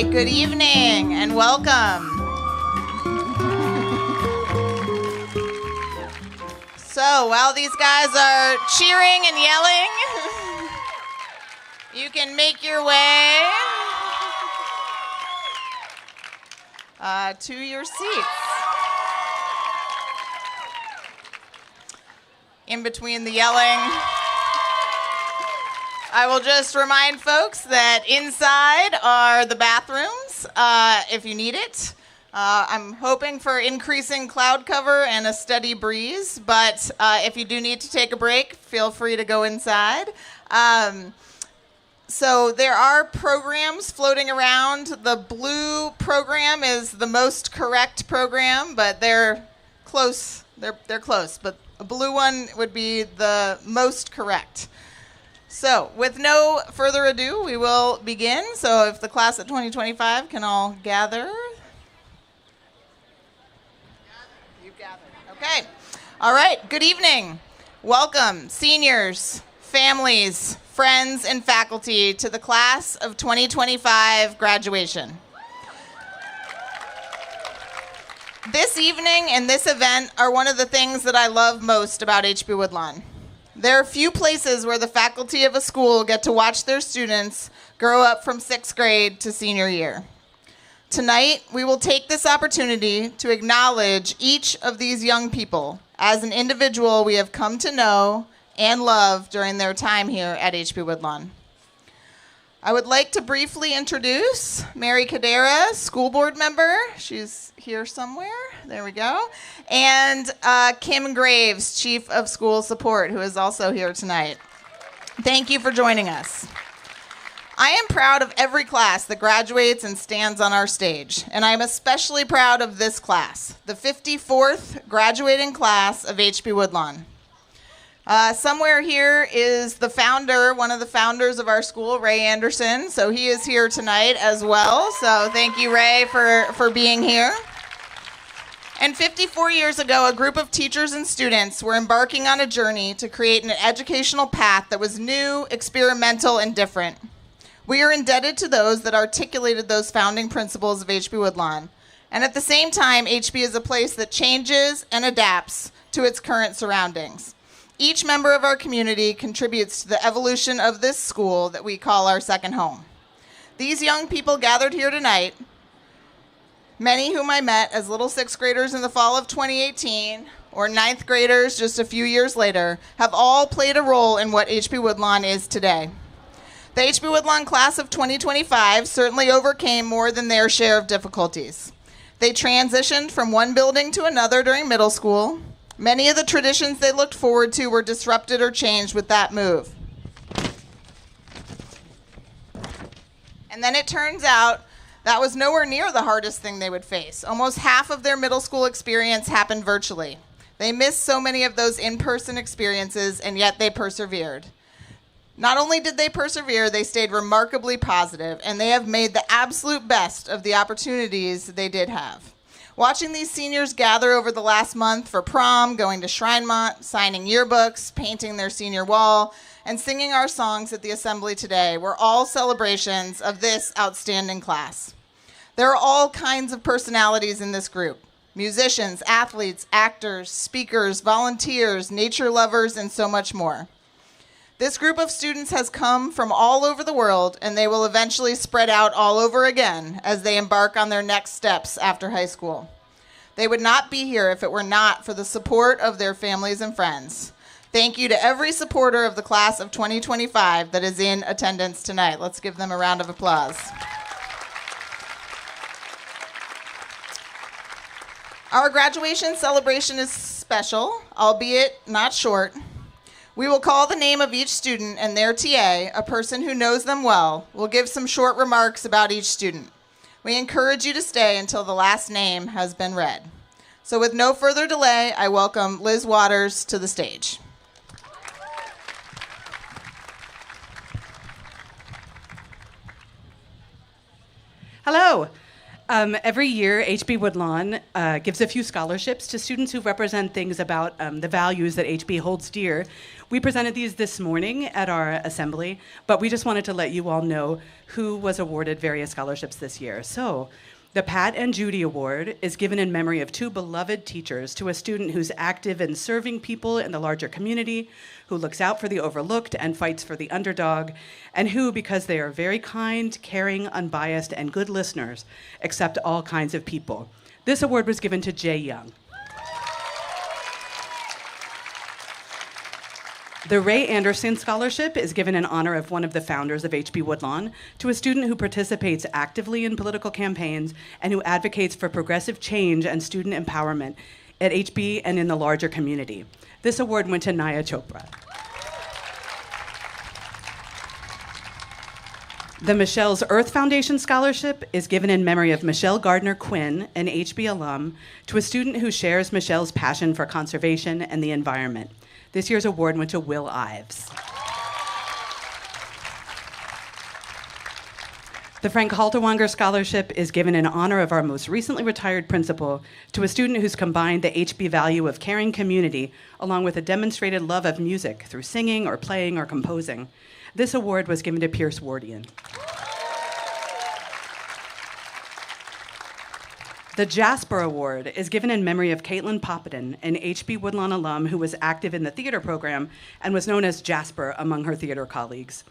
right, good evening and welcome. So while these guys are cheering and yelling, you can make your way to your seats. In between the yelling, I will just remind folks that inside are the bathrooms if you need it. I'm hoping for increasing cloud cover and a steady breeze, but if you do need to take a break, feel free to go inside. So there are programs floating around. The blue program is the most correct program, but they're close. They're close, but the blue one would be the most correct. So, with no further ado, we will begin. So, if the class of 2025 can all gather. You've gathered. Okay. All right. Good evening. Welcome, seniors, families, friends, and faculty to the class of 2025 graduation. This evening and this event are one of the things that I love most about HB Woodlawn. There are few places where the faculty of a school get to watch their students grow up from 6th grade to senior year. Tonight, we will take this opportunity to acknowledge each of these young people as an individual we have come to know and love during their time here at HB Woodlawn. I would like to briefly introduce Mary Cadera, school board member. She's here somewhere. There we go. And Kim Graves, Chief of School Support, who is also here tonight. Thank you for joining us. I am proud of every class that graduates and stands on our stage, and I'm especially proud of this class, the 54th graduating class of HB Woodlawn. Somewhere here is the founder, one of the founders of our school, Ray Anderson. So he is here tonight as well. So thank you, Ray, for being here. And 54 years ago, a group of teachers and students were embarking on a journey to create an educational path that was new, experimental, and different. We are indebted to those that articulated those founding principles of HB Woodlawn. And at the same time, HB is a place that changes and adapts to its current surroundings. Each member of our community contributes to the evolution of this school that we call our second home. These young people gathered here tonight, many whom I met as little 6th graders in the fall of 2018 or 9th graders just a few years later, have all played a role in what HB Woodlawn is today. The HB Woodlawn class of 2025 certainly overcame more than their share of difficulties. They transitioned from one building to another during middle school. Many of the traditions they looked forward to were disrupted or changed with that move. And then it turns out that was nowhere near the hardest thing they would face. Almost half of their middle school experience happened virtually. They missed so many of those in-person experiences, and yet they persevered. Not only did they persevere, they stayed remarkably positive, and they have made the absolute best of the opportunities they did have. Watching these seniors gather over the last month for prom, going to Shrinemont, signing yearbooks, painting their senior wall, and singing our songs at the assembly today were all celebrations of this outstanding class. There are all kinds of personalities in this group: musicians, athletes, actors, speakers, volunteers, nature lovers, and so much more. This group of students has come from all over the world, and they will eventually spread out all over again as they embark on their next steps after high school. They would not be here if it were not for the support of their families and friends. Thank you to every supporter of the class of 2025 that is in attendance tonight. Let's give them a round of applause. Our graduation celebration is special, albeit not short. We will call the name of each student, and their TA, a person who knows them well, will give some short remarks about each student. We encourage you to stay until the last name has been read. So with no further delay, I welcome Liz Waters to the stage. Hello. Every year, HB Woodlawn gives a few scholarships to students who represent things about the values that HB holds dear. We presented these this morning at our assembly, but we just wanted to let you all know who was awarded various scholarships this year. So, the Pat and Judy Award is given in memory of two beloved teachers to a student who's active in serving people in the larger community, who looks out for the overlooked and fights for the underdog, and who, because they are very kind, caring, unbiased, and good listeners, accept all kinds of people. This award was given to Jay Young. The Ray Anderson Scholarship is given in honor of one of the founders of HB Woodlawn to a student who participates actively in political campaigns and who advocates for progressive change and student empowerment at HB and in the larger community. This award went to Naya Chopra. The Michelle's Earth Foundation Scholarship is given in memory of Michelle Gardner Quinn, an HB alum, to a student who shares Michelle's passion for conservation and the environment. This year's award went to Will Ives. The Frank Halterwanger Scholarship is given in honor of our most recently retired principal to a student who's combined the HB value of caring community along with a demonstrated love of music through singing or playing or composing. This award was given to Pierce Wardian. The Jasper Award is given in memory of Caitlin Poppadin, an HB Woodlawn alum who was active in the theater program and was known as Jasper among her theater colleagues.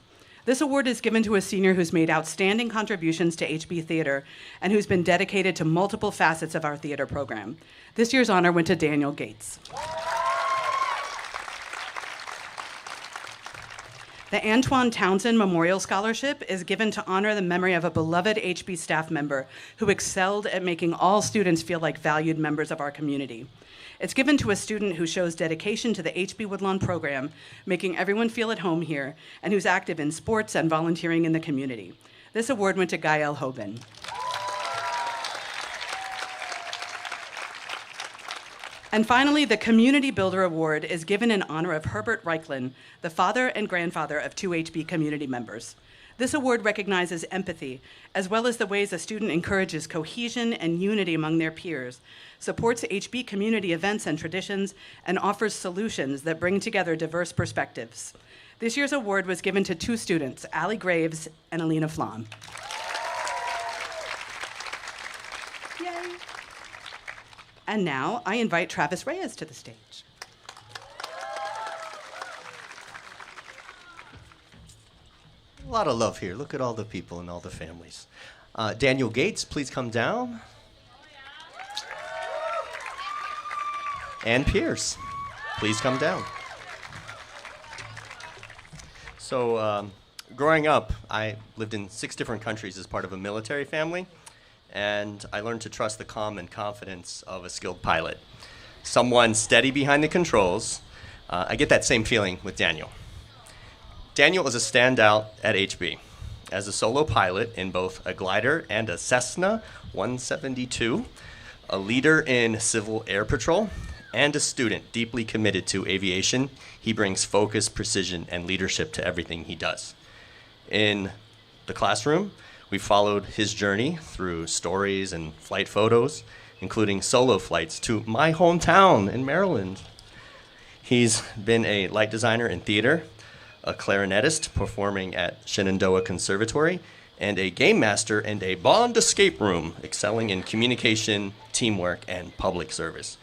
This award is given to a senior who's made outstanding contributions to HB theater and who's been dedicated to multiple facets of our theater program. This year's honor went to Daniel Gates. The Antoine Townsend Memorial Scholarship is given to honor the memory of a beloved HB staff member who excelled at making all students feel like valued members of our community. It's given to a student who shows dedication to the HB Woodlawn program, making everyone feel at home here, and who's active in sports and volunteering in the community. This award went to Gael Hoban. And finally, the Community Builder Award is given in honor of Herbert Reichlin, the father and grandfather of two HB community members. This award recognizes empathy, as well as the ways a student encourages cohesion and unity among their peers, supports HB community events and traditions, and offers solutions that bring together diverse perspectives. This year's award was given to two students, Allie Graves and Alina Flom. Yay. And now I invite Travis Reyes to the stage. A lot of love here. Look at all the people and all the families. Daniel Gates, please come down. And Pierce, please come down. So, growing up, I lived in 6 different countries as part of a military family, and I learned to trust the calm and confidence of a skilled pilot. Someone steady behind the controls. I get that same feeling with Daniel. Daniel is a standout at HB as a solo pilot in both a glider and a Cessna 172, a leader in Civil Air Patrol, and a student deeply committed to aviation. He brings focus, precision, and leadership to everything he does. In the classroom, we followed his journey through stories and flight photos, including solo flights to my hometown in Maryland. He's been a light designer in theater, a clarinetist performing at Shenandoah Conservatory, and a game master and a Bond escape room, excelling in communication, teamwork, and public service.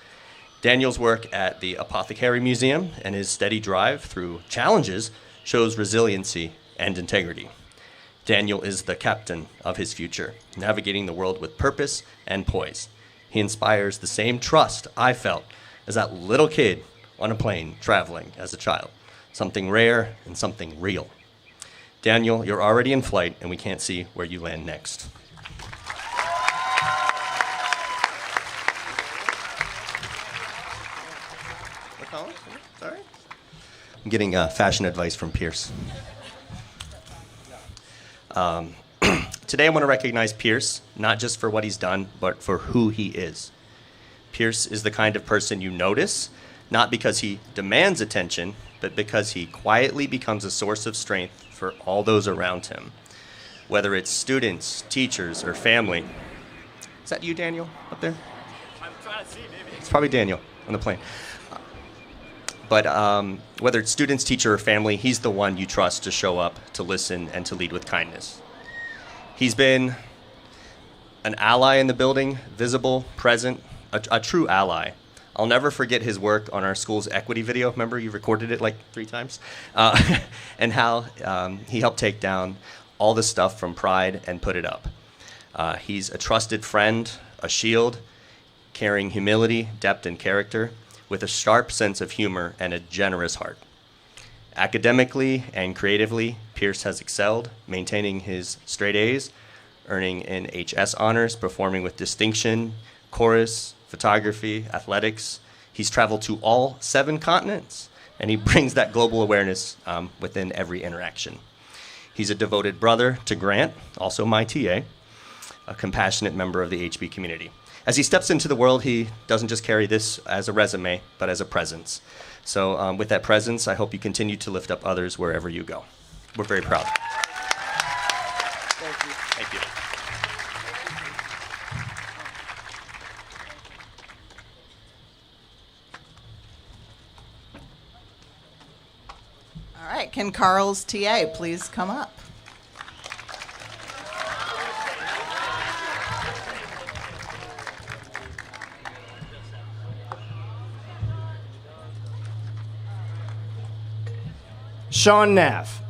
Daniel's work at the Apothecary Museum and his steady drive through challenges shows resiliency and integrity. Daniel is the captain of his future, navigating the world with purpose and poise. He inspires the same trust I felt as that little kid on a plane traveling as a child. Something rare and something real. Daniel, you're already in flight, and we can't see where you land next. Sorry. I'm getting fashion advice from Pierce. Today I want to recognize Pierce, not just for what he's done, but for who he is. Pierce is the kind of person you notice, not because he demands attention, but because he quietly becomes a source of strength for all those around him. Whether it's students, teachers, or family, Is that you, Daniel, up there? I'm trying to see, maybe. It's probably Daniel on the plane. But whether it's students, teacher, or family, he's the one you trust to show up, to listen, and to lead with kindness. He's been an ally in the building, visible, present, a true ally. I'll never forget his work on our school's equity video. Remember, you recorded it like 3 times? And how he helped take down all the stuff from Pride and put it up. He's a trusted friend, a shield, carrying humility, depth, and character, with a sharp sense of humor and a generous heart. Academically and creatively, Pierce has excelled, maintaining his straight A's, earning NHS honors, performing with distinction, chorus, photography, athletics. He's traveled to all 7 continents, and he brings that global awareness within every interaction. He's a devoted brother to Grant, also my TA, a compassionate member of the HB community. As he steps into the world, he doesn't just carry this as a resume, but as a presence. So with that presence, I hope you continue to lift up others wherever you go. We're very proud. Thank you. Thank you. All right, can Carl's TA please come up? Sean Naff,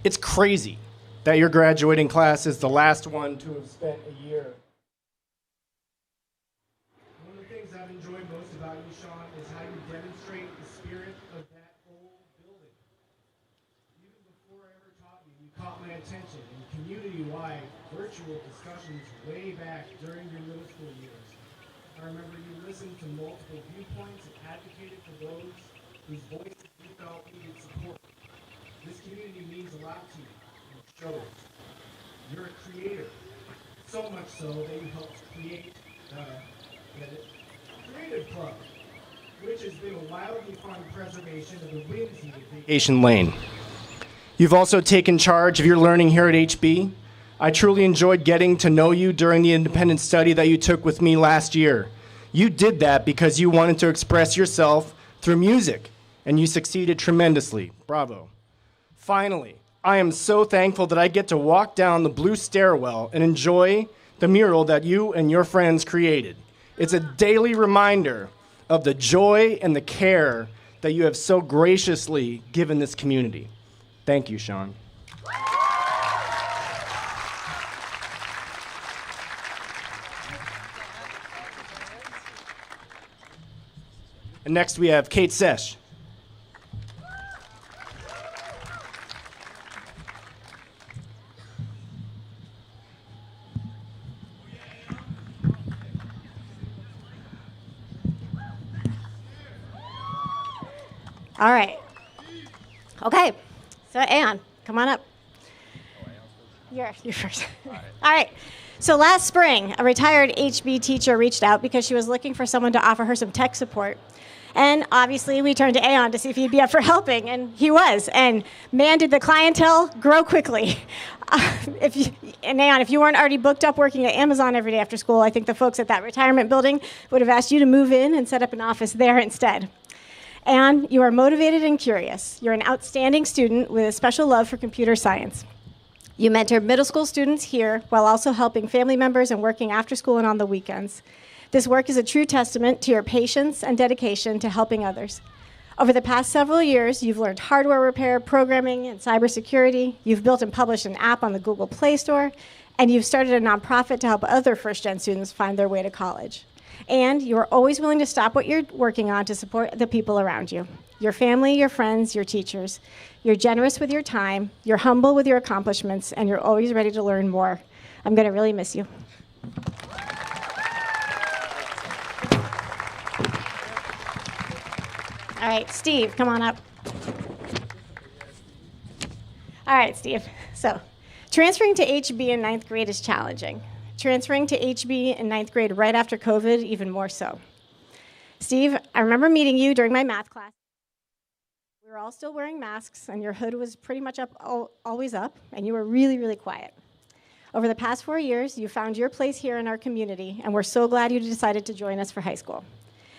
it's crazy that your graduating class is the last one to have spent a year. One of the things I've enjoyed most about you, Sean, is how you demonstrate the spirit of that old building. Even before I ever taught you, you caught my attention in community-wide virtual discussions way back during your middle school years. I remember you listened to multiple viewpoints and advocated for those whose voices you felt needed support. This community means a lot to you, and it shows. You're a creator, so much so that you helped create the Creative Club, which has been a wildly fun preservation of the wind-heated vacation lane. You've also taken charge of your learning here at HB. I truly enjoyed getting to know you during the independent study that you took with me last year. You did that because you wanted to express yourself through music, and you succeeded tremendously. Bravo. Finally, I am so thankful that I get to walk down the blue stairwell and enjoy the mural that you and your friends created. It's a daily reminder of the joy and the care that you have so graciously given this community. Thank you, Sean. And next we have Kate Sesh. All right. Okay. So, Ann, come on up. You're first. All right. So last spring, a retired HB teacher reached out because she was looking for someone to offer her some tech support. And obviously, we turned to Aon to see if he'd be up for helping, and he was. And man, did the clientele grow quickly. Aon, if you weren't already booked up working at Amazon every day after school, I think the folks at that retirement building would have asked you to move in and set up an office there instead. And you are motivated and curious. You're an outstanding student with a special love for computer science. You mentor middle school students here while also helping family members and working after school and on the weekends. This work is a true testament to your patience and dedication to helping others. Over the past several years, you've learned hardware repair, programming, and cybersecurity. You've built and published an app on the Google Play Store, and you've started a nonprofit to help other first-gen students find their way to college. And you are always willing to stop what you're working on to support the people around you. Your family, your friends, your teachers. You're generous with your time, you're humble with your accomplishments, and you're always ready to learn more. I'm going to really miss you. All right, Steve, come on up. All right, Steve. So, transferring to HB in 9th grade is challenging. Transferring to HB in 9th grade right after COVID, even more so. Steve, I remember meeting you during my math class. We were all still wearing masks, and your hood was pretty much always up, and you were really, really quiet. Over the past 4 years, you found your place here in our community, and we're so glad you decided to join us for high school.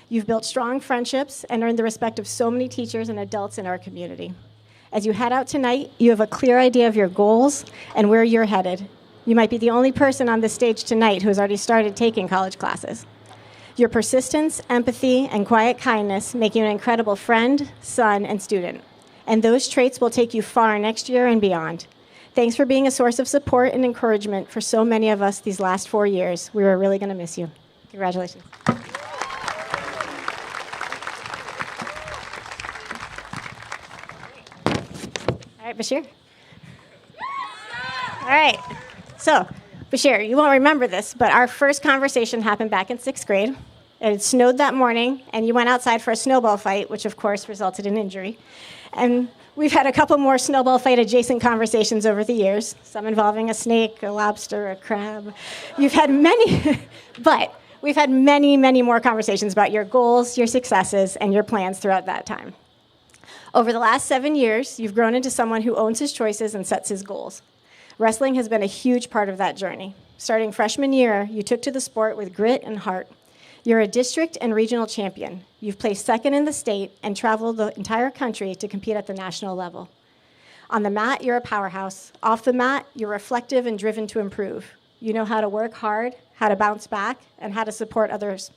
You've built strong friendships and earned the respect of so many teachers and adults in our community. As you head out tonight, you have a clear idea of your goals and where you're headed. You might be the only person on this stage tonight who has already started taking college classes. Your persistence, empathy, and quiet kindness make you an incredible friend, son, and student. And those traits will take you far next year and beyond. Thanks for being a source of support and encouragement for so many of us these last 4 years. We were really going to miss you. Congratulations. All right, Bashir. All right. So, Bashir, you won't remember this, but our first conversation happened back in 6th grade. It snowed that morning, and you went outside for a snowball fight, which of course resulted in injury. And we've had a couple more snowball fight adjacent conversations over the years, some involving a snake, a lobster, a crab. You've had many, but we've had many, many more conversations about your goals, your successes, and your plans throughout that time. Over the last 7 years, you've grown into someone who owns his choices and sets his goals. Wrestling has been a huge part of that journey. Starting freshman year, you took to the sport with grit and heart. You're a district and regional champion. You've placed second in the state and traveled the entire country to compete at the national level. On the mat, you're a powerhouse. Off the mat, you're reflective and driven to improve. You know how to work hard, how to bounce back, and how to support others.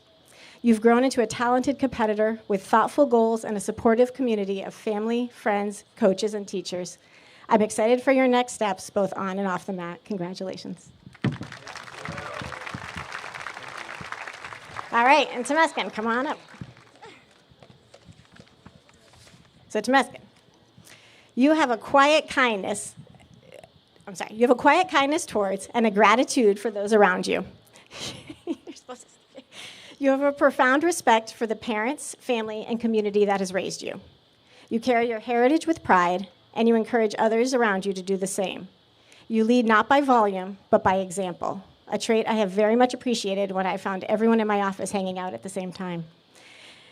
You've grown into a talented competitor with thoughtful goals and a supportive community of family, friends, coaches, and teachers. I'm excited for your next steps, both on and off the mat. Congratulations. All right, and Temeskin, come on up. So Temeskin, you have a quiet kindness towards and a gratitude for those around you. You have a profound respect for the parents, family, and community that has raised you. You carry your heritage with pride, and you encourage others around you to do the same. You lead not by volume, but by example, a trait I have very much appreciated when I found everyone in my office hanging out at the same time.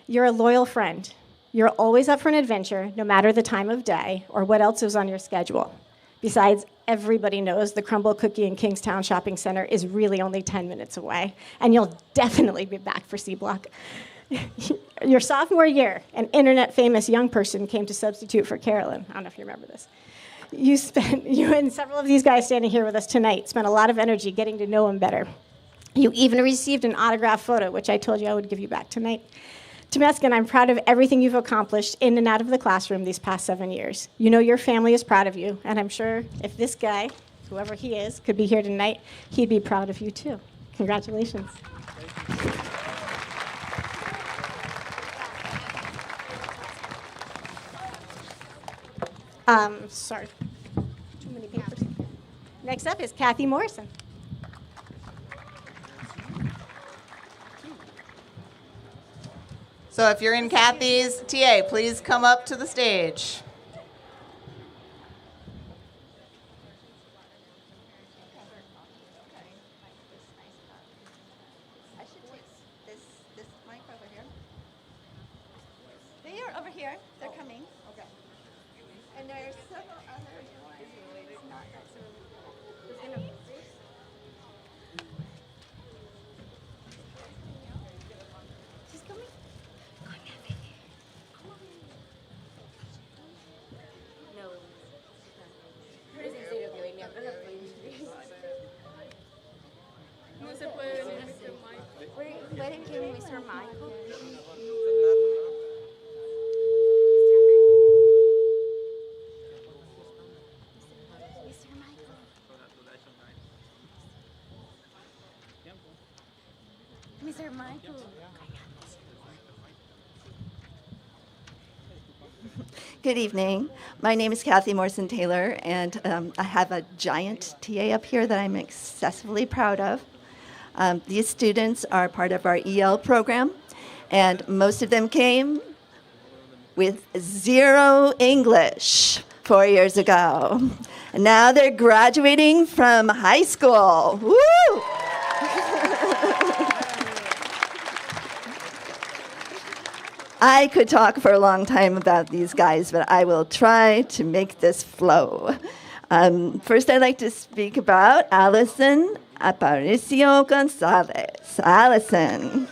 You're a loyal friend. You're always up for an adventure, no matter the time of day or what else is on your schedule. Besides, everybody knows the Crumble Cookie in Kingstown Shopping Center is really only 10 minutes away, and you'll definitely be back for C Block. Your sophomore year, an internet-famous young person came to substitute for Carolyn. I don't know if you remember this. You and several of these guys standing here with us tonight spent a lot of energy getting to know him better. You even received an autographed photo, which I told you I would give you back tonight. Temeskin, I'm proud of everything you've accomplished in and out of the classroom these past 7 years. You know your family is proud of you, and I'm sure if this guy, whoever he is, could be here tonight, he'd be proud of you too. Congratulations. Sorry, too many papers. Next up is Kathy Morrison. So if you're in Kathy's TA, please come up to the stage. I should take this mic over here. They are over here. They're coming. Okay. And there's several others. It's not that so. She's coming. No. No se puede venir Mr. Michael. ¿Pueden que Mr. Michael? Mr. Michael. Good evening. My name is Kathy Morrison Taylor, and I have a giant TA up here that I'm excessively proud of. These students are part of our EL program, and most of them came with 0 English 4 years ago. And now they're graduating from high school. Woo! I could talk for a long time about these guys, but I will try to make this flow. First, I'd like to speak about Allison Aparicio Gonzalez. Allison.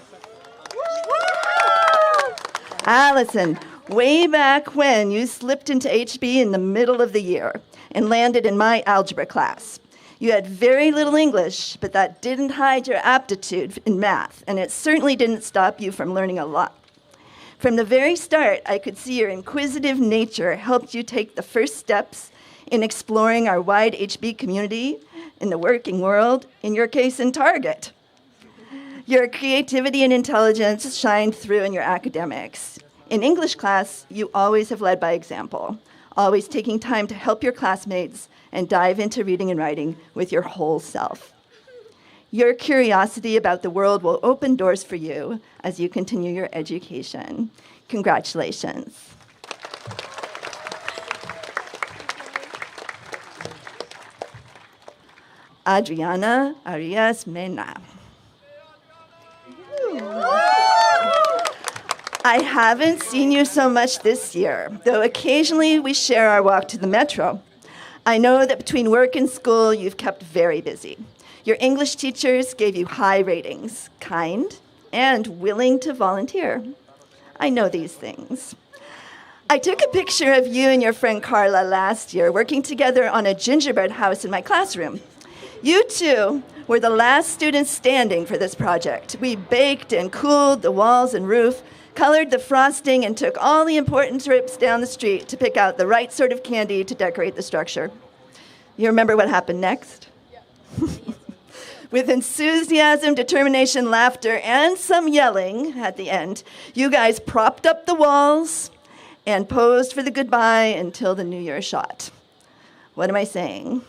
Allison, way back when you slipped into HB in the middle of the year and landed in my algebra class. You had very little English, but that didn't hide your aptitude in math, and it certainly didn't stop you from learning a lot. From the very start, I could see your inquisitive nature helped you take the first steps in exploring our wide HB community, in the working world, in your case, in Target. Your creativity and intelligence shined through in your academics. In English class, you always have led by example, always taking time to help your classmates and dive into reading and writing with your whole self. Your curiosity about the world will open doors for you as you continue your education. Congratulations. Adriana Arias Mena. I haven't seen you so much this year, though occasionally we share our walk to the metro. I know that between work and school, you've kept very busy. Your English teachers gave you high ratings, kind, and willing to volunteer. I know these things. I took a picture of you and your friend Carla last year working together on a gingerbread house in my classroom. You two were the last students standing for this project. We baked and cooled the walls and roof, colored the frosting, and took all the important trips down the street to pick out the right sort of candy to decorate the structure. You remember what happened next? Yeah. With enthusiasm, determination, laughter, and some yelling at the end, you guys propped up the walls and posed for the goodbye until the New Year shot. What am I saying?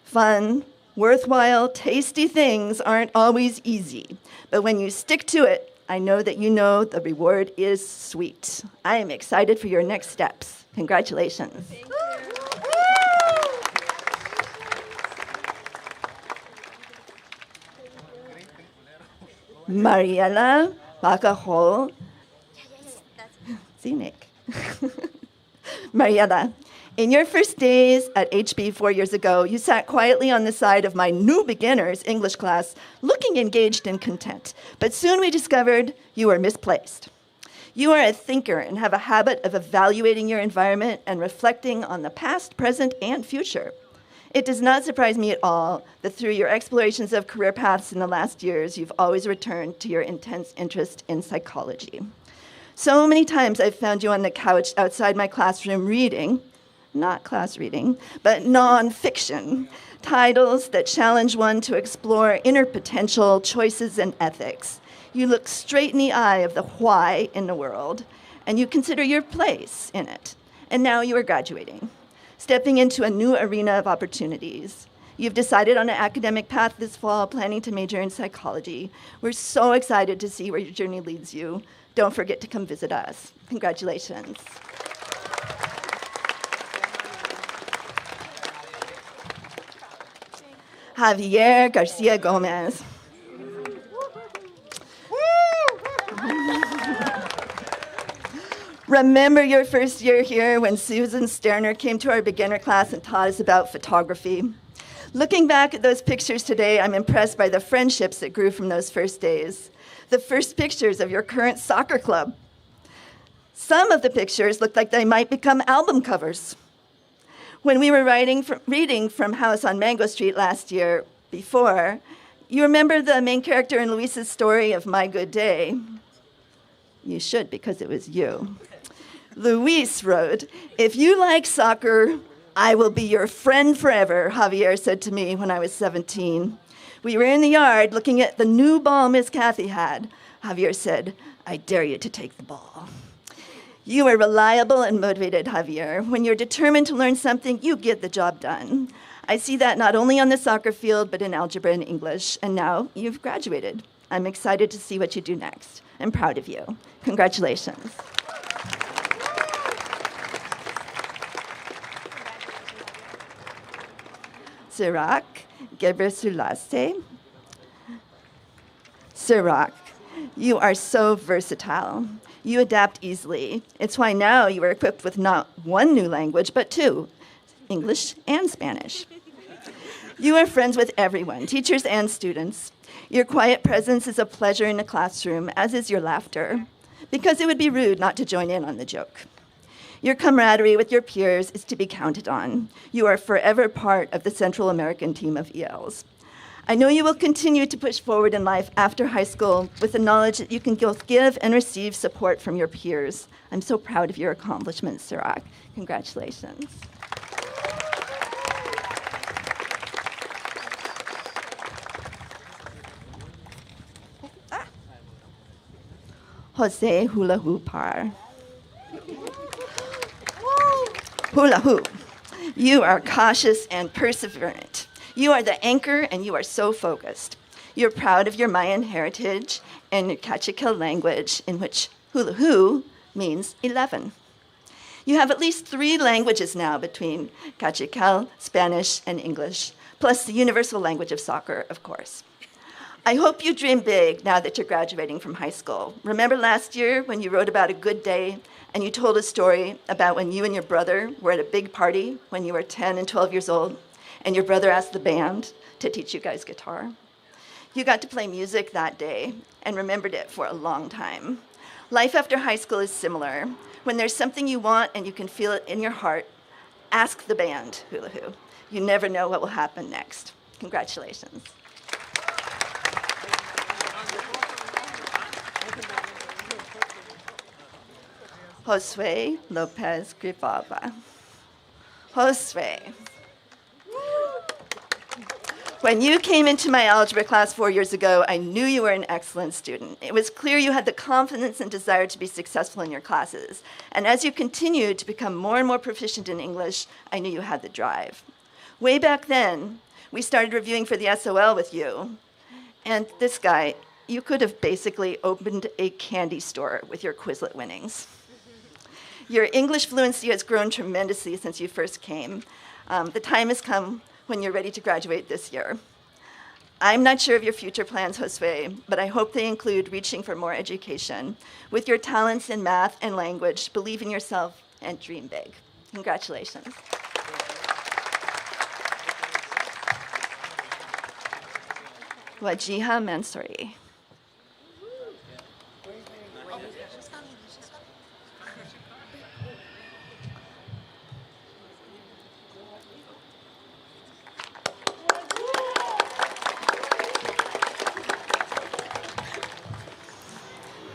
Fun, worthwhile, tasty things aren't always easy, but when you stick to it, I know that you know the reward is sweet. I am excited for your next steps. Congratulations. Thank you. Mariela Bacajol. See, Nick. Mariela, in your first days at HB 4 years ago, you sat quietly on the side of my new beginners English class, looking engaged and content. But soon we discovered you were misplaced. You are a thinker and have a habit of evaluating your environment and reflecting on the past, present, and future. It does not surprise me at all that through your explorations of career paths in the last years, you've always returned to your intense interest in psychology. So many times I've found you on the couch outside my classroom reading, not class reading, but nonfiction, titles that challenge one to explore inner potential, choices, and ethics. You look straight in the eye of the why in the world, and you consider your place in it. And now you are graduating, stepping into a new arena of opportunities. You've decided on an academic path this fall, planning to major in psychology. We're so excited to see where your journey leads you. Don't forget to come visit us. Congratulations. Javier Garcia Gomez. Remember your first year here when Susan Sterner came to our beginner class and taught us about photography? Looking back at those pictures today, I'm impressed by the friendships that grew from those first days. The first pictures of your current soccer club. Some of the pictures looked like they might become album covers. When we were reading from House on Mango Street last year before, you remember the main character in Luis's story of My Good Day? You should, because it was you. Luis wrote, "If you like soccer, I will be your friend forever," Javier said to me when I was 17. We were in the yard looking at the new ball Miss Kathy had. Javier said, "I dare you to take the ball." You are reliable and motivated, Javier. When you're determined to learn something, you get the job done. I see that not only on the soccer field, but in algebra and English. And now you've graduated. I'm excited to see what you do next. I'm proud of you. Congratulations. Sirak Gebrselassie. Sirak, you are so versatile. You adapt easily. It's why now you are equipped with not one new language, but two, English and Spanish. You are friends with everyone, teachers and students. Your quiet presence is a pleasure in the classroom, as is your laughter, because it would be rude not to join in on the joke. Your camaraderie with your peers is to be counted on. You are forever part of the Central American team of ELs. I know you will continue to push forward in life after high school with the knowledge that you can both give and receive support from your peers. I'm so proud of your accomplishments, Sirach. Congratulations. Jose Hula Hoopar. Hula hoop. You are cautious and perseverant. You are the anchor and you are so focused. You're proud of your Mayan heritage and your Kachikil language, in which hula hoo means 11. You have at least 3 languages now between Kachikal, Spanish, and English, plus the universal language of soccer, of course. I hope you dream big now that you're graduating from high school. Remember last year when you wrote about a good day and you told a story about when you and your brother were at a big party when you were 10 and 12 years old, and your brother asked the band to teach you guys guitar? You got to play music that day and remembered it for a long time. Life after high school is similar. When there's something you want and you can feel it in your heart, ask the band, hula hoo. You never know what will happen next. Congratulations. Josue Lopez Grijalva. Josue. When you came into my algebra class 4 years ago, I knew you were an excellent student. It was clear you had the confidence and desire to be successful in your classes. And as you continued to become more and more proficient in English, I knew you had the drive. Way back then, we started reviewing for the SOL with you. And this guy, you could have basically opened a candy store with your Quizlet winnings. Your English fluency has grown tremendously since you first came. The time has come when you're ready to graduate this year. I'm not sure of your future plans, Josue, but I hope they include reaching for more education. With your talents in math and language, believe in yourself and dream big. Congratulations. Wajiha Mansouri.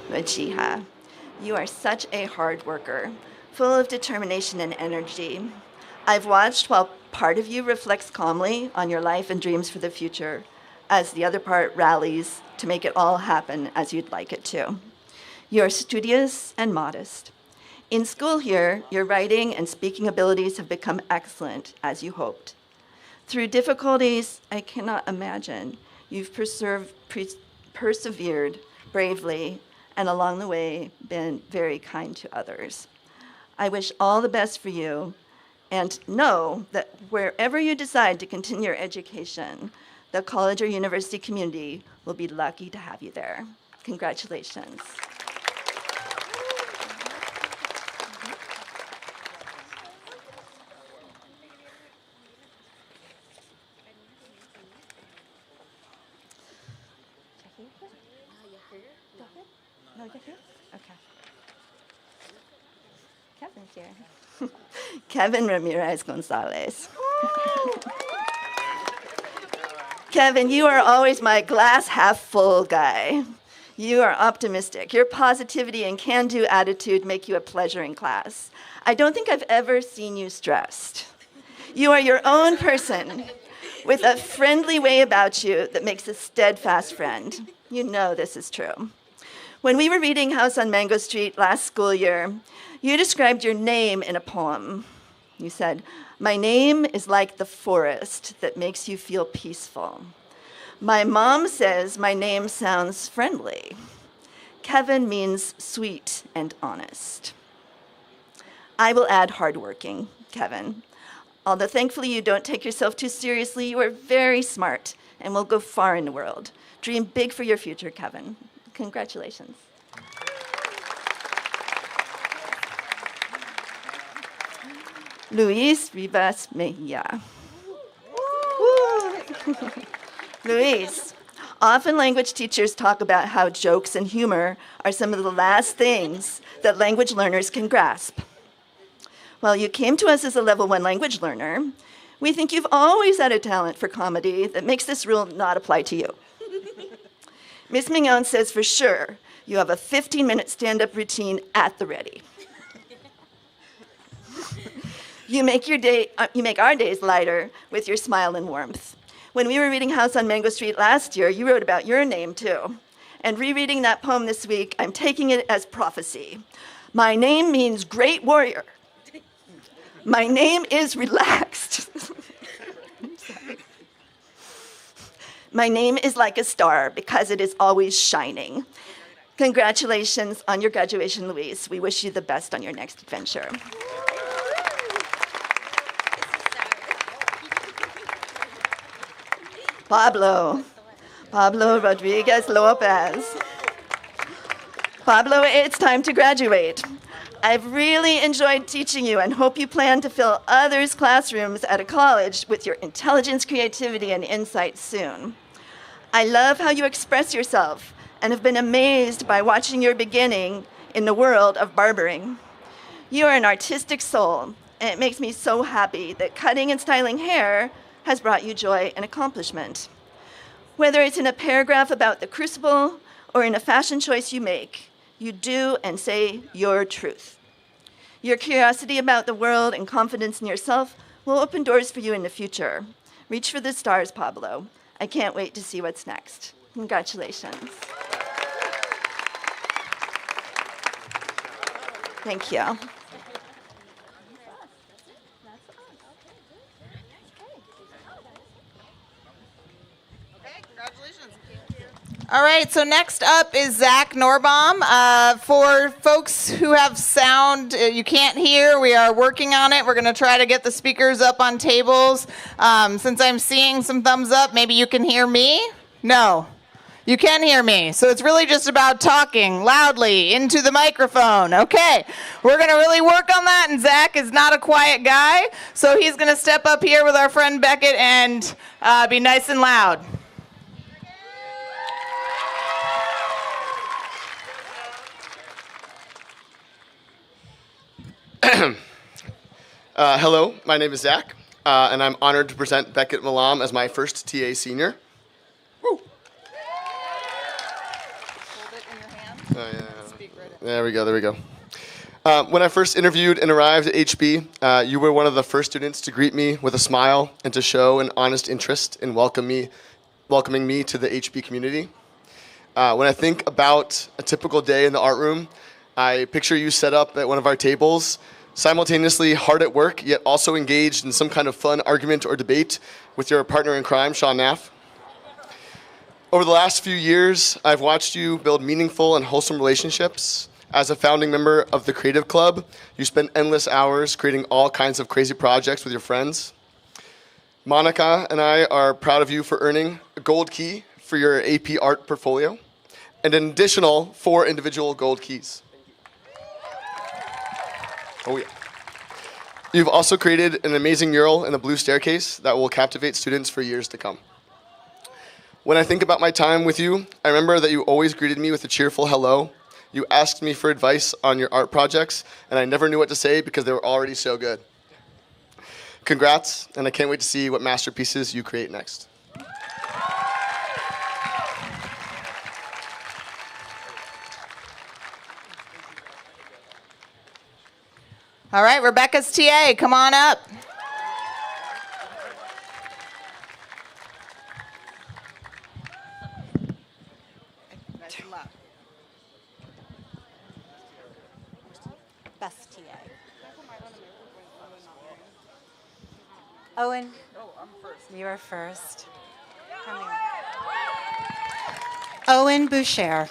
Wajiha, you are such a hard worker, full of determination and energy. I've watched while part of you reflects calmly on your life and dreams for the future, as the other part rallies to make it all happen as you'd like it to. You're studious and modest. In school here, your writing and speaking abilities have become excellent, as you hoped. Through difficulties I cannot imagine, you've persevered bravely and along the way been very kind to others. I wish all the best for you, and know that wherever you decide to continue your education, the college or university community will be lucky to have you there. Congratulations. No, you're here? Okay. Kevin's here. Kevin Ramirez Gonzalez. Kevin, you are always my glass half full guy. You are optimistic. Your positivity and can-do attitude make you a pleasure in class. I don't think I've ever seen you stressed. You are your own person with a friendly way about you that makes a steadfast friend. You know this is true. When we were reading House on Mango Street last school year, you described your name in a poem. You said, "My name is like the forest that makes you feel peaceful. My mom says my name sounds friendly. Kevin means sweet and honest." I will add hardworking, Kevin. Although thankfully you don't take yourself too seriously, you are very smart and will go far in the world. Dream big for your future, Kevin. Congratulations. Luis Rivas Mejia. Luis, often language teachers talk about how jokes and humor are some of the last things that language learners can grasp. While you came to us as a level 1 language learner, we think you've always had a talent for comedy that makes this rule not apply to you. Ms. Mignon says for sure you have a 15-minute stand-up routine at the ready. You make our days lighter with your smile and warmth. When we were reading House on Mango Street last year, you wrote about your name too. And rereading that poem this week, I'm taking it as prophecy. My name means great warrior. My name is relaxed. My name is like a star because it is always shining. Congratulations on your graduation, Luis. We wish you the best on your next adventure. Pablo Rodriguez Lopez. Pablo, it's time to graduate. I've really enjoyed teaching you and hope you plan to fill others' classrooms at a college with your intelligence, creativity, and insight soon. I love how you express yourself and have been amazed by watching your beginning in the world of barbering. You are an artistic soul, and it makes me so happy that cutting and styling hair has brought you joy and accomplishment. Whether it's in a paragraph about the crucible or in a fashion choice you make, you do and say your truth. Your curiosity about the world and confidence in yourself will open doors for you in the future. Reach for the stars, Pablo. I can't wait to see what's next. Congratulations. Thank you. All right, so next up is Zach Norbaum. For folks who have sound you can't hear, we are working on it. We're going to try to get the speakers up on tables. Since I'm seeing some thumbs up, maybe you can hear me? No, you can hear me. So it's really just about talking loudly into the microphone. Okay, we're going to really work on that, and Zach is not a quiet guy, so he's going to step up here with our friend Beckett and be nice and loud. Hello, my name is Zach, and I'm honored to present Beckett Malam as my first TA senior. Woo. Hold it in your hand. Oh, yeah. Speak right in. There we go. When I first interviewed and arrived at HB, you were one of the first students to greet me with a smile and to show an honest interest in welcoming me to the HB community. When I think about a typical day in the art room, I picture you set up at one of our tables, simultaneously hard at work, yet also engaged in some kind of fun argument or debate with your partner in crime, Sean Naff. Over the last few years, I've watched you build meaningful and wholesome relationships. As a founding member of the Creative Club, you spend endless hours creating all kinds of crazy projects with your friends. Monica and I are proud of you for earning a gold key for your AP Art portfolio and an additional 4 individual gold keys. Oh yeah. You've also created an amazing mural in the blue staircase that will captivate students for years to come. When I think about my time with you, I remember that you always greeted me with a cheerful hello. You asked me for advice on your art projects, and I never knew what to say because they were already so good. Congrats, and I can't wait to see what masterpieces you create next. All right, Rebecca's TA, come on up. Best TA. Owen. Oh, I'm first. You are first. Come here. Owen Boucher.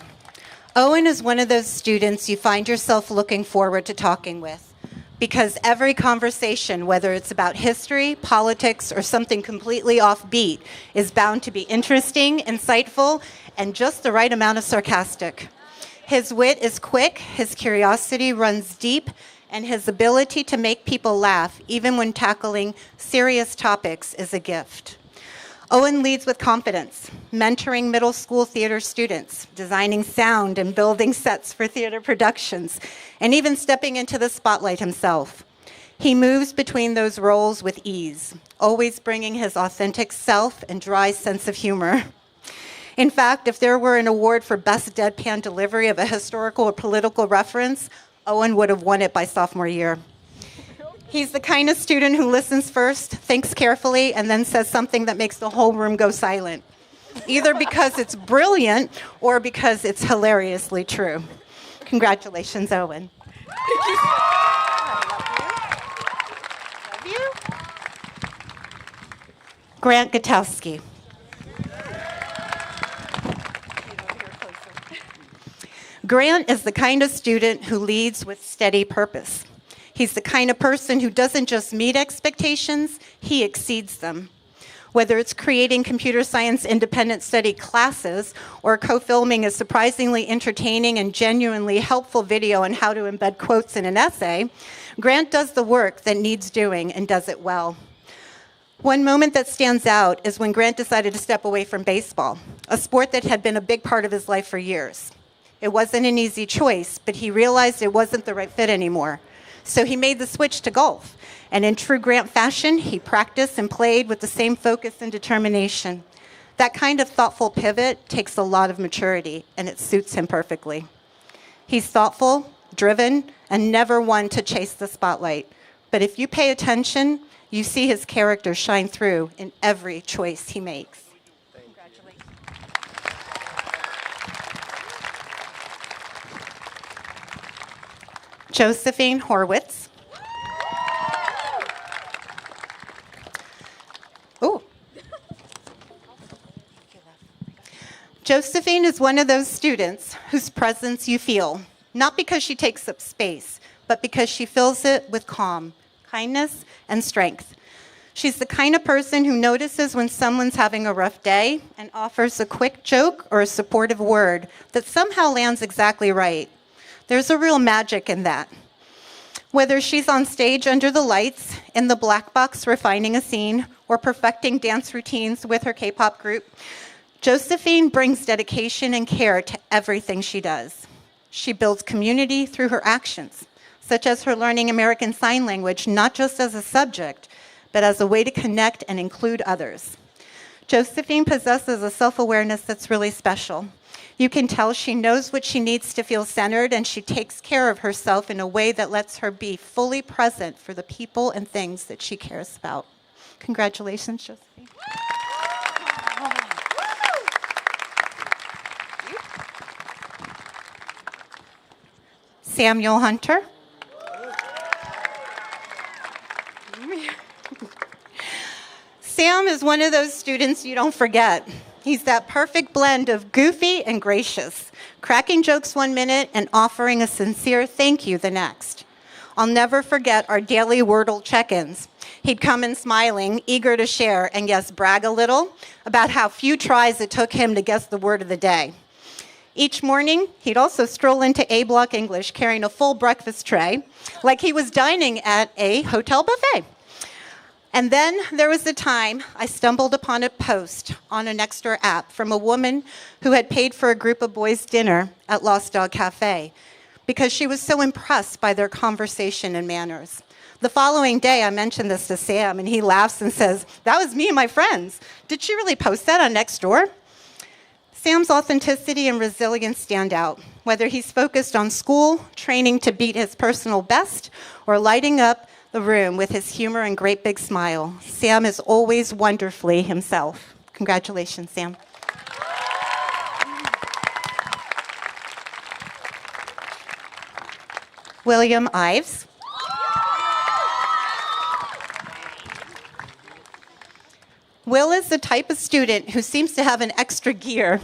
Owen is one of those students you find yourself looking forward to talking with, because every conversation, whether it's about history, politics, or something completely offbeat, is bound to be interesting, insightful, and just the right amount of sarcastic. His wit is quick, his curiosity runs deep, and his ability to make people laugh, even when tackling serious topics, is a gift. Owen leads with confidence, mentoring middle school theater students, designing sound and building sets for theater productions, and even stepping into the spotlight himself. He moves between those roles with ease, always bringing his authentic self and dry sense of humor. In fact, if there were an award for best deadpan delivery of a historical or political reference, Owen would have won it by sophomore year. He's the kind of student who listens first, thinks carefully, and then says something that makes the whole room go silent, either because it's brilliant or because it's hilariously true. Congratulations, Owen. Love you. Grant Gutowski. Grant is the kind of student who leads with steady purpose. He's the kind of person who doesn't just meet expectations, he exceeds them. Whether it's creating computer science independent study classes or co-filming a surprisingly entertaining and genuinely helpful video on how to embed quotes in an essay, Grant does the work that needs doing and does it well. One moment that stands out is when Grant decided to step away from baseball, a sport that had been a big part of his life for years. It wasn't an easy choice, but he realized it wasn't the right fit anymore. So he made the switch to golf. And in true Grant fashion, he practiced and played with the same focus and determination. That kind of thoughtful pivot takes a lot of maturity, and it suits him perfectly. He's thoughtful, driven, and never one to chase the spotlight. But if you pay attention, you see his character shine through in every choice he makes. Congratulations. Josephine Horwitz. Ooh. Josephine is one of those students whose presence you feel, not because she takes up space, but because she fills it with calm, kindness, and strength. She's the kind of person who notices when someone's having a rough day and offers a quick joke or a supportive word that somehow lands exactly right. There's a real magic in that. Whether she's on stage under the lights, in the black box refining a scene, or perfecting dance routines with her K-pop group, Josephine brings dedication and care to everything she does. She builds community through her actions, such as her learning American Sign Language not just as a subject, but as a way to connect and include others. Josephine possesses a self-awareness that's really special. You can tell she knows what she needs to feel centered, and she takes care of herself in a way that lets her be fully present for the people and things that she cares about. Congratulations, Josephine. Samuel Hunter. Sam is one of those students you don't forget. He's that perfect blend of goofy and gracious, cracking jokes one minute and offering a sincere thank you the next. I'll never forget our daily Wordle check-ins. He'd come in smiling, eager to share, and yes, brag a little about how few tries it took him to guess the word of the day. Each morning, he'd also stroll into A Block English carrying a full breakfast tray, like he was dining at a hotel buffet. And then there was the time I stumbled upon a post on a Nextdoor app from a woman who had paid for a group of boys' dinner at Lost Dog Cafe because she was so impressed by their conversation and manners. The following day, I mentioned this to Sam, and he laughs and says, "That was me and my friends. Did she really post that on Nextdoor?" Sam's authenticity and resilience stand out, whether he's focused on school, training to beat his personal best, or lighting up the room with his humor and great big smile. Sam is always wonderfully himself. Congratulations, Sam. William Ives. Will is the type of student who seems to have an extra gear.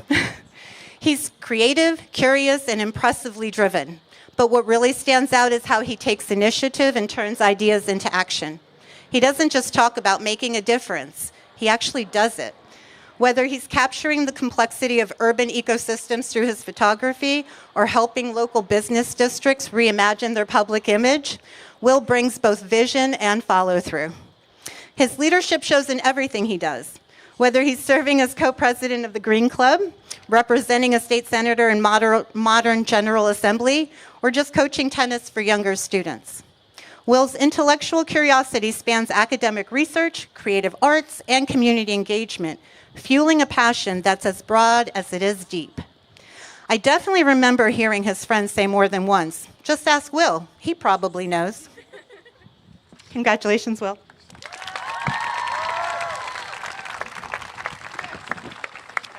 He's creative, curious, and impressively driven. But what really stands out is how he takes initiative and turns ideas into action. He doesn't just talk about making a difference, he actually does it. Whether he's capturing the complexity of urban ecosystems through his photography or helping local business districts reimagine their public image, Will brings both vision and follow-through. His leadership shows in everything he does, whether he's serving as co-president of the Green Club, representing a state senator in modern General Assembly, or just coaching tennis for younger students. Will's intellectual curiosity spans academic research, creative arts, and community engagement, fueling a passion that's as broad as it is deep. I definitely remember hearing his friends say more than once, "Just ask Will, he probably knows." Congratulations, Will.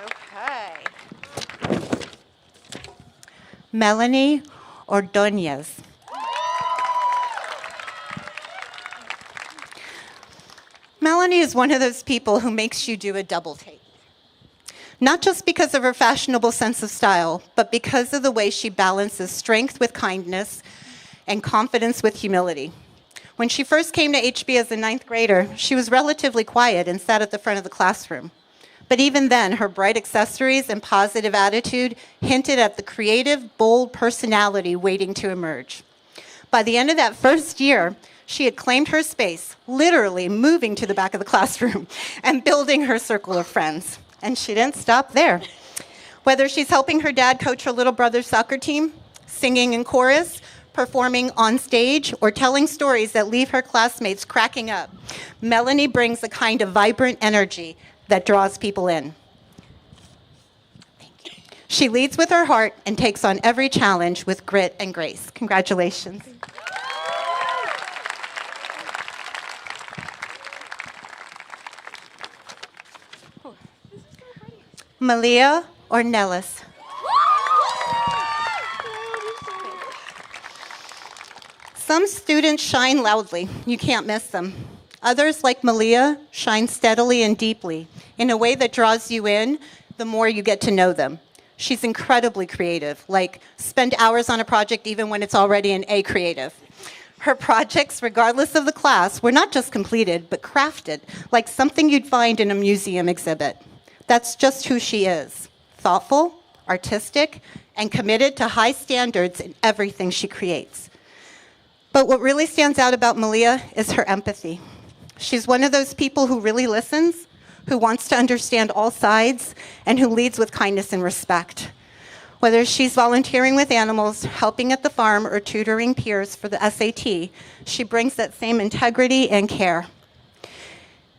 Okay. Melanie Ordonez. Melanie is one of those people who makes you do a double take. Not just because of her fashionable sense of style, but because of the way she balances strength with kindness and confidence with humility. When she first came to HB as a 9th grader, she was relatively quiet and sat at the front of the classroom. But even then, her bright accessories and positive attitude hinted at the creative, bold personality waiting to emerge. By the end of that first year, she had claimed her space, literally moving to the back of the classroom and building her circle of friends. And she didn't stop there. Whether she's helping her dad coach her little brother's soccer team, singing in chorus, performing on stage, or telling stories that leave her classmates cracking up, Melanie brings a kind of vibrant energy that draws people in. Thank you. She leads with her heart and takes on every challenge with grit and grace. Congratulations. Malia Ornelas. Some students shine loudly. You can't miss them. Others, like Malia, shine steadily and deeply in a way that draws you in the more you get to know them. She's incredibly creative, like spend hours on a project even when it's already an A creative. Her projects, regardless of the class, were not just completed, but crafted, like something you'd find in a museum exhibit. That's just who she is. Thoughtful, artistic, and committed to high standards in everything she creates. But what really stands out about Malia is her empathy. She's one of those people who really listens, who wants to understand all sides, and who leads with kindness and respect. Whether she's volunteering with animals, helping at the farm, or tutoring peers for the SAT, she brings that same integrity and care.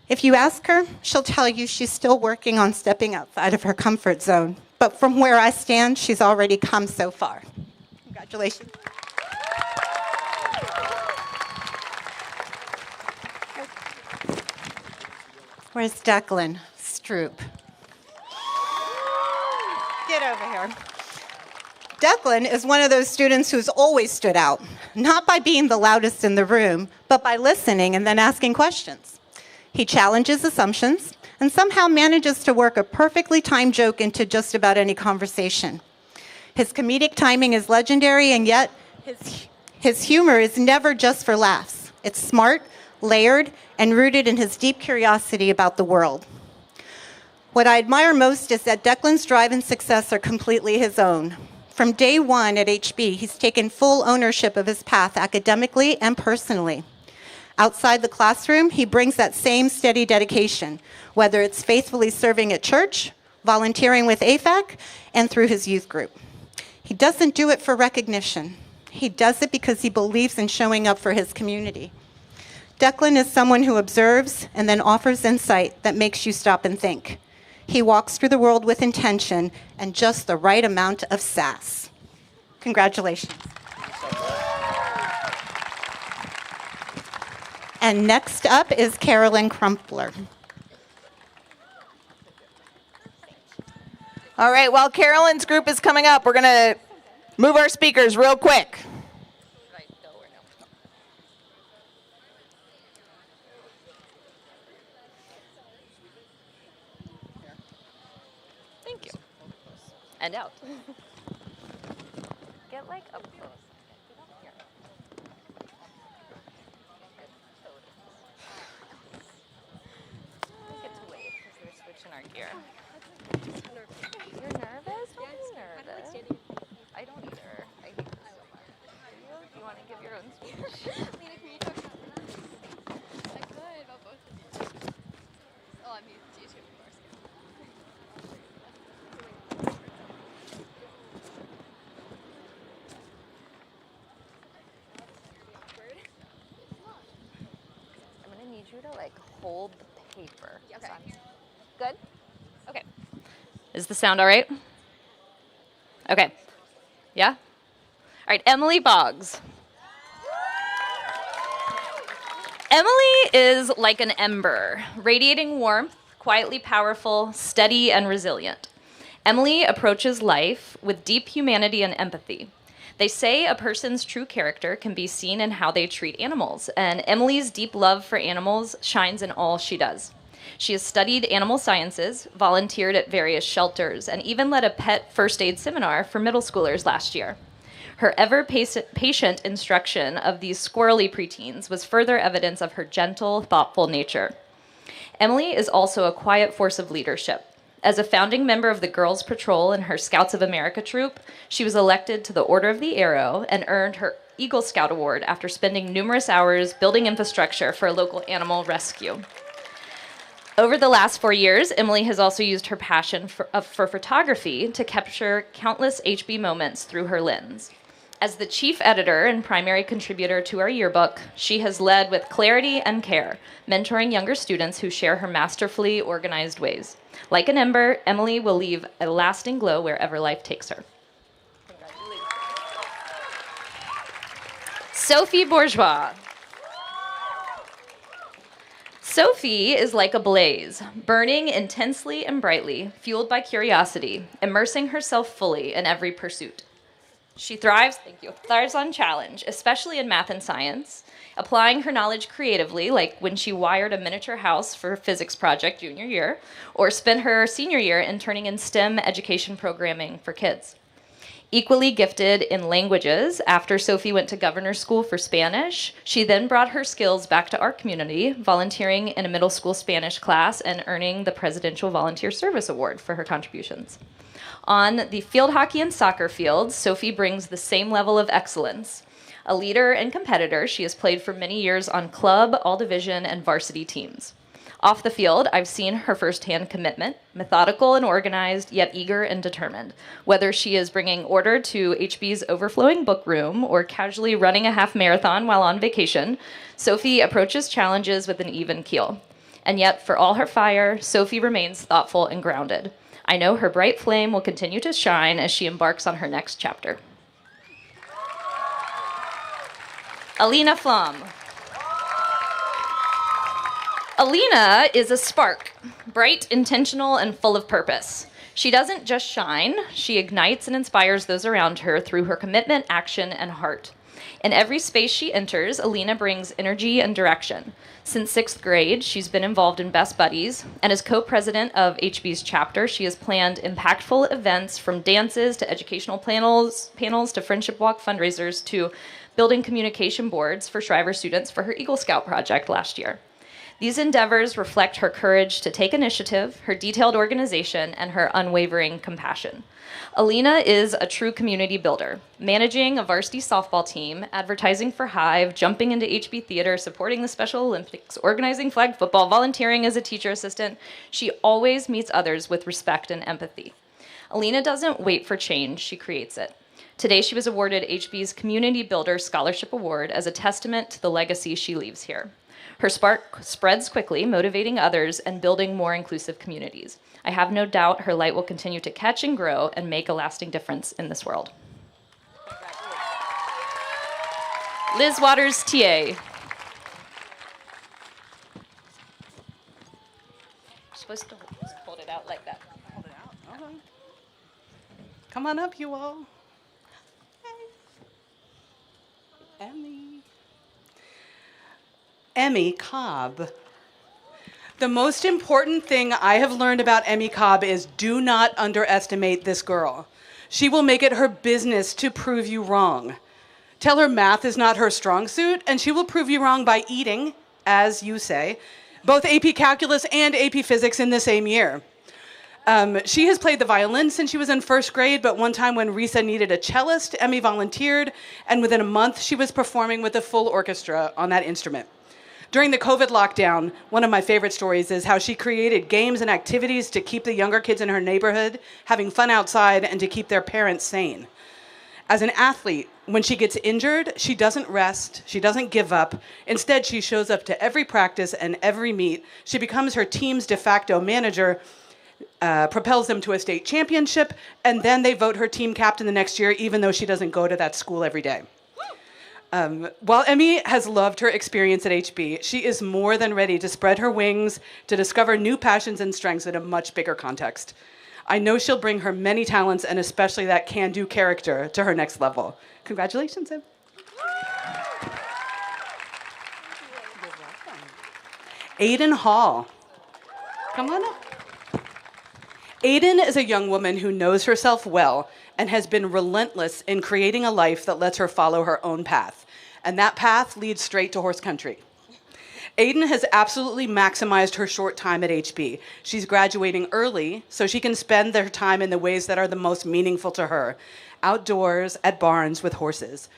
If you ask her, she'll tell you she's still working on stepping outside of her comfort zone. But from where I stand, she's already come so far. Congratulations. Where's Declan Stroop? Get over here. Declan is one of those students who's always stood out, not by being the loudest in the room, but by listening and then asking questions. He challenges assumptions and somehow manages to work a perfectly timed joke into just about any conversation. His comedic timing is legendary, and yet his humor is never just for laughs. It's smart, layered, and rooted in his deep curiosity about the world. What I admire most is that Declan's drive and success are completely his own. From day one at HB, he's taken full ownership of his path academically and personally. Outside the classroom, he brings that same steady dedication, whether it's faithfully serving at church, volunteering with AFAC, and through his youth group. He doesn't do it for recognition. He does it because he believes in showing up for his community. Declan is someone who observes and then offers insight that makes you stop and think. He walks through the world with intention and just the right amount of sass. Congratulations. And next up is Carolyn Crumpler. All right, while Carolyn's group is coming up, we're going to move our speakers real quick. Thank you. And out. Get like up close. Here. I get to wait because they're switching aren't you? You're nervous? Don't be nervous. I don't either. I hate this so much. Do you want to give your own speech? Lena, can you talk about that? I could, about both of you. Oh, I'm used to YouTube, of course. I'm going to need you to, like, hold the paper. Okay. Good? Okay. Is the sound all right? Okay. Yeah? All right, Emily Boggs. Emily is like an ember, radiating warmth, quietly powerful, steady, and resilient. Emily approaches life with deep humanity and empathy. They say a person's true character can be seen in how they treat animals, and Emily's deep love for animals shines in all she does. She has studied animal sciences, volunteered at various shelters, and even led a pet first aid seminar for middle schoolers last year. Her ever-patient instruction of these squirrely preteens was further evidence of her gentle, thoughtful nature. Emily is also a quiet force of leadership. As a founding member of the Girls Patrol in her Scouts of America troop, she was elected to the Order of the Arrow and earned her Eagle Scout Award after spending numerous hours building infrastructure for a local animal rescue. Over the last 4 years, Emily has also used her passion for photography to capture countless HB moments through her lens. As the chief editor and primary contributor to our yearbook, she has led with clarity and care, mentoring younger students who share her masterfully organized ways. Like an ember, Emily will leave a lasting glow wherever life takes her. Sophie Bourgeois. Sophie is like a blaze, burning intensely and brightly, fueled by curiosity, immersing herself fully in every pursuit. She thrives on challenge, especially in math and science, applying her knowledge creatively, like when she wired a miniature house for a physics project junior year, or spent her senior year interning in STEM education programming for kids. Equally gifted in languages, after Sophie went to governor's school for Spanish, she then brought her skills back to our community, volunteering in a middle school Spanish class and earning the Presidential Volunteer Service Award for her contributions. On the field hockey and soccer fields, Sophie brings the same level of excellence. A leader and competitor, she has played for many years on club, all-division, and varsity teams. Off the field, I've seen her firsthand commitment, methodical and organized, yet eager and determined. Whether she is bringing order to HB's overflowing book room or casually running a half marathon while on vacation, Sophie approaches challenges with an even keel. And yet, for all her fire, Sophie remains thoughtful and grounded. I know her bright flame will continue to shine as she embarks on her next chapter. Alina Flom. Alina is a spark, bright, intentional, and full of purpose. She doesn't just shine, she ignites and inspires those around her through her commitment, action, and heart. In every space she enters, Alina brings energy and direction. Since 6th grade, she's been involved in Best Buddies, and as co-president of HB's chapter, she has planned impactful events from dances to educational panels to friendship walk fundraisers to building communication boards for Shriver students for her Eagle Scout project last year. These endeavors reflect her courage to take initiative, her detailed organization, and her unwavering compassion. Alina is a true community builder, managing a varsity softball team, advertising for Hive, jumping into HB Theater, supporting the Special Olympics, organizing flag football, volunteering as a teacher assistant. She always meets others with respect and empathy. Alina doesn't wait for change, she creates it. Today, she was awarded HB's Community Builder Scholarship Award as a testament to the legacy she leaves here. Her spark spreads quickly, motivating others and building more inclusive communities. I have no doubt her light will continue to catch and grow and make a lasting difference in this world. Liz Waters, TA. You're supposed to hold it out like that. Hold it out. Okay. Come on up, you all. Hey. Emmy. Emmy Cobb. The most important thing I have learned about Emmy Cobb is do not underestimate this girl. She will make it her business to prove you wrong. Tell her math is not her strong suit, and she will prove you wrong by eating, as you say, both AP Calculus and AP Physics in the same year. She has played the violin since she was in first grade, but one time when Risa needed a cellist, Emmy volunteered, and within a month, she was performing with a full orchestra on that instrument. During the COVID lockdown, one of my favorite stories is how she created games and activities to keep the younger kids in her neighborhood having fun outside and to keep their parents sane. As an athlete, when she gets injured, she doesn't rest, she doesn't give up. Instead, she shows up to every practice and every meet. She becomes her team's de facto manager, propels them to a state championship, and then they vote her team captain the next year, even though she doesn't go to that school every day. While Emmy has loved her experience at HB, she is more than ready to spread her wings to discover new passions and strengths in a much bigger context. I know she'll bring her many talents, and especially that can-do character, to her next level. Congratulations, Em. Aiden Hall. Come on up. Aiden is a young woman who knows herself well and has been relentless in creating a life that lets her follow her own path. And that path leads straight to horse country. Aiden has absolutely maximized her short time at HB. She's graduating early so she can spend her time in the ways that are the most meaningful to her, outdoors, at barns with horses.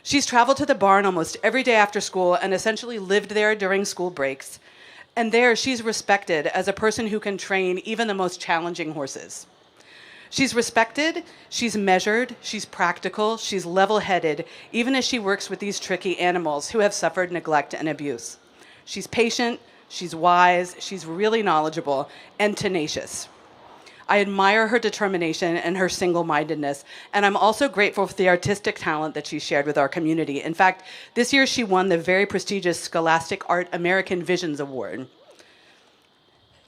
She's traveled to the barn almost every day after school and essentially lived there during school breaks. And there, she's respected as a person who can train even the most challenging horses. She's respected, she's measured, she's practical, she's level-headed, even as she works with these tricky animals who have suffered neglect and abuse. She's patient, she's wise, she's really knowledgeable, and tenacious. I admire her determination and her single-mindedness, and I'm also grateful for the artistic talent that she shared with our community. In fact, this year she won the very prestigious Scholastic Art American Visions Award.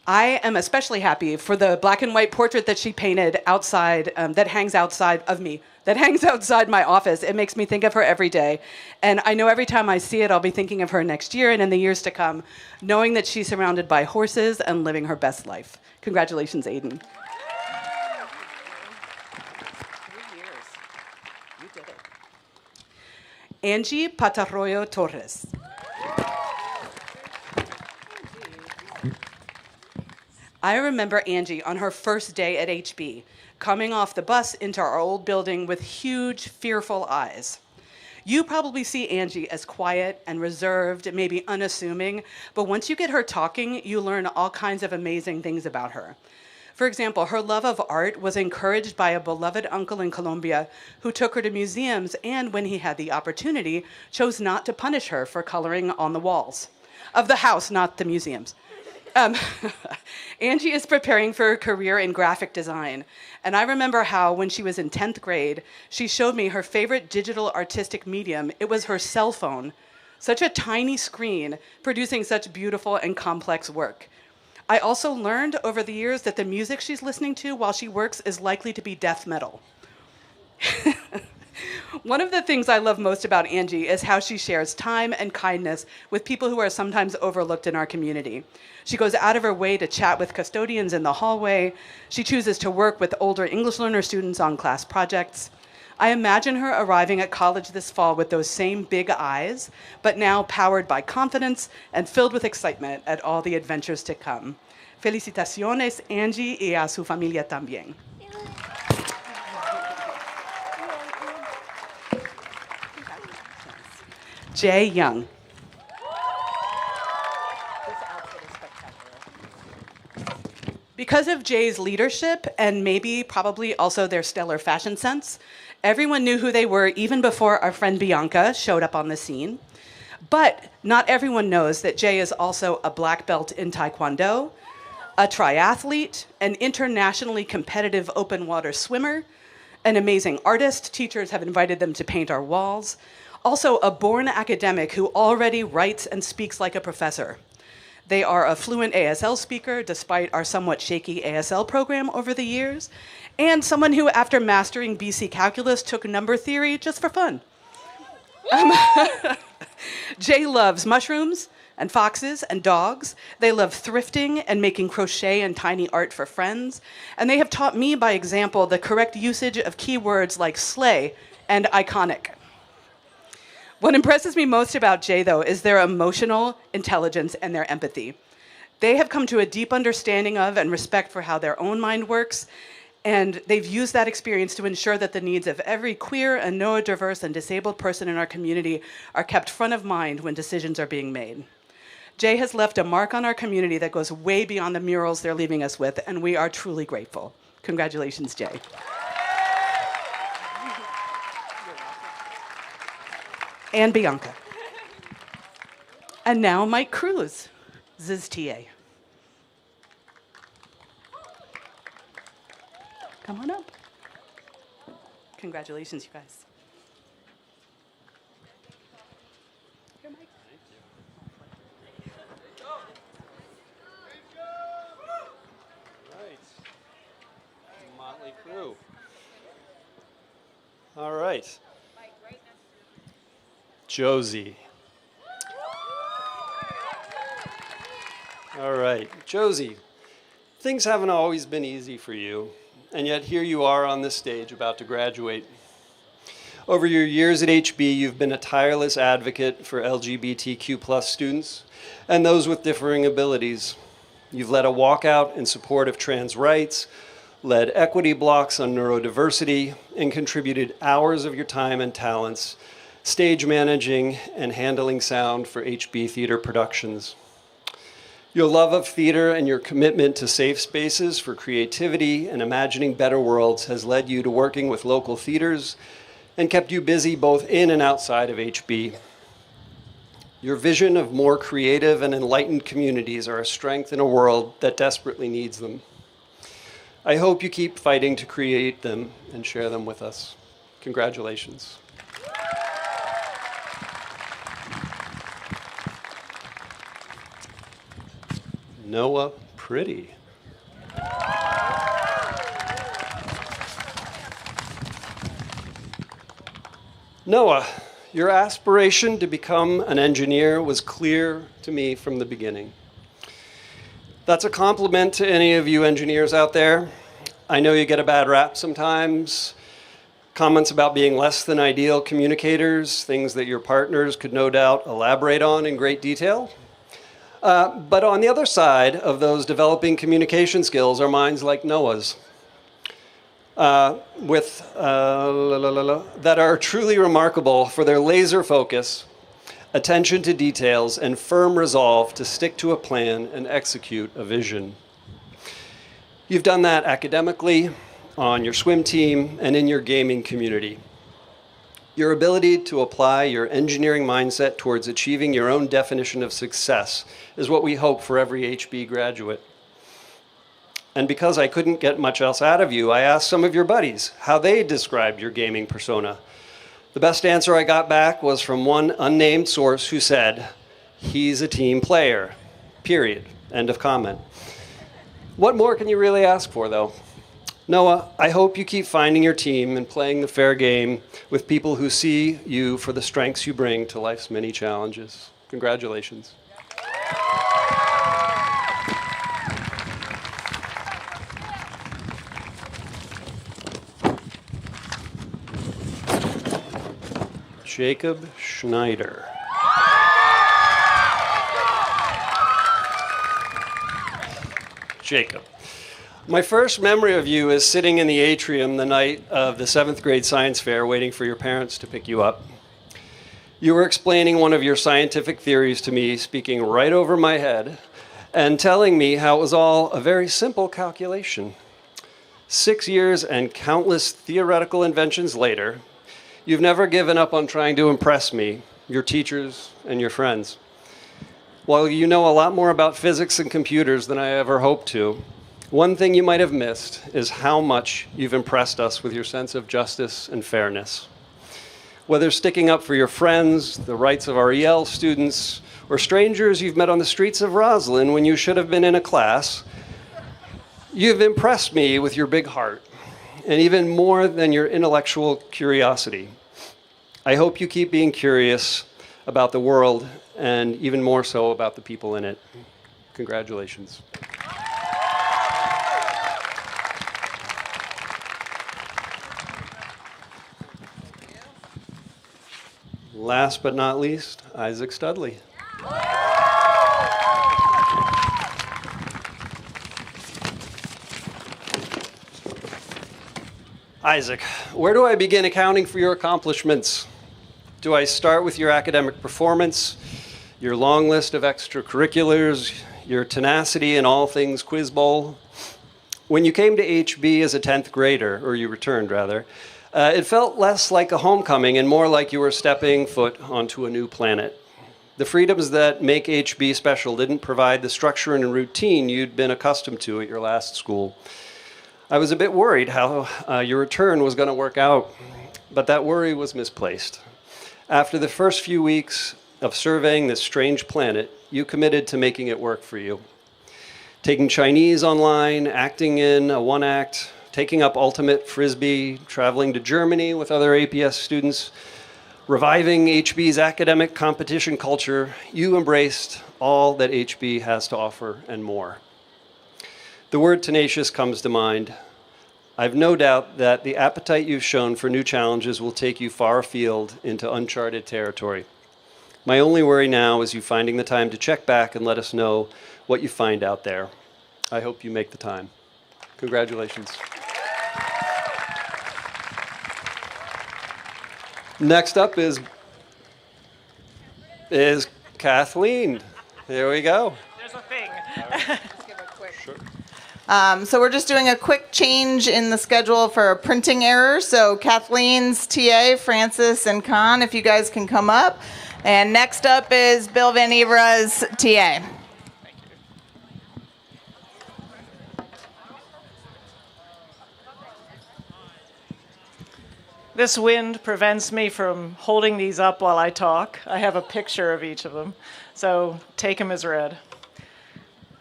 I am especially happy for the black and white portrait that she painted outside, that hangs outside of me, that hangs outside my office. It makes me think of her every day. And I know every time I see it, I'll be thinking of her next year and in the years to come, knowing that she's surrounded by horses and living her best life. Congratulations, Aiden. 3 years. You did it. Angie Patarroyo Torres. I remember Angie on her first day at HB, coming off the bus into our old building with huge, fearful eyes. You probably see Angie as quiet and reserved, maybe unassuming, but once you get her talking, you learn all kinds of amazing things about her. For example, her love of art was encouraged by a beloved uncle in Colombia who took her to museums and, when he had the opportunity, chose not to punish her for coloring on the walls of the house, not the museums. Angie is preparing for a career in graphic design. And I remember how, when she was in 10th grade, she showed me her favorite digital artistic medium. It was her cell phone. Such a tiny screen, producing such beautiful and complex work. I also learned over the years that the music she's listening to while she works is likely to be death metal. One of the things I love most about Angie is how she shares time and kindness with people who are sometimes overlooked in our community. She goes out of her way to chat with custodians in the hallway. She chooses to work with older English learner students on class projects. I imagine her arriving at college this fall with those same big eyes, but now powered by confidence and filled with excitement at all the adventures to come. Felicitaciones, Angie, y a su familia también. Jay Young. Because of Jay's leadership and maybe probably also their stellar fashion sense, everyone knew who they were even before our friend Bianca showed up on the scene. But not everyone knows that Jay is also a black belt in Taekwondo, a triathlete, an internationally competitive open water swimmer, an amazing artist. Teachers have invited them to paint our walls. Also, a born academic who already writes and speaks like a professor. They are a fluent ASL speaker, despite our somewhat shaky ASL program over the years, and someone who, after mastering BC calculus, took number theory just for fun. Jay loves mushrooms and foxes and dogs. They love thrifting and making crochet and tiny art for friends. And they have taught me by example the correct usage of keywords like slay and iconic. What impresses me most about Jay, though, is their emotional intelligence and their empathy. They have come to a deep understanding of and respect for how their own mind works, and they've used that experience to ensure that the needs of every queer and neurodiverse and disabled person in our community are kept front of mind when decisions are being made. Jay has left a mark on our community that goes way beyond the murals they're leaving us with, and we are truly grateful. Congratulations, Jay. And Bianca. And now Mike Cruz, Z's TA. Come on up. Congratulations, you guys. Here, Mike. Right. Motley crew. All right. Josie. All right. Josie, things haven't always been easy for you, and yet here you are on this stage about to graduate. Over your years at HB, you've been a tireless advocate for LGBTQ+ students and those with differing abilities. You've led a walkout in support of trans rights, led equity blocks on neurodiversity, and contributed hours of your time and talents stage managing and handling sound for HB Theater Productions. Your love of theater and your commitment to safe spaces for creativity and imagining better worlds has led you to working with local theaters and kept you busy both in and outside of HB. Your vision of more creative and enlightened communities are a strength in a world that desperately needs them. I hope you keep fighting to create them and share them with us. Congratulations. Noah Pretty. Noah, your aspiration to become an engineer was clear to me from the beginning. That's a compliment to any of you engineers out there. I know you get a bad rap sometimes. Comments about being less than ideal communicators, things that your partners could no doubt elaborate on in great detail. But on the other side of those developing communication skills are minds like Noah's, that are truly remarkable for their laser focus, attention to details, and firm resolve to stick to a plan and execute a vision. You've done that academically, on your swim team, and in your gaming community. Your ability to apply your engineering mindset towards achieving your own definition of success is what we hope for every HB graduate. And because I couldn't get much else out of you, I asked some of your buddies how they described your gaming persona. The best answer I got back was from one unnamed source who said, "He's a team player, period, end of comment." What more can you really ask for, though? Noah, I hope you keep finding your team and playing the fair game with people who see you for the strengths you bring to life's many challenges. Congratulations. Jacob Schneider. Jacob. My first memory of you is sitting in the atrium the night of the 7th grade science fair waiting for your parents to pick you up. You were explaining one of your scientific theories to me, speaking right over my head, and telling me how it was all a very simple calculation. 6 years and countless theoretical inventions later, you've never given up on trying to impress me, your teachers, and your friends. While you know a lot more about physics and computers than I ever hoped to, one thing you might have missed is how much you've impressed us with your sense of justice and fairness. Whether sticking up for your friends, the rights of our EL students, or strangers you've met on the streets of Roslyn when you should have been in a class, you've impressed me with your big heart, and even more than your intellectual curiosity. I hope you keep being curious about the world, and even more so about the people in it. Congratulations. Last but not least, Isaac Studley. Isaac, where do I begin accounting for your accomplishments? Do I start with your academic performance, your long list of extracurriculars, your tenacity in all things Quiz Bowl? When you came to HB as a 10th grader, or you returned rather, it felt less like a homecoming and more like you were stepping foot onto a new planet. The freedoms that make HB special didn't provide the structure and routine you'd been accustomed to at your last school. I was a bit worried how your return was going to work out, but that worry was misplaced. After the first few weeks of surveying this strange planet, you committed to making it work for you. Taking Chinese online, acting in a one-act, taking up ultimate frisbee, traveling to Germany with other APS students, reviving HB's academic competition culture, you embraced all that HB has to offer and more. The word tenacious comes to mind. I've no doubt that the appetite you've shown for new challenges will take you far afield into uncharted territory. My only worry now is you finding the time to check back and let us know what you find out there. I hope you make the time. Congratulations. Next up is Kathleen. There we go. There's a thing. So we're just doing a quick change in the schedule for a printing error. So Kathleen's TA, Francis and Con, if you guys can come up. And next up is Bill Van Ivra's TA. This wind prevents me from holding these up while I talk. I have a picture of each of them, so take them as read.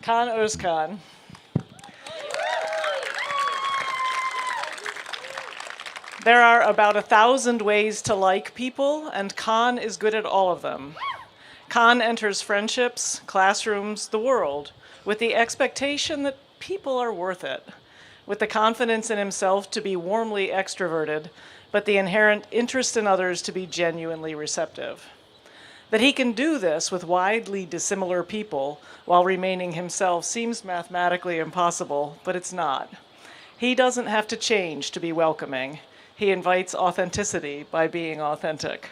Khan Özkan. There are about 1,000 ways to like people, and Khan is good at all of them. Khan enters friendships, classrooms, the world, with the expectation that people are worth it, with the confidence in himself to be warmly extroverted, but the inherent interest in others to be genuinely receptive. That he can do this with widely dissimilar people while remaining himself seems mathematically impossible, but it's not. He doesn't have to change to be welcoming. He invites authenticity by being authentic.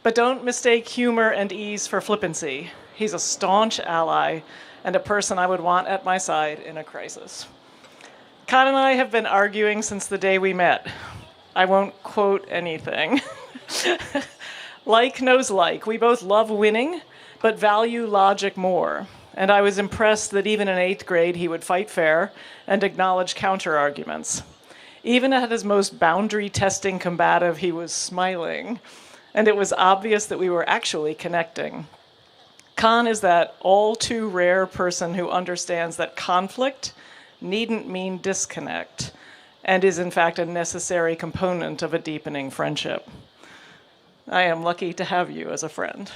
But don't mistake humor and ease for flippancy. He's a staunch ally and a person I would want at my side in a crisis. Khan and I have been arguing since the day we met. I won't quote anything. Like knows like. We both love winning, but value logic more. And I was impressed that even in 8th grade, he would fight fair and acknowledge counter-arguments. Even at his most boundary-testing combative, he was smiling. And it was obvious that we were actually connecting. Khan is that all-too-rare person who understands that conflict needn't mean disconnect, and is in fact a necessary component of a deepening friendship. I am lucky to have you as a friend.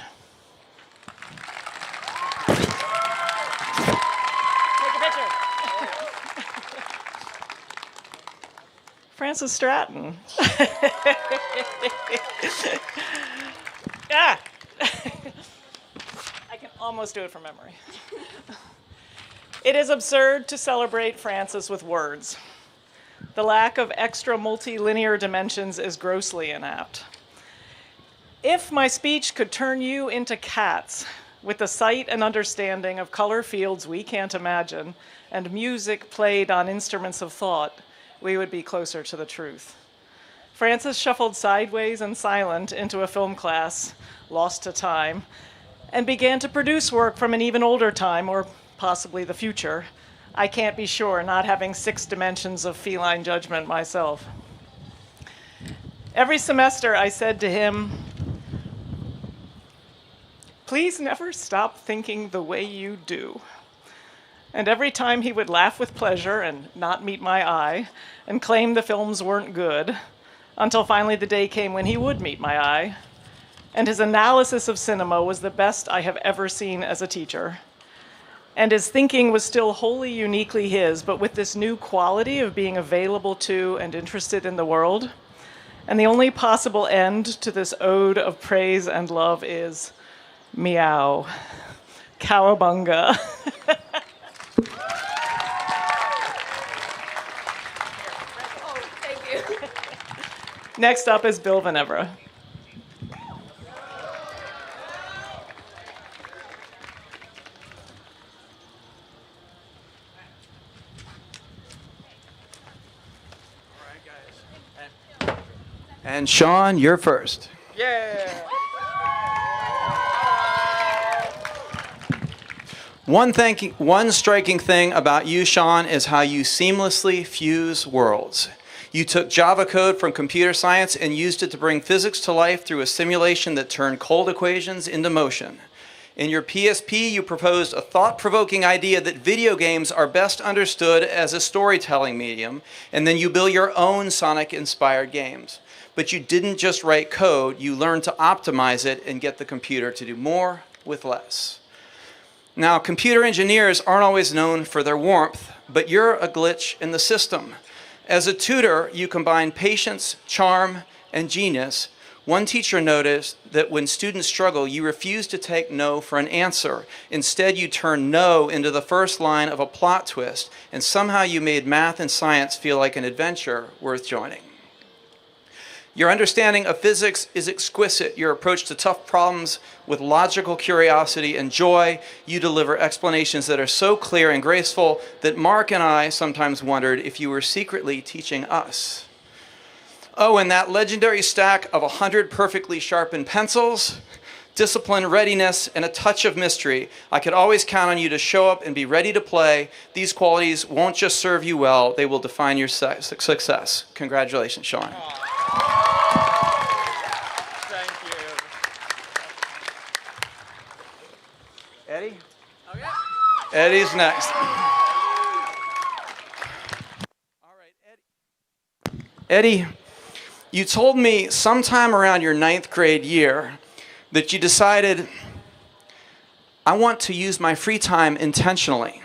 Take a picture. Francis Stratton. Yeah. I can almost do it from memory. It is absurd to celebrate Francis with words. The lack of extra multilinear dimensions is grossly inapt. If my speech could turn you into cats with the sight and understanding of color fields we can't imagine and music played on instruments of thought, we would be closer to the truth. Francis shuffled sideways and silent into a film class, lost to time, and began to produce work from an even older time, or possibly the future. I can't be sure, not having 6 dimensions of feline judgment myself. Every semester I said to him, "Please never stop thinking the way you do." And every time he would laugh with pleasure and not meet my eye and claim the films weren't good, until finally the day came when he would meet my eye. And his analysis of cinema was the best I have ever seen as a teacher. And his thinking was still wholly uniquely his, but with this new quality of being available to and interested in the world. And the only possible end to this ode of praise and love is meow. Cowabunga. Oh, thank you. Next up is Bill Venevra. And Sean, you're first. Yeah. One striking thing about you, Sean, is how you seamlessly fuse worlds. You took Java code from computer science and used it to bring physics to life through a simulation that turned cold equations into motion. In your PSP, you proposed a thought-provoking idea that video games are best understood as a storytelling medium, and then you built your own Sonic-inspired games. But you didn't just write code, you learned to optimize it and get the computer to do more with less. Now, computer engineers aren't always known for their warmth, but you're a glitch in the system. As a tutor, you combine patience, charm, and genius. One teacher noticed that when students struggle, you refuse to take no for an answer. Instead, you turn no into the first line of a plot twist, and somehow you made math and science feel like an adventure worth joining. Your understanding of physics is exquisite. Your approach to tough problems with logical curiosity and joy. You deliver explanations that are so clear and graceful that Mark and I sometimes wondered if you were secretly teaching us. Oh, and that legendary stack of 100 perfectly sharpened pencils, discipline, readiness, and a touch of mystery. I could always count on you to show up and be ready to play. These qualities won't just serve you well, they will define your success. Congratulations, Sean. Thank you. Eddie? Okay. Eddie's next. All right, Eddie, you told me sometime around your 9th grade year that you decided, I want to use my free time intentionally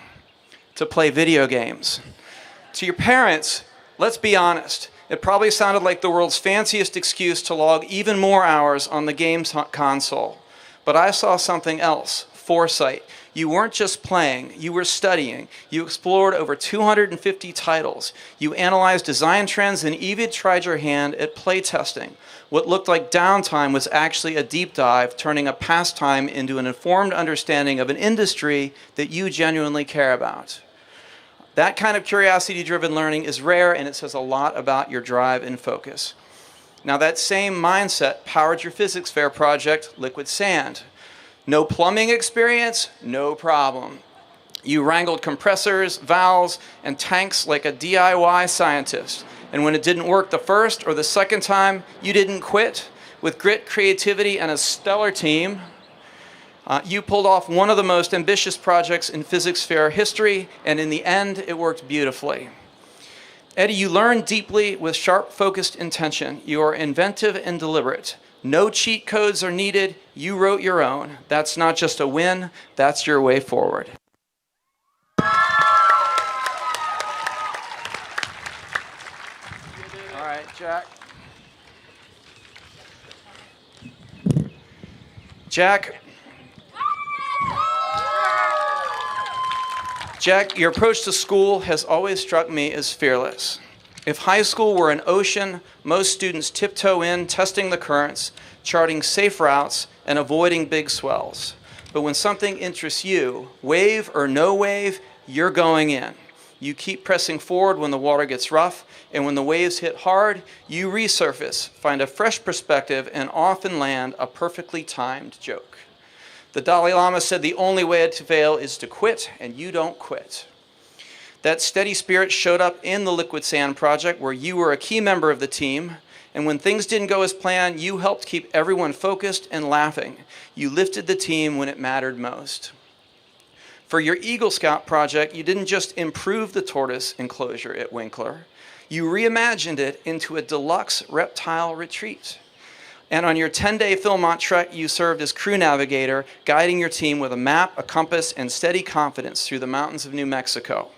to play video games. To your parents, let's be honest, it probably sounded like the world's fanciest excuse to log even more hours on the games console. But I saw something else, foresight. You weren't just playing, you were studying. You explored over 250 titles. You analyzed design trends and even tried your hand at playtesting. What looked like downtime was actually a deep dive, turning a pastime into an informed understanding of an industry that you genuinely care about. That kind of curiosity-driven learning is rare, and it says a lot about your drive and focus. Now, that same mindset powered your physics fair project, Liquid Sand. No plumbing experience? No problem. You wrangled compressors, valves, and tanks like a DIY scientist. And when it didn't work the first or the second time, you didn't quit. With grit, creativity, and a stellar team, you pulled off one of the most ambitious projects in physics fair history, and in the end, it worked beautifully. Eddie, you learned deeply with sharp, focused intention. You are inventive and deliberate. No cheat codes are needed. You wrote your own. That's not just a win, that's your way forward. All right, Jack. Jack, your approach to school has always struck me as fearless. If high school were an ocean, most students tiptoe in, testing the currents, charting safe routes, and avoiding big swells. But when something interests you, wave or no wave, you're going in. You keep pressing forward when the water gets rough, and when the waves hit hard, you resurface, find a fresh perspective, and often land a perfectly timed joke. The Dalai Lama said the only way to fail is to quit, and you don't quit. That steady spirit showed up in the Liquid Sand project, where you were a key member of the team, and when things didn't go as planned, you helped keep everyone focused and laughing. You lifted the team when it mattered most. For your Eagle Scout project, you didn't just improve the tortoise enclosure at Winkler, you reimagined it into a deluxe reptile retreat. And on your 10-day Philmont trek, you served as crew navigator, guiding your team with a map, a compass, and steady confidence through the mountains of New Mexico.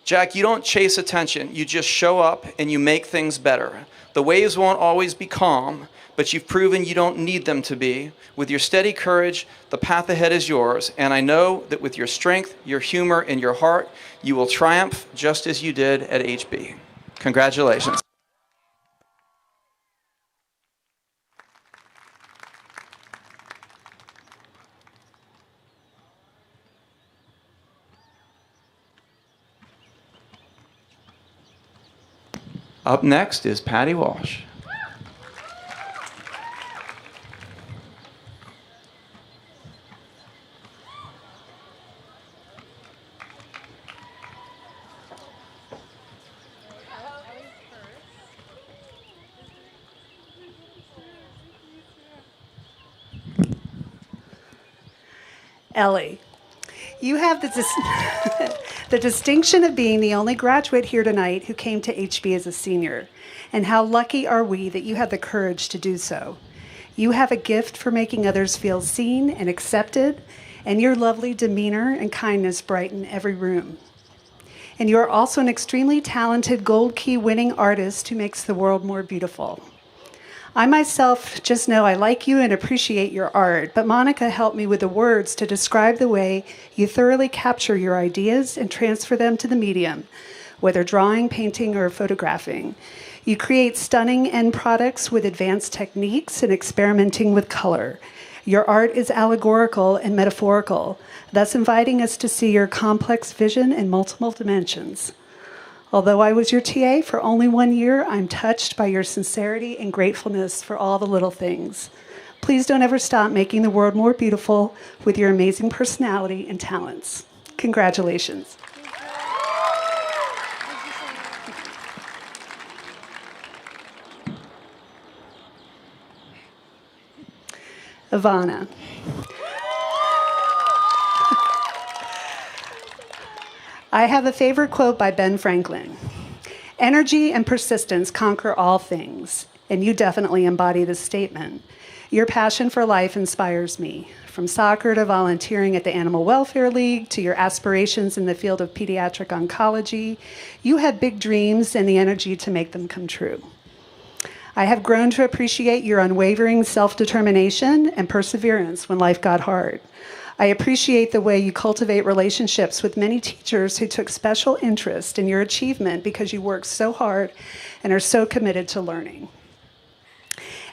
Jack, you don't chase attention. You just show up and you make things better. The waves won't always be calm, but you've proven you don't need them to be. With your steady courage, the path ahead is yours, and I know that with your strength, your humor, and your heart, you will triumph just as you did at HB. Congratulations. Up next is Patty Walsh. Ellie, you have the distinction of being the only graduate here tonight who came to HB as a senior. And how lucky are we that you have the courage to do so. You have a gift for making others feel seen and accepted, and your lovely demeanor and kindness brighten every room. And you are also an extremely talented Gold Key winning artist who makes the world more beautiful. I myself just know I like you and appreciate your art, but Monica helped me with the words to describe the way you thoroughly capture your ideas and transfer them to the medium, whether drawing, painting, or photographing. You create stunning end products with advanced techniques and experimenting with color. Your art is allegorical and metaphorical, thus inviting us to see your complex vision in multiple dimensions. Although I was your TA for only 1 year, I'm touched by your sincerity and gratefulness for all the little things. Please don't ever stop making the world more beautiful with your amazing personality and talents. Congratulations. Ivana. I have a favorite quote by Ben Franklin. Energy and persistence conquer all things, and you definitely embody this statement. Your passion for life inspires me. From soccer to volunteering at the Animal Welfare League to your aspirations in the field of pediatric oncology, you have big dreams and the energy to make them come true. I have grown to appreciate your unwavering self-determination and perseverance when life got hard. I appreciate the way you cultivate relationships with many teachers who took special interest in your achievement because you work so hard and are so committed to learning.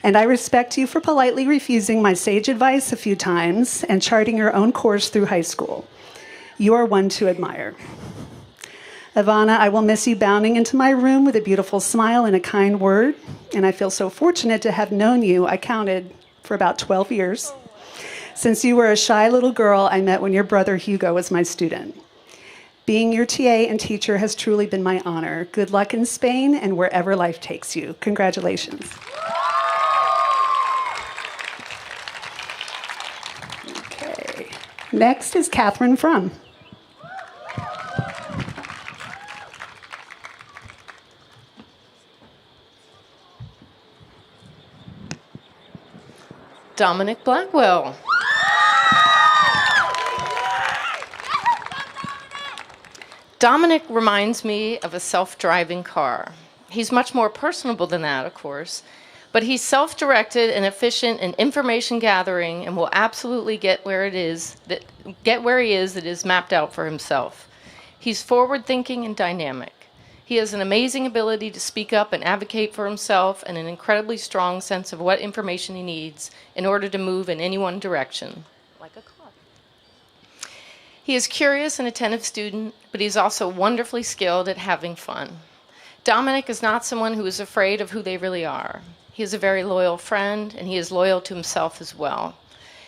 And I respect you for politely refusing my sage advice a few times and charting your own course through high school. You are one to admire. Ivana, I will miss you bounding into my room with a beautiful smile and a kind word, and I feel so fortunate to have known you, I counted, for about 12 years. Since you were a shy little girl I met when your brother Hugo was my student. Being your TA and teacher has truly been my honor. Good luck in Spain and wherever life takes you. Congratulations. Okay. Next is Catherine Frum. Dominic Blackwell. Dominic reminds me of a self-driving car. He's much more personable than that, of course, but he's self-directed and efficient in information gathering and will absolutely get where he is that is mapped out for himself. He's forward-thinking and dynamic. He has an amazing ability to speak up and advocate for himself and an incredibly strong sense of what information he needs in order to move in any one direction, like a car. He is curious and attentive student, but he's also wonderfully skilled at having fun. Dominic is not someone who is afraid of who they really are. He is a very loyal friend, and he is loyal to himself as well.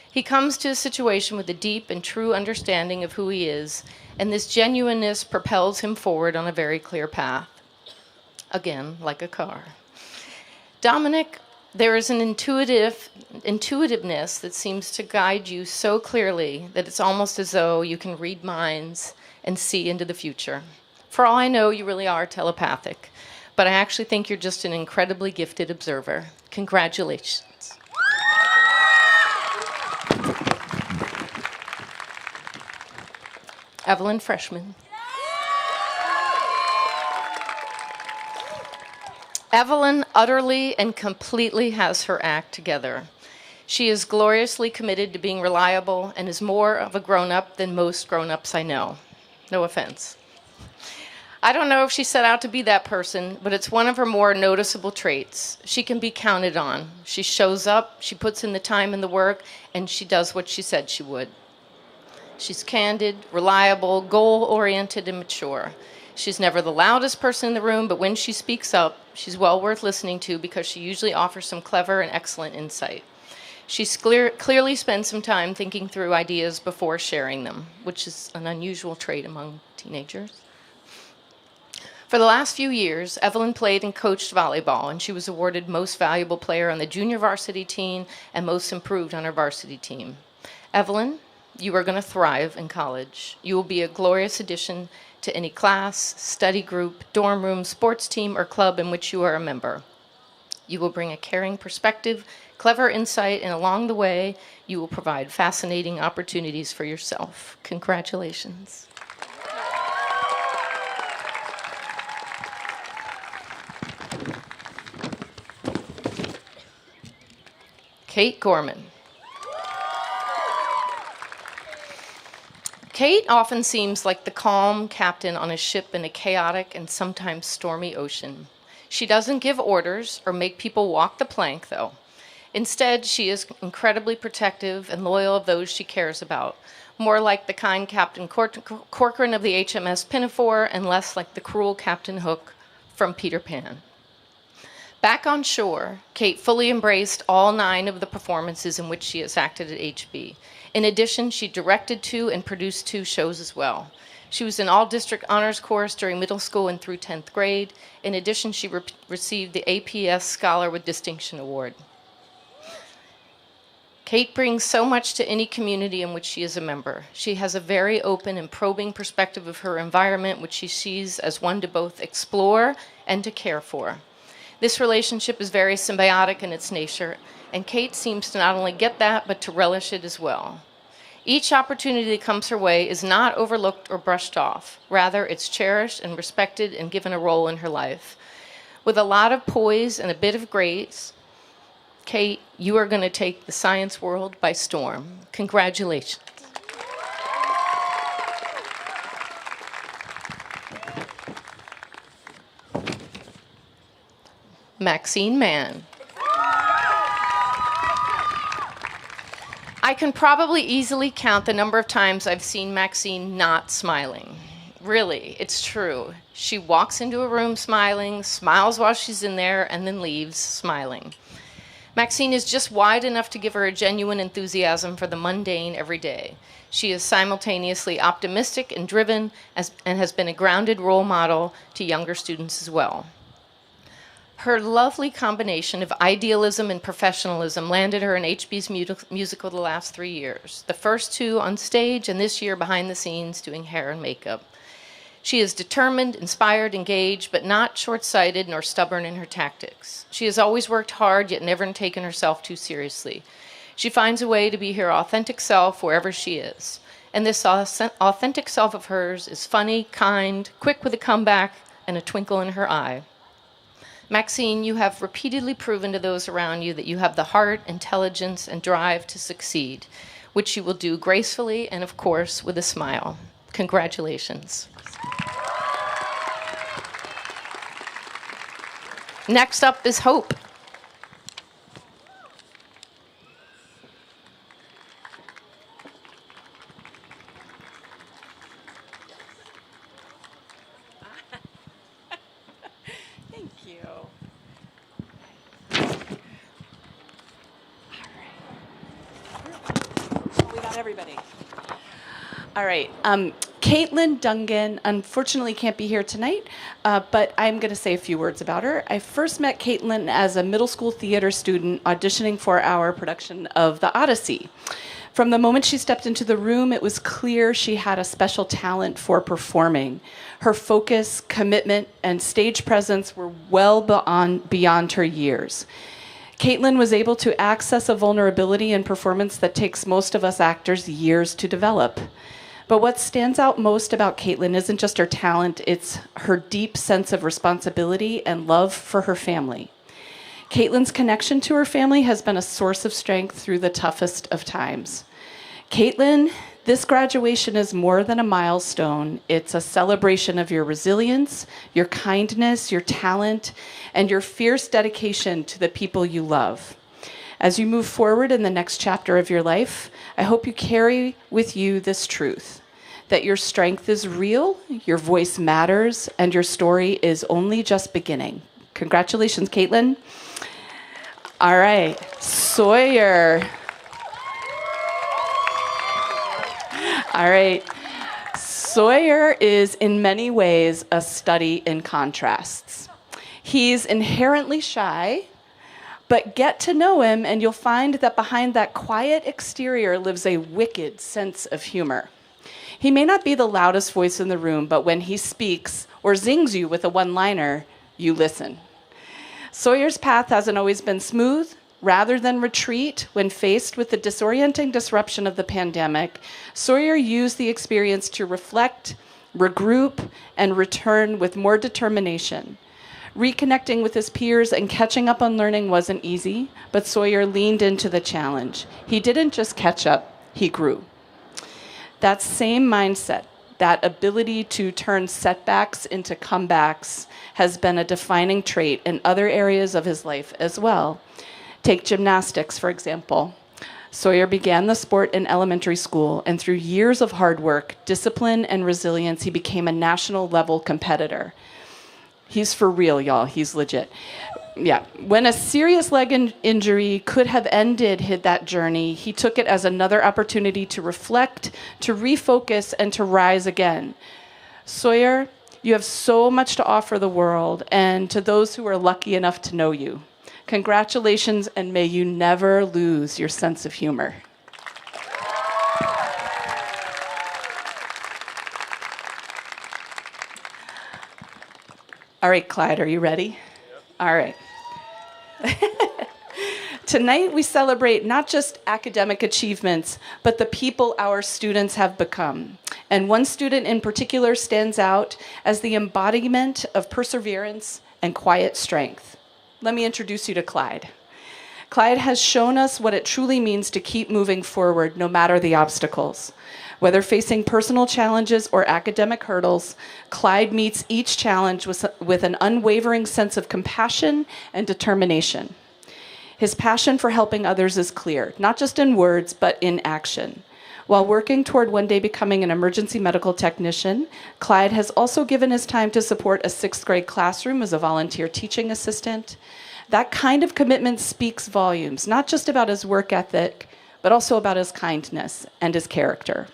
He comes to a situation with a deep and true understanding of who he is, and this genuineness propels him forward on a very clear path. Again, like a car. Dominic, there is an intuitiveness that seems to guide you so clearly that it's almost as though you can read minds and see into the future. For all I know, you really are telepathic, but I actually think you're just an incredibly gifted observer. Congratulations. Evelyn, freshman. Evelyn utterly and completely has her act together. She is gloriously committed to being reliable and is more of a grown-up than most grown-ups I know. No offense. I don't know if she set out to be that person, but it's one of her more noticeable traits. She can be counted on. She shows up, she puts in the time and the work, and she does what she said she would. She's candid, reliable, goal-oriented, and mature. She's never the loudest person in the room, but when she speaks up, she's well worth listening to because she usually offers some clever and excellent insight. She's clearly spent some time thinking through ideas before sharing them, which is an unusual trait among teenagers. For the last few years, Evelyn played and coached volleyball, and she was awarded Most Valuable Player on the junior varsity team and Most Improved on her varsity team. Evelyn, you are going to thrive in college. You will be a glorious addition to any class, study group, dorm room, sports team, or club in which you are a member. You will bring a caring perspective, clever insight, and along the way, you will provide fascinating opportunities for yourself. Congratulations. Kate Gorman. Kate often seems like the calm captain on a ship in a chaotic and sometimes stormy ocean. She doesn't give orders or make people walk the plank, though. Instead, she is incredibly protective and loyal of those she cares about, more like the kind Captain Corcoran of the HMS Pinafore and less like the cruel Captain Hook from Peter Pan. Back on shore, Kate fully embraced all 9 of the performances in which she has acted at HB. In addition, she directed 2 and produced 2 shows as well. She was in all-district honors course during middle school and through 10th grade. In addition, she received the APS Scholar with Distinction Award. Kate brings so much to any community in which she is a member. She has a very open and probing perspective of her environment, which she sees as one to both explore and to care for. This relationship is very symbiotic in its nature, and Kate seems to not only get that, but to relish it as well. Each opportunity that comes her way is not overlooked or brushed off. Rather, it's cherished and respected and given a role in her life. With a lot of poise and a bit of grace, Kate, you are going to take the science world by storm. Congratulations. Maxine Mann. I can probably easily count the number of times I've seen Maxine not smiling. Really, it's true. She walks into a room smiling, smiles while she's in there, and then leaves smiling. Maxine is just wide enough to give her a genuine enthusiasm for the mundane every day. She is simultaneously optimistic and driven and has been a grounded role model to younger students as well. Her lovely combination of idealism and professionalism landed her in HB's musical the last 3 years, the first 2 on stage and this year behind the scenes doing hair and makeup. She is determined, inspired, engaged, but not short-sighted nor stubborn in her tactics. She has always worked hard, yet never taken herself too seriously. She finds a way to be her authentic self wherever she is. And this authentic self of hers is funny, kind, quick with a comeback, and a twinkle in her eye. Maxine, you have repeatedly proven to those around you that you have the heart, intelligence, and drive to succeed, which you will do gracefully and, of course, with a smile. Congratulations. Next up is Hope. Thank you. We got everybody. All right. Caitlin Dungan unfortunately can't be here tonight, but I'm going to say a few words about her. I first met Caitlin as a middle school theater student auditioning for our production of The Odyssey. From the moment she stepped into the room, it was clear she had a special talent for performing. Her focus, commitment, and stage presence were well beyond her years. Caitlin was able to access a vulnerability in performance that takes most of us actors years to develop. But what stands out most about Caitlin isn't just her talent, it's her deep sense of responsibility and love for her family. Caitlin's connection to her family has been a source of strength through the toughest of times. Caitlin, this graduation is more than a milestone. It's a celebration of your resilience, your kindness, your talent, and your fierce dedication to the people you love. As you move forward in the next chapter of your life, I hope you carry with you this truth. that your strength is real, your voice matters, and your story is only just beginning. Congratulations, Caitlin. All right, Sawyer. All right. Sawyer is in many ways a study in contrasts. He's inherently shy, but get to know him and you'll find that behind that quiet exterior lives a wicked sense of humor. He may not be the loudest voice in the room, but when he speaks or zings you with a one-liner, you listen. Sawyer's path hasn't always been smooth. Rather than retreat when faced with the disorienting disruption of the pandemic, Sawyer used the experience to reflect, regroup, and return with more determination. Reconnecting with his peers and catching up on learning wasn't easy, but Sawyer leaned into the challenge. He didn't just catch up, he grew. That same mindset, that ability to turn setbacks into comebacks, has been a defining trait in other areas of his life as well. Take gymnastics, for example. Sawyer began the sport in elementary school, and through years of hard work, discipline, and resilience, he became a national-level competitor. He's for real, y'all. He's legit. Yeah. When a serious leg injury could have ended that journey, he took it as another opportunity to reflect, to refocus, and to rise again. Sawyer, you have so much to offer the world, and to those who are lucky enough to know you. Congratulations, and may you never lose your sense of humor. All right, Clyde, are you ready? All right. Tonight, we celebrate not just academic achievements, but the people our students have become. And one student in particular stands out as the embodiment of perseverance and quiet strength. Let me introduce you to Clyde. Clyde has shown us what it truly means to keep moving forward no matter the obstacles. Whether facing personal challenges or academic hurdles, Clyde meets each challenge with an unwavering sense of compassion and determination. His passion for helping others is clear, not just in words, but in action. While working toward one day becoming an emergency medical technician, Clyde has also given his time to support a 6th grade classroom as a volunteer teaching assistant. That kind of commitment speaks volumes, not just about his work ethic, but also about his kindness and his character.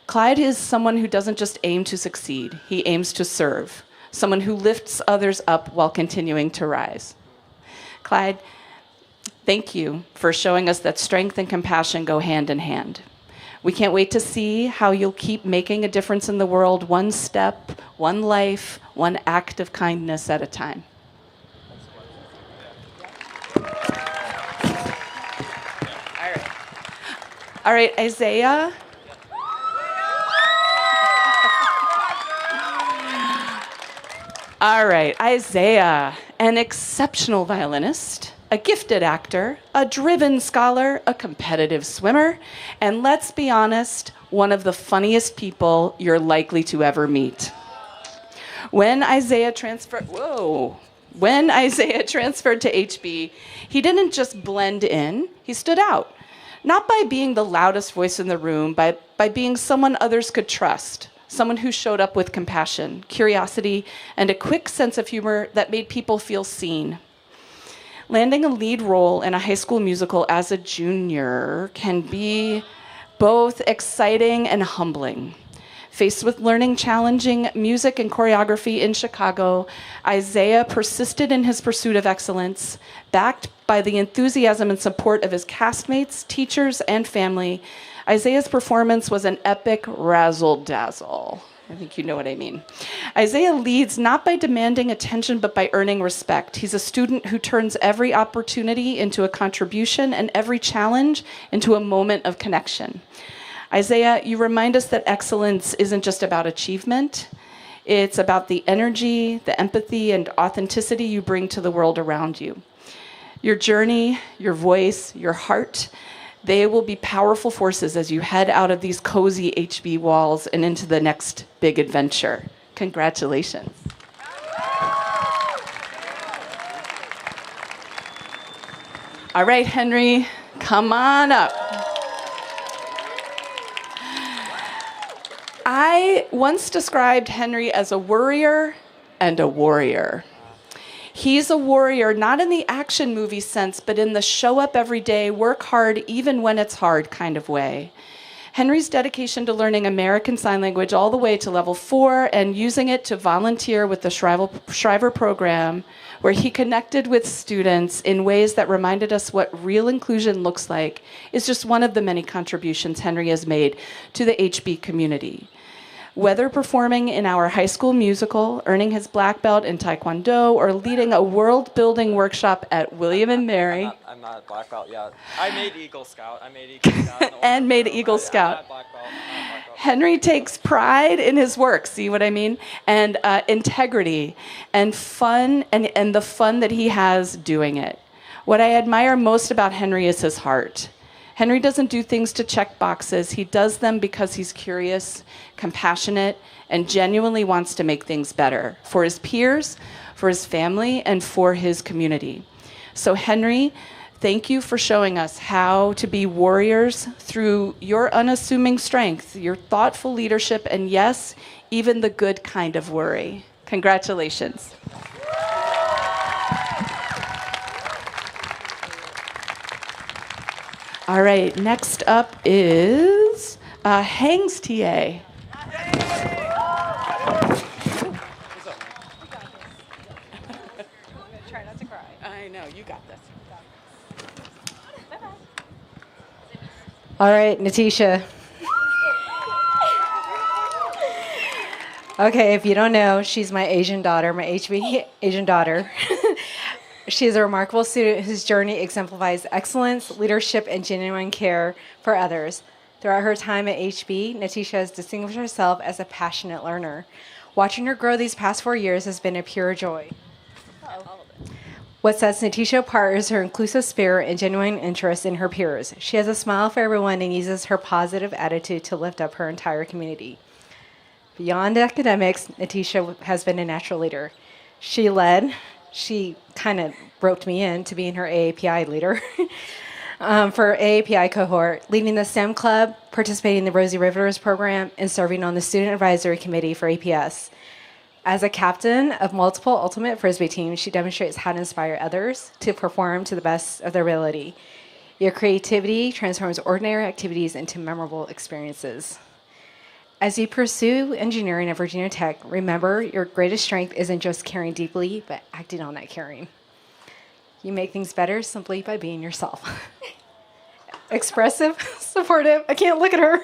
Clyde is someone who doesn't just aim to succeed, he aims to serve, someone who lifts others up while continuing to rise. Clyde, thank you for showing us that strength and compassion go hand in hand. We can't wait to see how you'll keep making a difference in the world, one step, one life, one act of kindness at a time. All right, Isaiah. All right, Isaiah, an exceptional violinist, a gifted actor, a driven scholar, a competitive swimmer, and let's be honest, one of the funniest people you're likely to ever meet. When Isaiah transferred to HB, he didn't just blend in, he stood out. Not by being the loudest voice in the room, by being someone others could trust, someone who showed up with compassion, curiosity, and a quick sense of humor that made people feel seen. Landing a lead role in a high school musical as a junior can be both exciting and humbling. Faced with learning challenging music and choreography in Chicago, Isaiah persisted in his pursuit of excellence. Backed by the enthusiasm and support of his castmates, teachers, and family, Isaiah's performance was an epic razzle-dazzle. I think you know what I mean. Isaiah leads not by demanding attention, but by earning respect. He's a student who turns every opportunity into a contribution and every challenge into a moment of connection. Isaiah, you remind us that excellence isn't just about achievement. It's about the energy, the empathy, and authenticity you bring to the world around you. Your journey, your voice, your heart, they will be powerful forces as you head out of these cozy HB walls and into the next big adventure. Congratulations. All right, Henry, come on up. once described Henry as a worrier and a warrior. He's a warrior, not in the action movie sense, but in the show up every day, work hard even when it's hard kind of way. Henry's dedication to learning American Sign Language all the way to level 4 and using it to volunteer with the Shriver program, where he connected with students in ways that reminded us what real inclusion looks like, is just one of the many contributions Henry has made to the HB community. Whether performing in our high school musical, earning his black belt in Taekwondo, or leading a world-building workshop at William and Mary. I'm not a black belt yet. I made Eagle Scout. And made Eagle Scout. Henry takes pride in his work, see what I mean? And integrity and fun, and the fun that he has doing it. What I admire most about Henry is his heart. Henry doesn't do things to check boxes. He does them because he's curious, compassionate, and genuinely wants to make things better for his peers, for his family, and for his community. So Henry, thank you for showing us how to be warriors through your unassuming strength, your thoughtful leadership, and yes, even the good kind of worry. Congratulations. All right, next up is Hang's TA. Try not to cry. I know, you got this. All right, Natisha. Okay, if you don't know, she's my Asian daughter, my HB Asian daughter. She is a remarkable student whose journey exemplifies excellence, leadership, and genuine care for others. Throughout her time at HB, Natisha has distinguished herself as a passionate learner. Watching her grow these past 4 years has been a pure joy. What sets Natisha apart is her inclusive spirit and genuine interest in her peers. She has a smile for everyone and uses her positive attitude to lift up her entire community. Beyond academics, Natisha has been a natural leader. She kind of roped me in to being her AAPI leader for AAPI cohort, leading the STEM club, participating in the Rosie Rivers program, and serving on the student advisory committee for APS. As a captain of multiple ultimate frisbee teams, she demonstrates how to inspire others to perform to the best of their ability. Your creativity transforms ordinary activities into memorable experiences. As you pursue engineering at Virginia Tech, remember your greatest strength isn't just caring deeply, but acting on that caring. You make things better simply by being yourself. Expressive, supportive, I can't look at her,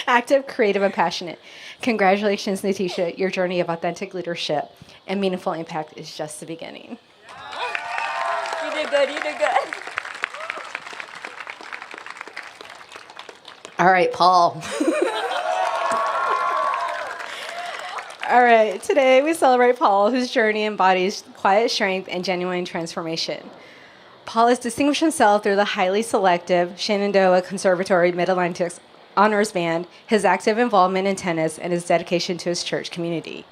active, creative, and passionate. Congratulations, Natisha. Your journey of authentic leadership and meaningful impact is just the beginning. You did good, you did good. All right, Paul. All right, today we celebrate Paul, whose journey embodies quiet strength and genuine transformation. Paul has distinguished himself through the highly selective Shenandoah Conservatory Mid-Atlantic Honors Band, his active involvement in tennis, and his dedication to his church community.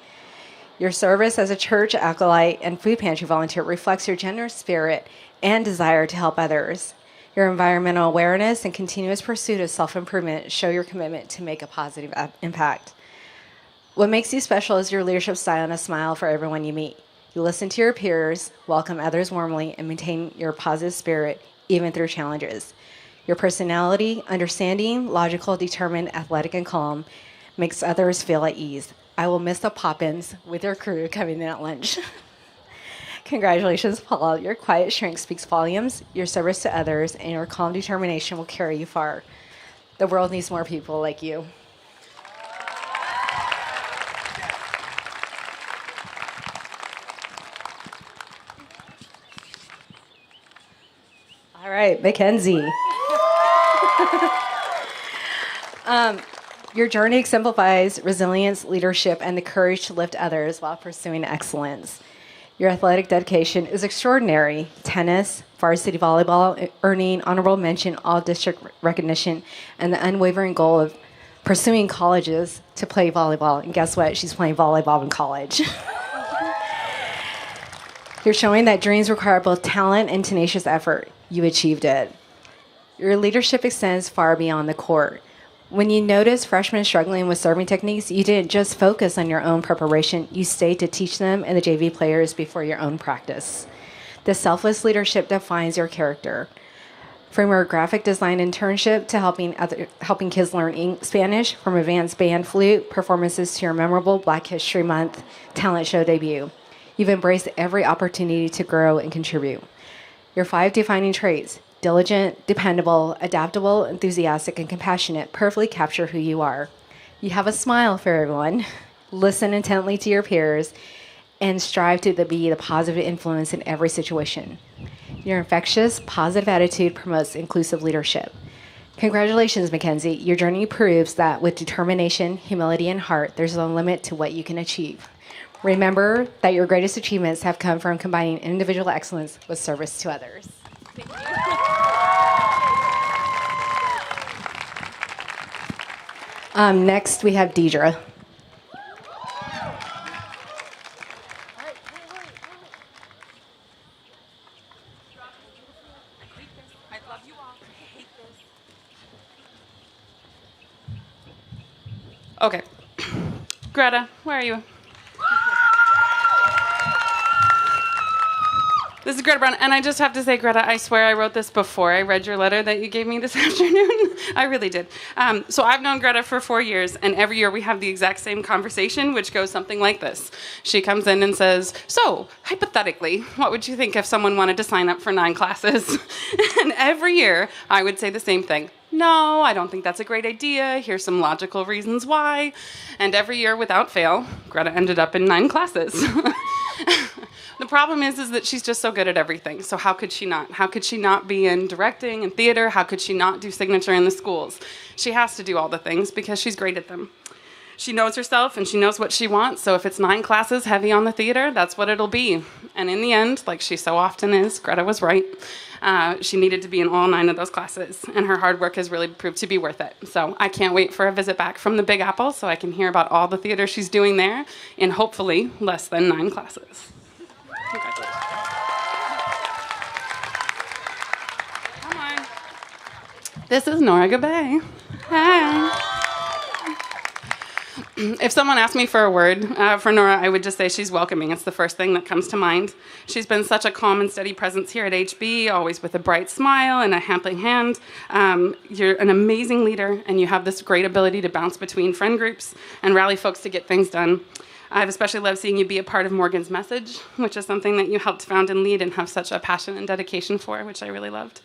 Your service as a church acolyte and food pantry volunteer reflects your generous spirit and desire to help others. Your environmental awareness and continuous pursuit of self-improvement show your commitment to make a positive impact. What makes you special is your leadership style and a smile for everyone you meet. You listen to your peers, welcome others warmly, and maintain your positive spirit even through challenges. Your personality, understanding, logical, determined, athletic, and calm makes others feel at ease. I will miss the Poppins with your crew coming in at lunch. Congratulations, Paul. Your quiet strength speaks volumes. Your service to others and your calm determination will carry you far. The world needs more people like you. All right, Mackenzie. Your journey exemplifies resilience, leadership, and the courage to lift others while pursuing excellence. Your athletic dedication is extraordinary. Tennis, varsity volleyball, earning honorable mention, all-district recognition, and the unwavering goal of pursuing colleges to play volleyball. And guess what? She's playing volleyball in college. You're showing that dreams require both talent and tenacious effort. You achieved it. Your leadership extends far beyond the court. When you noticed freshmen struggling with serving techniques, you didn't just focus on your own preparation, you stayed to teach them and the JV players before your own practice. This selfless leadership defines your character. From your graphic design internship to helping kids learn Spanish, from advanced band flute performances to your memorable Black History Month talent show debut, you've embraced every opportunity to grow and contribute. Your 5 defining traits, diligent, dependable, adaptable, enthusiastic, and compassionate, perfectly capture who you are. You have a smile for everyone, listen intently to your peers, and strive to be the positive influence in every situation. Your infectious, positive attitude promotes inclusive leadership. Congratulations, Mackenzie. Your journey proves that with determination, humility, and heart, there's no limit to what you can achieve. Remember that your greatest achievements have come from combining individual excellence with service to others. Next, we have Deidre. Okay. Greta, where are you? This is Greta Brown, and I just have to say, Greta, I swear I wrote this before I read your letter that you gave me this afternoon. I really did. So I've known Greta for 4 years, and every year we have the exact same conversation, which goes something like this. She comes in and says, so, hypothetically, what would you think if someone wanted to sign up for 9 classes? And every year I would say the same thing. No, I don't think that's a great idea. Here's some logical reasons why. And every year, without fail, Greta ended up in 9 classes. The problem is that she's just so good at everything. So how could she not? How could she not be in directing and theater? How could she not do signature in the schools? She has to do all the things because she's great at them. She knows herself and she knows what she wants. So if it's 9 classes heavy on the theater, that's what it'll be. And in the end, like she so often is, Greta was right. She needed to be in all 9 of those classes, and her hard work has really proved to be worth it. So I can't wait for a visit back from the Big Apple so I can hear about all the theater she's doing there in hopefully less than 9 classes. Congratulations. Come on. This is Nora Gabay. Hi. If someone asked me for a word for Nora, I would just say she's welcoming. It's the first thing that comes to mind. She's been such a calm and steady presence here at HB, always with a bright smile and a helping hand. You're an amazing leader, and you have this great ability to bounce between friend groups and rally folks to get things done. I've especially loved seeing you be a part of Morgan's Message, which is something that you helped found and lead and have such a passion and dedication for, which I really loved.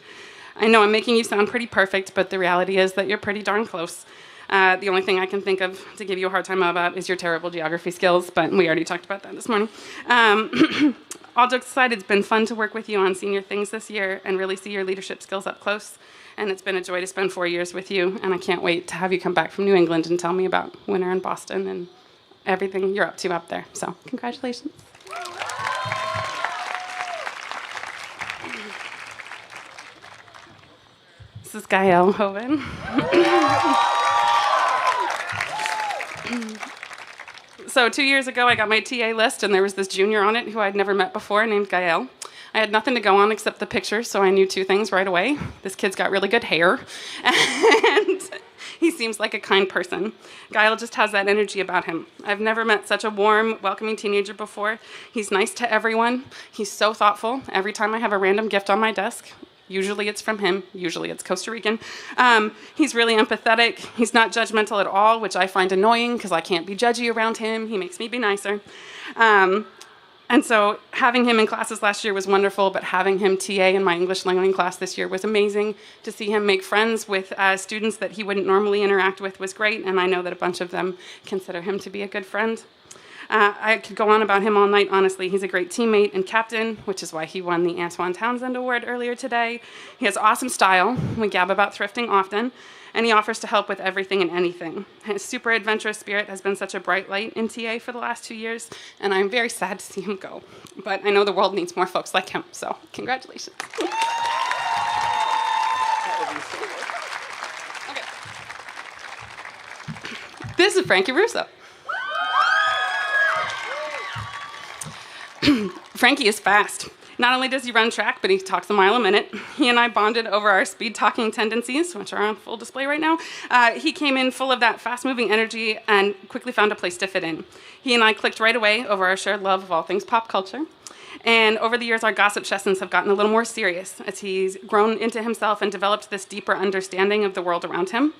I know I'm making you sound pretty perfect, but the reality is that you're pretty darn close. The only thing I can think of to give you a hard time about is your terrible geography skills, but we already talked about that this morning. All jokes aside, it's been fun to work with you on senior things this year and really see your leadership skills up close. And it's been a joy to spend 4 years with you, and I can't wait to have you come back from New England and tell me about winter in Boston and everything you're up to up there. So, congratulations. This is Gael Hoven. So 2 years ago, I got my TA list, and there was this junior on it who I'd never met before named Gael. I had nothing to go on except the pictures, so I knew 2 things right away. This kid's got really good hair, and he seems like a kind person. Gael just has that energy about him. I've never met such a warm, welcoming teenager before. He's nice to everyone. He's so thoughtful. Every time I have a random gift on my desk, usually it's from him. Usually it's Costa Rican. He's really empathetic. He's not judgmental at all, which I find annoying because I can't be judgy around him. He makes me be nicer. And so having him in classes last year was wonderful, but having him TA in my English language class this year was amazing. To see him make friends with students that he wouldn't normally interact with was great, and I know that a bunch of them consider him to be a good friend. I could go on about him all night, honestly. He's a great teammate and captain, which is why he won the Antoine Townsend Award earlier today. He has awesome style. We gab about thrifting often, and he offers to help with everything and anything. His super adventurous spirit has been such a bright light in TA for the last 2 years, and I'm very sad to see him go. But I know the world needs more folks like him, so congratulations. Okay. This is Frankie Russo. Frankie is fast. Not only does he run track, but he talks a mile a minute. He and I bonded over our speed-talking tendencies, which are on full display right now. He came in full of that fast-moving energy and quickly found a place to fit in. He and I clicked right away over our shared love of all things pop culture. And over the years, our gossip sessions have gotten a little more serious as he's grown into himself and developed this deeper understanding of the world around him.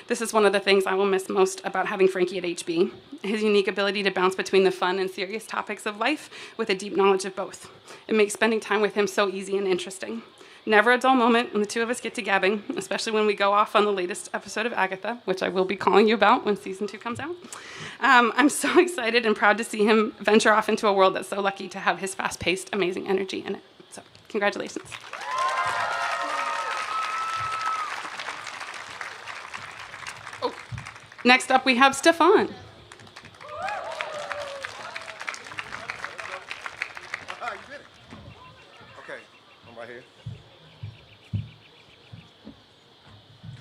This is one of the things I will miss most about having Frankie at HB, his unique ability to bounce between the fun and serious topics of life with a deep knowledge of both. It makes spending time with him so easy and interesting. Never a dull moment when the two of us get to gabbing, especially when we go off on the latest episode of Agatha, which I will be calling you about when season 2 comes out. I'm so excited and proud to see him venture off into a world that's so lucky to have his fast-paced, amazing energy in it. So, congratulations. Oh, next up we have Stefan. Okay, I'm right here.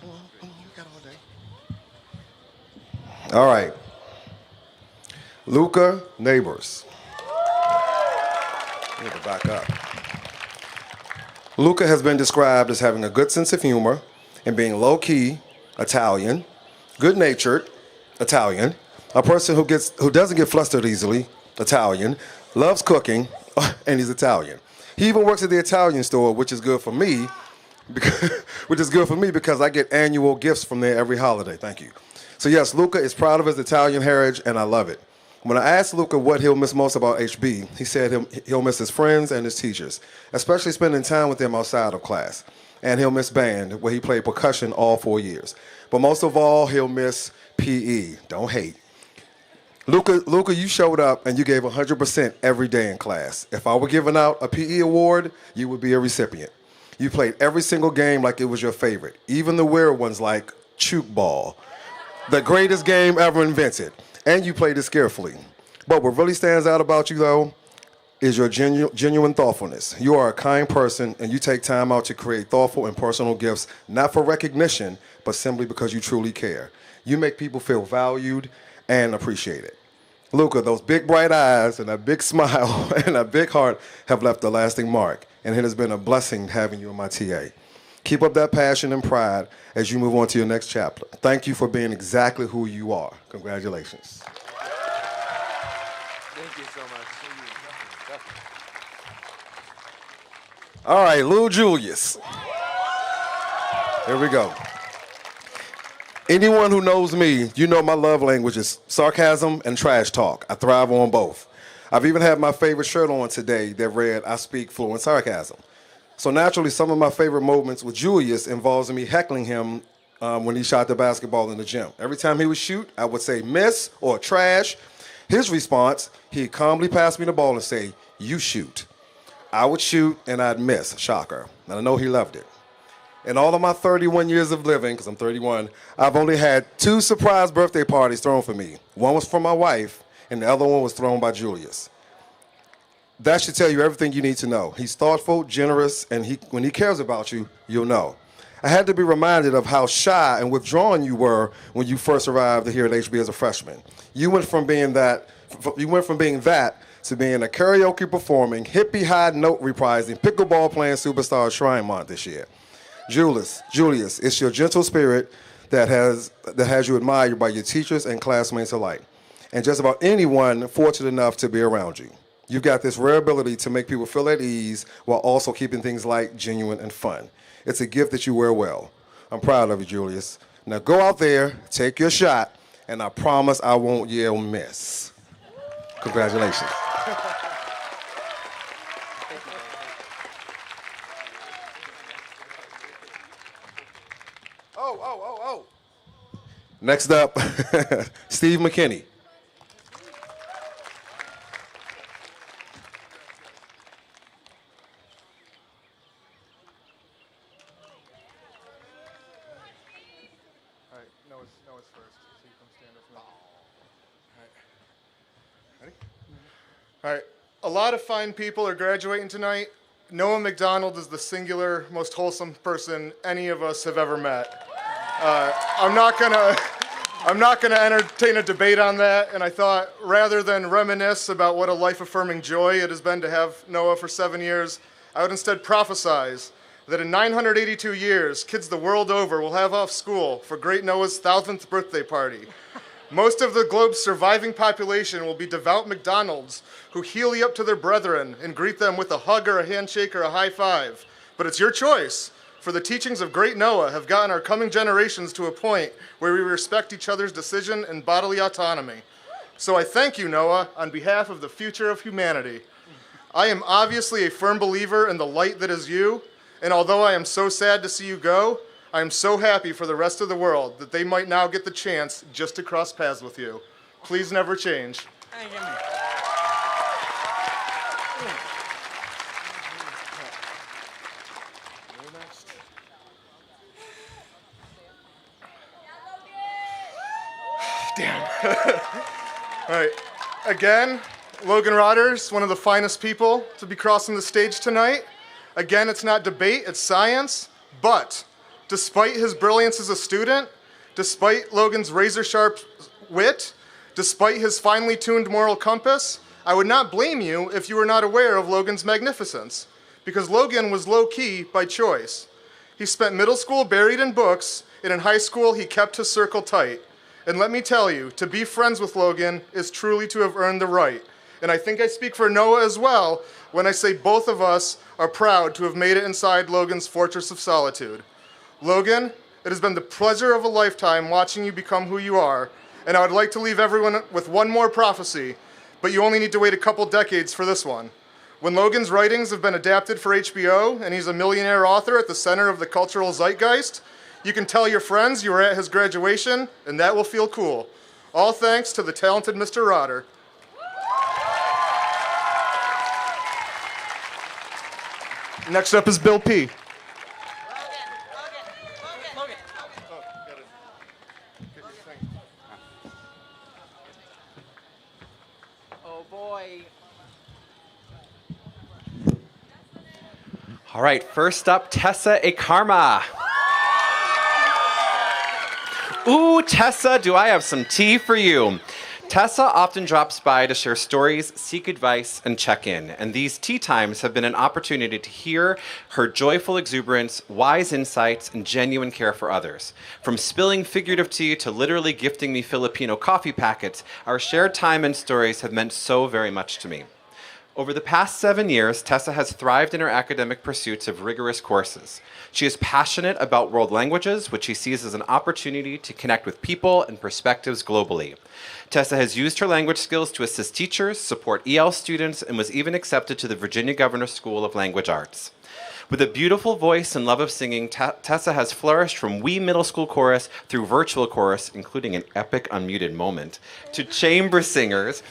Come on, we got all day. All right. Luca Neighbors. I need to back up. Luca has been described as having a good sense of humor and being low-key Italian, good-natured Italian, a person who doesn't get flustered easily, Italian, loves cooking, and he's Italian. He even works at the Italian store, which is good for me, because I get annual gifts from there every holiday. Thank you. So yes, Luca is proud of his Italian heritage, and I love it. When I asked Luca what he'll miss most about HB, he said he'll miss his friends and his teachers, especially spending time with them outside of class. And he'll miss band, where he played percussion all 4 years. But most of all, he'll miss PE. Don't hate. Luca, you showed up and you gave 100% every day in class. If I were giving out a PE award, you would be a recipient. You played every single game like it was your favorite, even the weird ones like Chook Ball, the greatest game ever invented. And you played it skillfully. But what really stands out about you, though, is your genuine thoughtfulness. You are a kind person, and you take time out to create thoughtful and personal gifts, not for recognition, but simply because you truly care. You make people feel valued and appreciated. Luca, those big bright eyes and that big smile and that big heart have left a lasting mark, and it has been a blessing having you in my TA. Keep up that passion and pride as you move on to your next chapter. Thank you for being exactly who you are. Congratulations. Thank you so much. All right, Lil Julius. Here we go. Anyone who knows me, you know my love language is sarcasm and trash talk. I thrive on both. I've even had my favorite shirt on today that read, "I speak fluent sarcasm." So naturally, some of my favorite moments with Julius involves me heckling him when he shot the basketball in the gym. Every time he would shoot, I would say miss or trash. His response, he'd calmly pass me the ball and say, "You shoot." I would shoot and I'd miss, shocker. And I know he loved it. In all of my 31 years of living, because I'm 31, I've only had 2 surprise birthday parties thrown for me. One was for my wife, and the other one was thrown by Julius. That should tell you everything you need to know. He's thoughtful, generous, and when he cares about you, you'll know. I had to be reminded of how shy and withdrawn you were when you first arrived here at HB as a freshman. You went from being that to being a karaoke performing, hippie high note reprising, pickleball playing superstar Shrine Month this year. Julius, it's your gentle spirit that has you admired by your teachers and classmates alike, and just about anyone fortunate enough to be around you. You've got this rare ability to make people feel at ease while also keeping things light, genuine, and fun. It's a gift that you wear well. I'm proud of you, Julius. Now go out there, take your shot, and I promise I won't yell miss. Congratulations. Oh. Next up, Steve McKinney. Noah's first. So you come stand up for me. All right. Ready? All right. A lot of fine people are graduating tonight. Noah McDonald is the singular, most wholesome person any of us have ever met. I'm not gonna I'm not going to entertain a debate on that, and I thought rather than reminisce about what a life-affirming joy it has been to have Noah for 7 years, I would instead prophesize that in 982 years, kids the world over will have off school for great Noah's 1000th birthday party. Most of the globe's surviving population will be devout McDonald's who heel you up to their brethren and greet them with a hug or a handshake or a high five. But it's your choice, for the teachings of great Noah have gotten our coming generations to a point where we respect each other's decision and bodily autonomy. So I thank you, Noah, on behalf of the future of humanity. I am obviously a firm believer in the light that is you, and although I am so sad to see you go, I am so happy for the rest of the world that they might now get the chance just to cross paths with you. Please never change. Damn. All right. Again, Logan Rodders, one of the finest people to be crossing the stage tonight. Again, it's not debate, it's science, but despite his brilliance as a student, despite Logan's razor-sharp wit, despite his finely tuned moral compass, I would not blame you if you were not aware of Logan's magnificence, because Logan was low-key by choice. He spent middle school buried in books, and in high school he kept his circle tight. And let me tell you, to be friends with Logan is truly to have earned the right. And I think I speak for Noah as well when I say both of us are proud to have made it inside Logan's fortress of solitude. Logan, it has been the pleasure of a lifetime watching you become who you are, and I would like to leave everyone with one more prophecy, but you only need to wait a couple decades for this one. When Logan's writings have been adapted for HBO, and he's a millionaire author at the center of the cultural zeitgeist, you can tell your friends you were at his graduation, and that will feel cool. All thanks to the talented Mr. Rodder. Next up is Bill P. Oh boy. All right, first up, Tessa Akarma. Ooh, Tessa, do I have some tea for you. Tessa often drops by to share stories, seek advice, and check in. And these tea times have been an opportunity to hear her joyful exuberance, wise insights, and genuine care for others. From spilling figurative tea to literally gifting me Filipino coffee packets, our shared time and stories have meant so very much to me. Over the past 7 years, Tessa has thrived in her academic pursuits of rigorous courses. She is passionate about world languages, which she sees as an opportunity to connect with people and perspectives globally. Tessa has used her language skills to assist teachers, support EL students, and was even accepted to the Virginia Governor School of Language Arts. With a beautiful voice and love of singing, Tessa has flourished from wee middle school chorus through virtual chorus, including an epic unmuted moment, to chamber singers.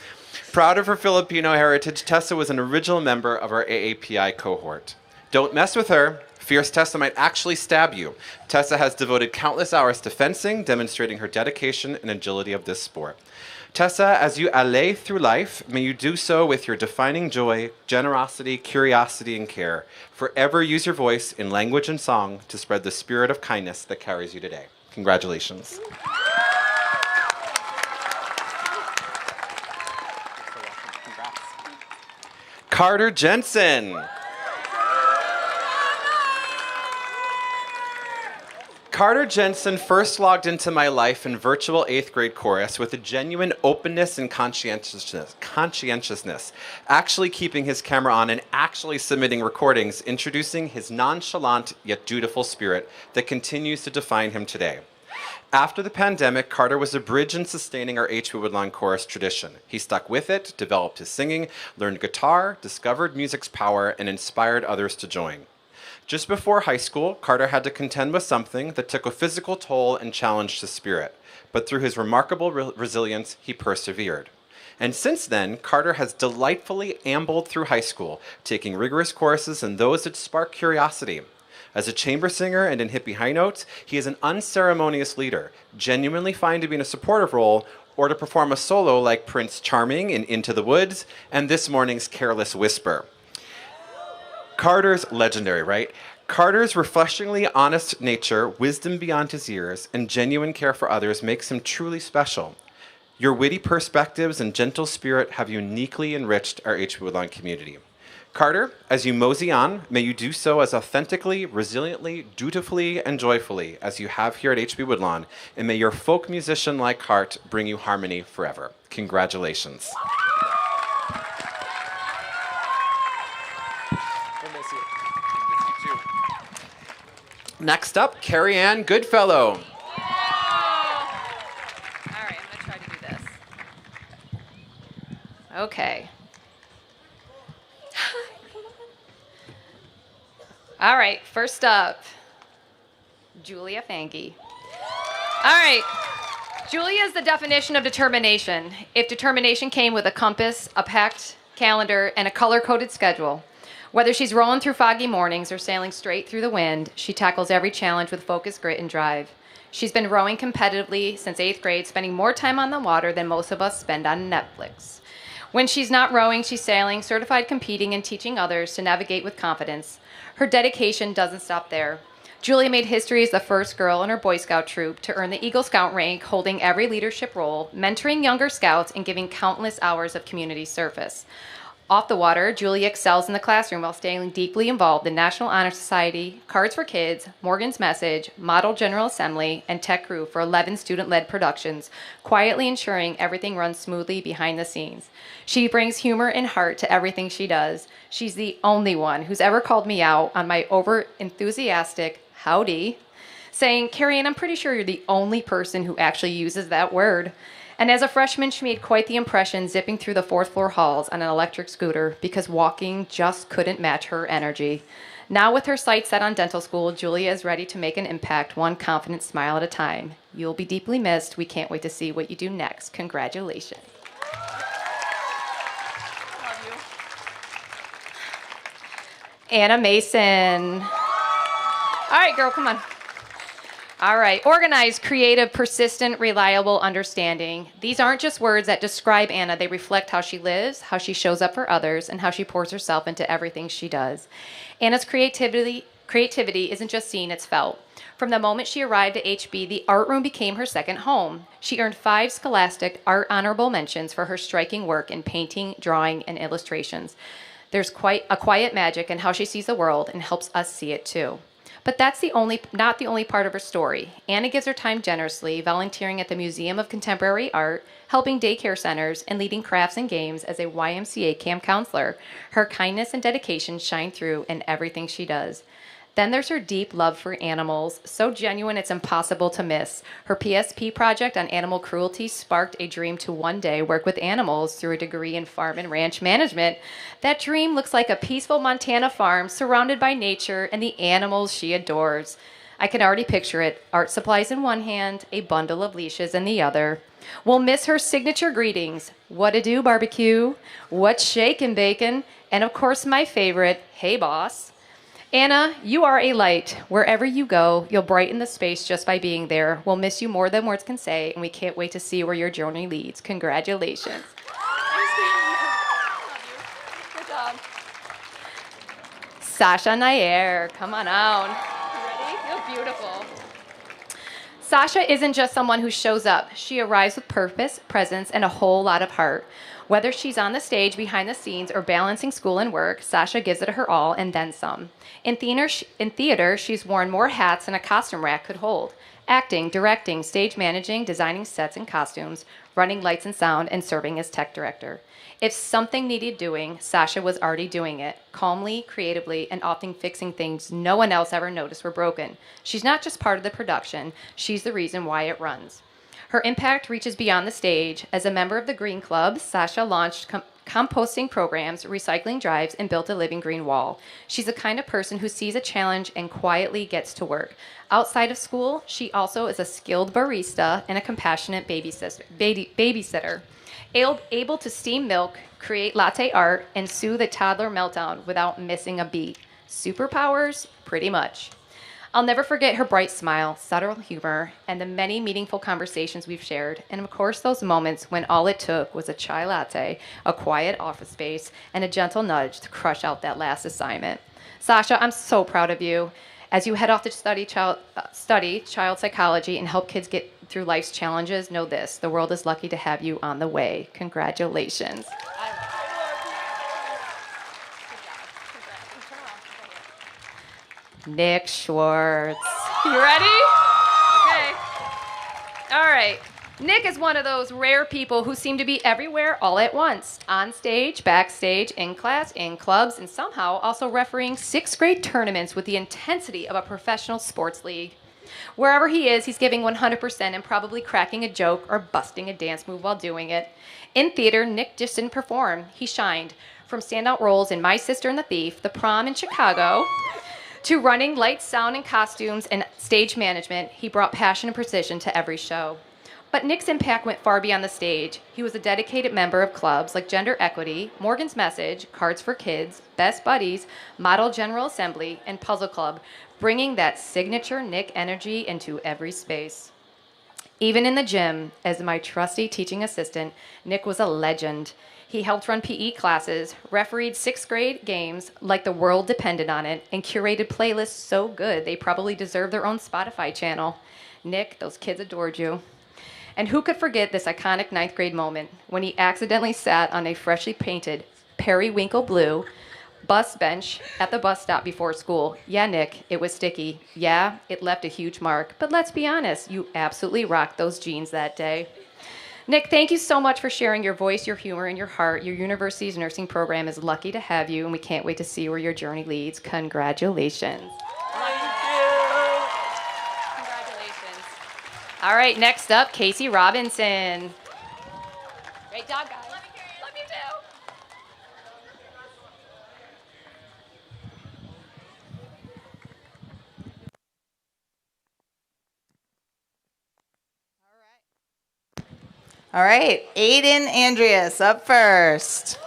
Proud of her Filipino heritage, Tessa was an original member of our AAPI cohort. Don't mess with her. Fierce Tessa might actually stab you. Tessa has devoted countless hours to fencing, demonstrating her dedication and agility of this sport. Tessa, as you allay through life, may you do so with your defining joy, generosity, curiosity, and care. Forever use your voice in language and song to spread the spirit of kindness that carries you today. Congratulations. Carter Jensen. Carter Jensen first logged into my life in virtual 8th grade chorus with a genuine openness and conscientiousness, actually keeping his camera on and actually submitting recordings, introducing his nonchalant yet dutiful spirit that continues to define him today. After the pandemic, Carter was a bridge in sustaining our HB Woodlawn chorus tradition. He stuck with it, developed his singing, learned guitar, discovered music's power, and inspired others to join. Just before high school, Carter had to contend with something that took a physical toll and challenged his spirit. But through his remarkable resilience, he persevered. And since then, Carter has delightfully ambled through high school, taking rigorous courses and those that spark curiosity. As a chamber singer and in hippie high notes, he is an unceremonious leader, genuinely fine to be in a supportive role or to perform a solo like Prince Charming in Into the Woods and this morning's Careless Whisper. Carter's legendary, right? Carter's refreshingly honest nature, wisdom beyond his years, and genuine care for others makes him truly special. Your witty perspectives and gentle spirit have uniquely enriched our HB Woodlawn community. Carter, as you mosey on, may you do so as authentically, resiliently, dutifully, and joyfully as you have here at HB Woodlawn, and may your folk musician-like heart bring you harmony forever. Congratulations. Next up, Carrie Ann Goodfellow. All right, I'm going to try to do this. Okay. All right, first up, Julia Fange. All right, Julia is the definition of determination. If determination came with a compass, a packed calendar, and a color-coded schedule, whether she's rolling through foggy mornings or sailing straight through the wind, she tackles every challenge with focus, grit, and drive. She's been rowing competitively since 8th grade, spending more time on the water than most of us spend on Netflix. When she's not rowing, she's sailing, certified competing, and teaching others to navigate with confidence. Her dedication doesn't stop there. Julia made history as the first girl in her Boy Scout troop to earn the Eagle Scout rank, holding every leadership role, mentoring younger scouts, and giving countless hours of community service. Off the water, Julia excels in the classroom while staying deeply involved in National Honor Society, Cards for Kids, Morgan's Message, Model General Assembly, and tech crew for 11 student-led productions, quietly ensuring everything runs smoothly behind the scenes. She brings humor and heart to everything she does. She's the only one who's ever called me out on my over-enthusiastic howdy, saying, "Carrie Ann, I'm pretty sure you're the only person who actually uses that word." And as a freshman, she made quite the impression zipping through the 4th floor halls on an electric scooter because walking just couldn't match her energy. Now with her sights set on dental school, Julia is ready to make an impact, one confident smile at a time. You'll be deeply missed. We can't wait to see what you do next. Congratulations. Love you. Anna Mason. All right, girl, come on. All right, organized, creative, persistent, reliable, understanding. These aren't just words that describe Anna. They reflect how she lives, how she shows up for others, and how she pours herself into everything she does. Anna's creativity isn't just seen, it's felt. From the moment she arrived at HB, the art room became her second home. She earned 5 Scholastic Art Honorable Mentions for her striking work in painting, drawing, and illustrations. There's quite a quiet magic in how she sees the world and helps us see it too. But that's not the only part of her story. Anna gives her time generously, volunteering at the Museum of Contemporary Art, helping daycare centers, and leading crafts and games as a YMCA camp counselor. Her kindness and dedication shine through in everything she does. Then there's her deep love for animals, so genuine it's impossible to miss. Her PSP project on animal cruelty sparked a dream to one day work with animals through a degree in farm and ranch management. That dream looks like a peaceful Montana farm surrounded by nature and the animals she adores. I can already picture it. Art supplies in one hand, a bundle of leashes in the other. We'll miss her signature greetings. What-a-do, barbecue? What's shakin', bacon? And of course my favorite, hey boss. Anna, you are a light. Wherever you go, you'll brighten the space just by being there. We'll miss you more than words can say, and we can't wait to see where your journey leads. Congratulations. Good job. Sasha Nair, come on out. Ready? You're beautiful. Sasha isn't just someone who shows up. She arrives with purpose, presence, and a whole lot of heart. Whether she's on the stage, behind the scenes, or balancing school and work, Sasha gives it her all and then some. In theater, she's worn more hats than a costume rack could hold. Acting, directing, stage managing, designing sets and costumes, running lights and sound, and serving as tech director. If something needed doing, Sasha was already doing it, calmly, creatively, and often fixing things no one else ever noticed were broken. She's not just part of the production, she's the reason why it runs. Her impact reaches beyond the stage. As a member of the Green Club, Sasha launched composting programs, recycling drives, and built a living green wall. She's the kind of person who sees a challenge and quietly gets to work. Outside of school, she also is a skilled barista and a compassionate babysitter. Able to steam milk, create latte art, and soothe a toddler meltdown without missing a beat. Superpowers? Pretty much. I'll never forget her bright smile, subtle humor, and the many meaningful conversations we've shared, and of course those moments when all it took was a chai latte, a quiet office space, and a gentle nudge to crush out that last assignment. Sasha, I'm so proud of you. As you head off to study child psychology and help kids get through life's challenges, know this: the world is lucky to have you on the way. Congratulations. Nick Schwartz. You ready? Okay. All right. Nick is one of those rare people who seem to be everywhere all at once. On stage, backstage, in class, in clubs, and somehow also refereeing 6th grade tournaments with the intensity of a professional sports league. Wherever he is, he's giving 100% and probably cracking a joke or busting a dance move while doing it. In theater, Nick just didn't perform. He shined. From standout roles in My Sister and the Thief, The Prom in Chicago, to running lights, sound, and costumes and stage management, he brought passion and precision to every show. But Nick's impact went far beyond the stage. He was a dedicated member of clubs like Gender Equity, Morgan's Message, Cards for Kids, Best Buddies, Model General Assembly, and Puzzle Club, bringing that signature Nick energy into every space. Even in the gym, as my trusty teaching assistant, Nick was a legend. He helped run PE classes, refereed 6th grade games like the world depended on it, and curated playlists so good they probably deserve their own Spotify channel. Nick, those kids adored you. And who could forget this iconic 9th grade moment when he accidentally sat on a freshly painted periwinkle blue bus bench at the bus stop before school? Yeah, Nick, it was sticky. Yeah, it left a huge mark. But let's be honest, you absolutely rocked those jeans that day. Nick, thank you so much for sharing your voice, your humor, and your heart. Your university's nursing program is lucky to have you, and we can't wait to see where your journey leads. Congratulations. All right, next up, Casey Robinson. Great job, guys. Love you too. All right, Aiden Andreas up first.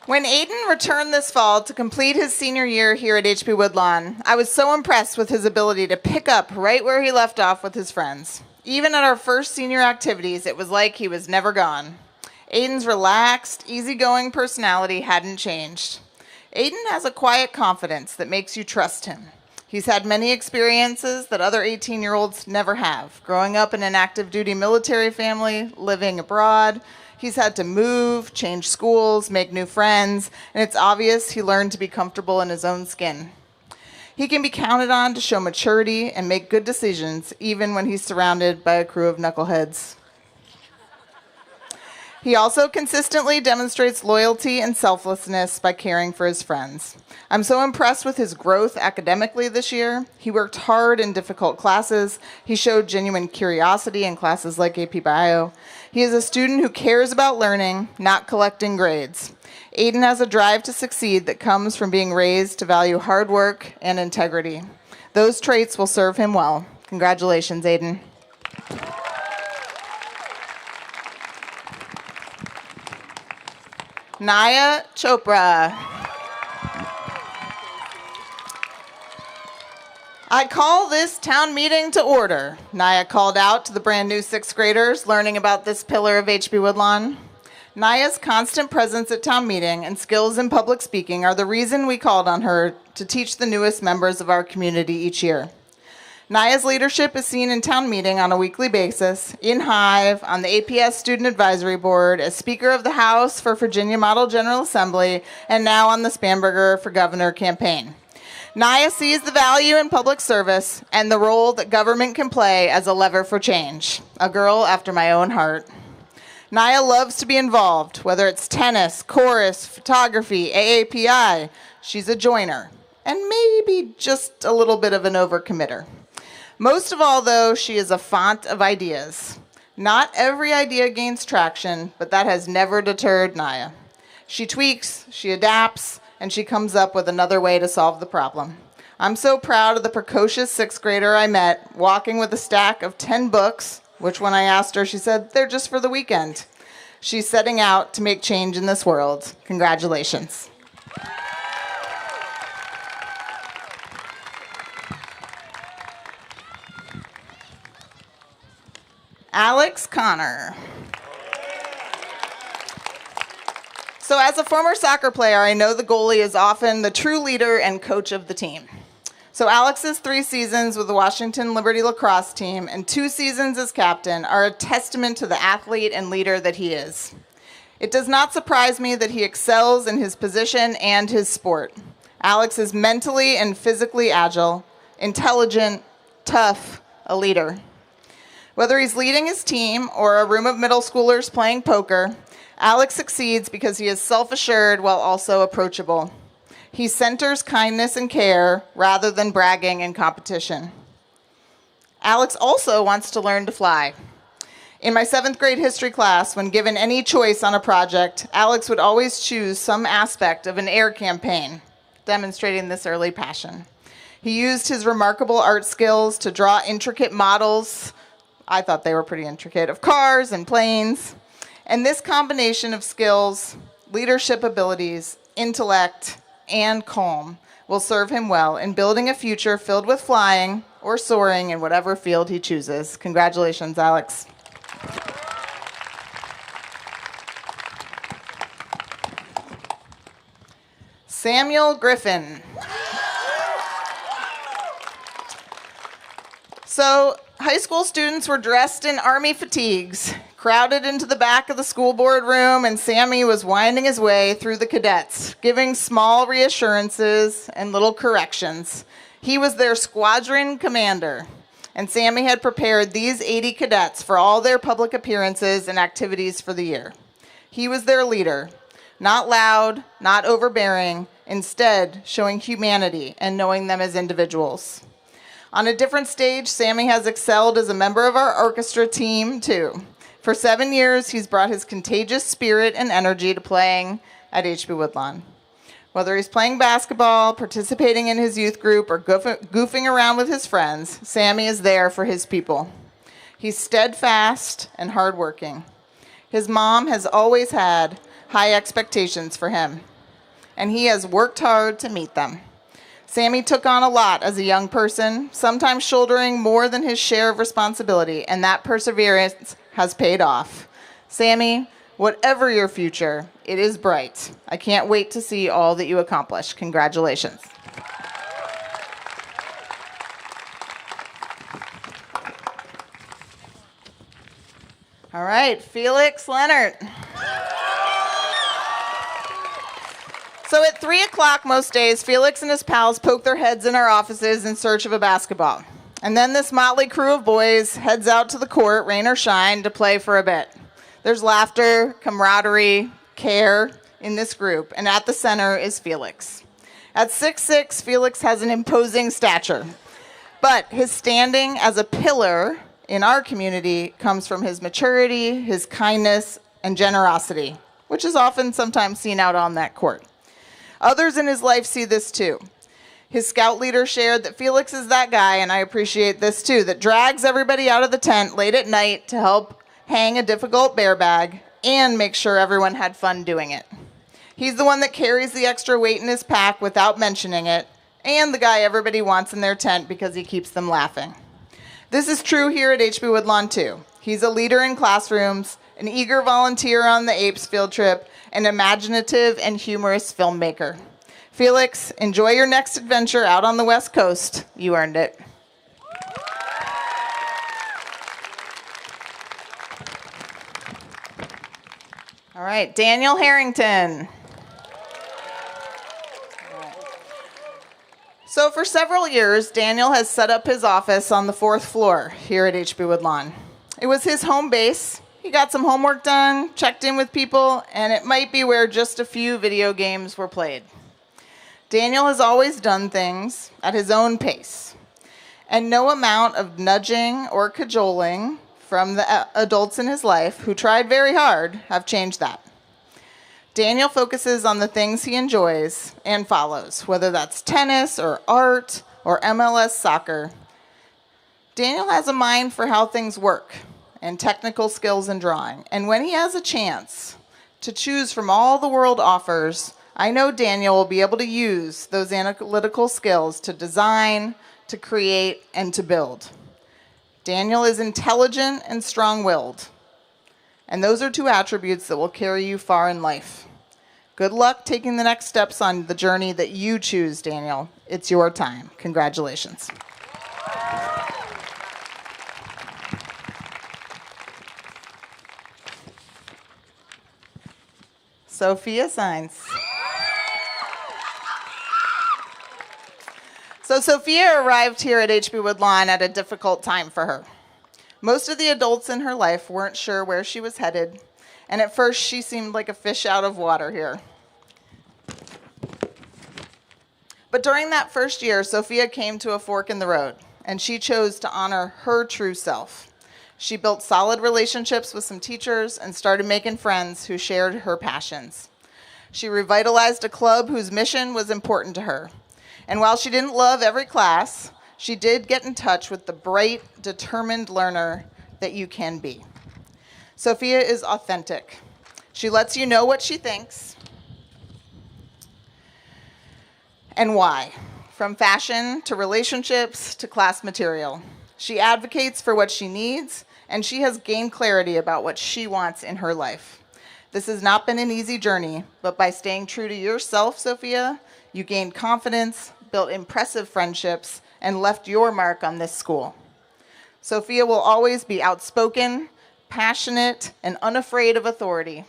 When Aiden returned this fall to complete his senior year here at HB Woodlawn, I was so impressed with his ability to pick up right where he left off with his friends. Even at our first senior activities, it was like he was never gone. Aiden's relaxed, easygoing personality hadn't changed. Aiden has a quiet confidence that makes you trust him. He's had many experiences that other 18-year-olds never have. Growing up in an active duty military family, living abroad, he's had to move, change schools, make new friends, and it's obvious he learned to be comfortable in his own skin. He can be counted on to show maturity and make good decisions, even when he's surrounded by a crew of knuckleheads. He also consistently demonstrates loyalty and selflessness by caring for his friends. I'm so impressed with his growth academically this year. He worked hard in difficult classes. He showed genuine curiosity in classes like AP Bio. He is a student who cares about learning, not collecting grades. Aiden has a drive to succeed that comes from being raised to value hard work and integrity. Those traits will serve him well. Congratulations, Aiden. Naya Chopra. I call this town meeting to order. Naya called out to the brand new 6th graders learning about this pillar of HB Woodlawn. Naya's constant presence at town meeting and skills in public speaking are the reason we called on her to teach the newest members of our community each year. Naya's leadership is seen in town meeting on a weekly basis, in Hive, on the APS Student Advisory Board, as Speaker of the House for Virginia Model General Assembly, and now on the Spanberger for Governor campaign. Naya sees the value in public service and the role that government can play as a lever for change. A girl after my own heart. Naya loves to be involved, whether it's tennis, chorus, photography, AAPI. She's a joiner, and maybe just a little bit of an overcommitter. Most of all, though, she is a font of ideas. Not every idea gains traction, but that has never deterred Naya. She tweaks, she adapts, and she comes up with another way to solve the problem. I'm so proud of the precocious 6th grader I met, walking with a stack of 10 books, which when I asked her, she said, they're just for the weekend. She's setting out to make change in this world. Congratulations. Alex Connor. So as a former soccer player, I know the goalie is often the true leader and coach of the team. So Alex's 3 seasons with the Washington Liberty lacrosse team and 2 seasons as captain are a testament to the athlete and leader that he is. It does not surprise me that he excels in his position and his sport. Alex is mentally and physically agile, intelligent, tough, a leader. Whether he's leading his team or a room of middle schoolers playing poker, Alex succeeds because he is self-assured while also approachable. He centers kindness and care rather than bragging and competition. Alex also wants to learn to fly. In my 7th grade history class, when given any choice on a project, Alex would always choose some aspect of an air campaign, demonstrating this early passion. He used his remarkable art skills to draw intricate models, I thought they were pretty intricate, of cars and planes. And this combination of skills, leadership abilities, intellect, and calm will serve him well in building a future filled with flying or soaring in whatever field he chooses. Congratulations, Alex. Samuel Griffin. So, high school students were dressed in army fatigues, crowded into the back of the school board room, and Sammy was winding his way through the cadets, giving small reassurances and little corrections. He was their squadron commander, and Sammy had prepared these 80 cadets for all their public appearances and activities for the year. He was their leader, not loud, not overbearing, instead showing humanity and knowing them as individuals. On a different stage, Sammy has excelled as a member of our orchestra team, too. For 7 years, he's brought his contagious spirit and energy to playing at HB Woodlawn. Whether he's playing basketball, participating in his youth group, or goofing around with his friends, Sammy is there for his people. He's steadfast and hardworking. His mom has always had high expectations for him, and he has worked hard to meet them. Sammy took on a lot as a young person, sometimes shouldering more than his share of responsibility, and that perseverance has paid off. Sammy, whatever your future, it is bright. I can't wait to see all that you accomplish. Congratulations. All right, Felix Leonard. So at 3 o'clock most days, Felix and his pals poke their heads in our offices in search of a basketball. And then this motley crew of boys heads out to the court, rain or shine, to play for a bit. There's laughter, camaraderie, care in this group, and at the center is Felix. At 6'6", Felix has an imposing stature, but his standing as a pillar in our community comes from his maturity, his kindness, and generosity, which is often sometimes seen out on that court. Others in his life see this too. His scout leader shared that Felix is that guy, and I appreciate this too, that drags everybody out of the tent late at night to help hang a difficult bear bag and make sure everyone had fun doing it. He's the one that carries the extra weight in his pack without mentioning it, and the guy everybody wants in their tent because he keeps them laughing. This is true here at HB Woodlawn too. He's a leader in classrooms, an eager volunteer on the APES field trip, an imaginative and humorous filmmaker. Felix, enjoy your next adventure out on the West Coast. You earned it. All right, Daniel Harrington. So for several years, Daniel has set up his office on the 4th floor here at HB Woodlawn. It was his home base. He got some homework done, checked in with people, and it might be where just a few video games were played. Daniel has always done things at his own pace, and no amount of nudging or cajoling from the adults in his life who tried very hard have changed that. Daniel focuses on the things he enjoys and follows, whether that's tennis or art or MLS soccer. Daniel has a mind for how things work and technical skills in drawing, and when he has a chance to choose from all the world offers, I know Daniel will be able to use those analytical skills to design, to create, and to build. Daniel is intelligent and strong-willed, and those are 2 attributes that will carry you far in life. Good luck taking the next steps on the journey that you choose, Daniel. It's your time. Congratulations. Sophia Signs. So Sophia arrived here at HB Woodlawn at a difficult time for her. Most of the adults in her life weren't sure where she was headed, and at first she seemed like a fish out of water here. But during that first year, Sophia came to a fork in the road, and she chose to honor her true self. She built solid relationships with some teachers and started making friends who shared her passions. She revitalized a club whose mission was important to her. And while she didn't love every class, she did get in touch with the bright, determined learner that you can be. Sophia is authentic. She lets you know what she thinks and why, from fashion to relationships to class material. She advocates for what she needs, and she has gained clarity about what she wants in her life. This has not been an easy journey, but by staying true to yourself, Sophia, you gained confidence, built impressive friendships, and left your mark on this school. Sophia will always be outspoken, passionate, and unafraid of authority.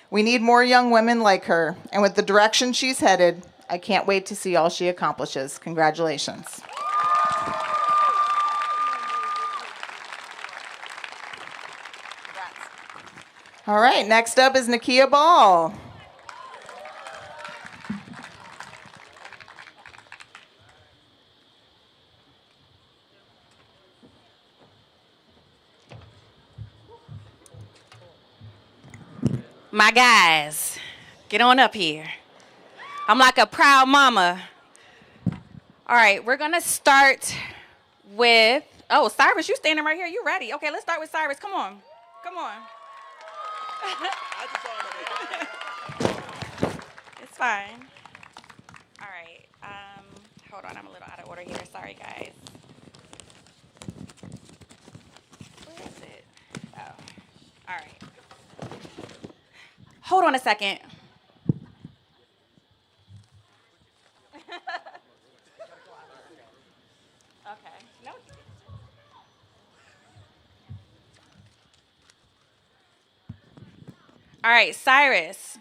We need more young women like her, and with the direction she's headed, I can't wait to see all she accomplishes. Congratulations. All right, next up is Nakia Ball. My guys, get on up here. I'm like a proud mama. All right, we're gonna start with, oh, Cyrus, you standing right here, you ready? Okay, let's start with Cyrus, come on, come on. It's fine. All right, hold on, I'm a little out of order here, sorry guys. Where is it? Oh, all right. Hold on a second. Okay. No. All right, Cyrus.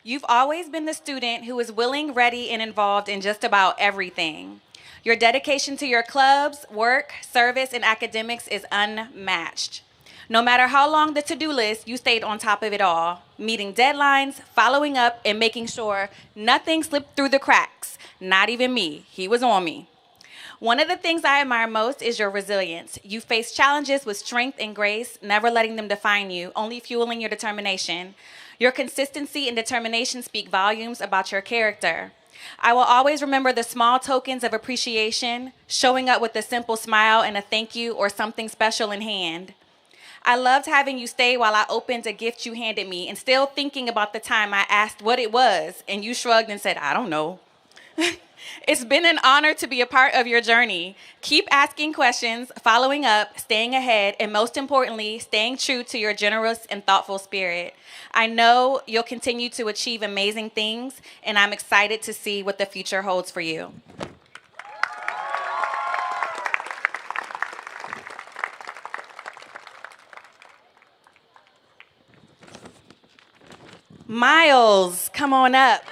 You've always been the student who is willing, ready, and involved in just about everything. Your dedication to your clubs, work, service, and academics is unmatched. No matter how long the to-do list, you stayed on top of it all, meeting deadlines, following up, and making sure nothing slipped through the cracks. Not even me. He was on me. One of the things I admire most is your resilience. You face challenges with strength and grace, never letting them define you, only fueling your determination. Your consistency and determination speak volumes about your character. I will always remember the small tokens of appreciation, showing up with a simple smile and a thank you or something special in hand. I loved having you stay while I opened a gift you handed me and still thinking about the time I asked what it was and you shrugged and said, I don't know. It's been an honor to be a part of your journey. Keep asking questions, following up, staying ahead, and most importantly, staying true to your generous and thoughtful spirit. I know you'll continue to achieve amazing things, and I'm excited to see what the future holds for you. Miles, come on up.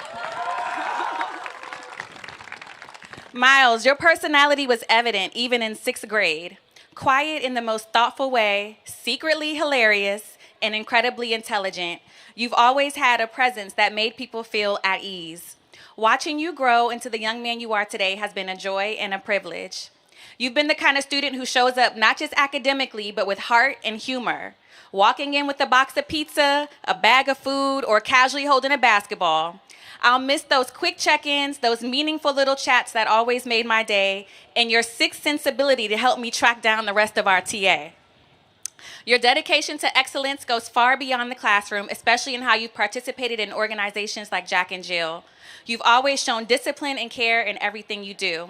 Miles, your personality was evident even in 6th grade. Quiet in the most thoughtful way, secretly hilarious, and incredibly intelligent. You've always had a presence that made people feel at ease. Watching you grow into the young man you are today has been a joy and a privilege. You've been the kind of student who shows up not just academically, but with heart and humor. Walking in with a box of pizza, a bag of food, or casually holding a basketball. I'll miss those quick check-ins, those meaningful little chats that always made my day, and your sixth sensibility to help me track down the rest of our TA. Your dedication to excellence goes far beyond the classroom, especially in how you've participated in organizations like Jack and Jill. You've always shown discipline and care in everything you do.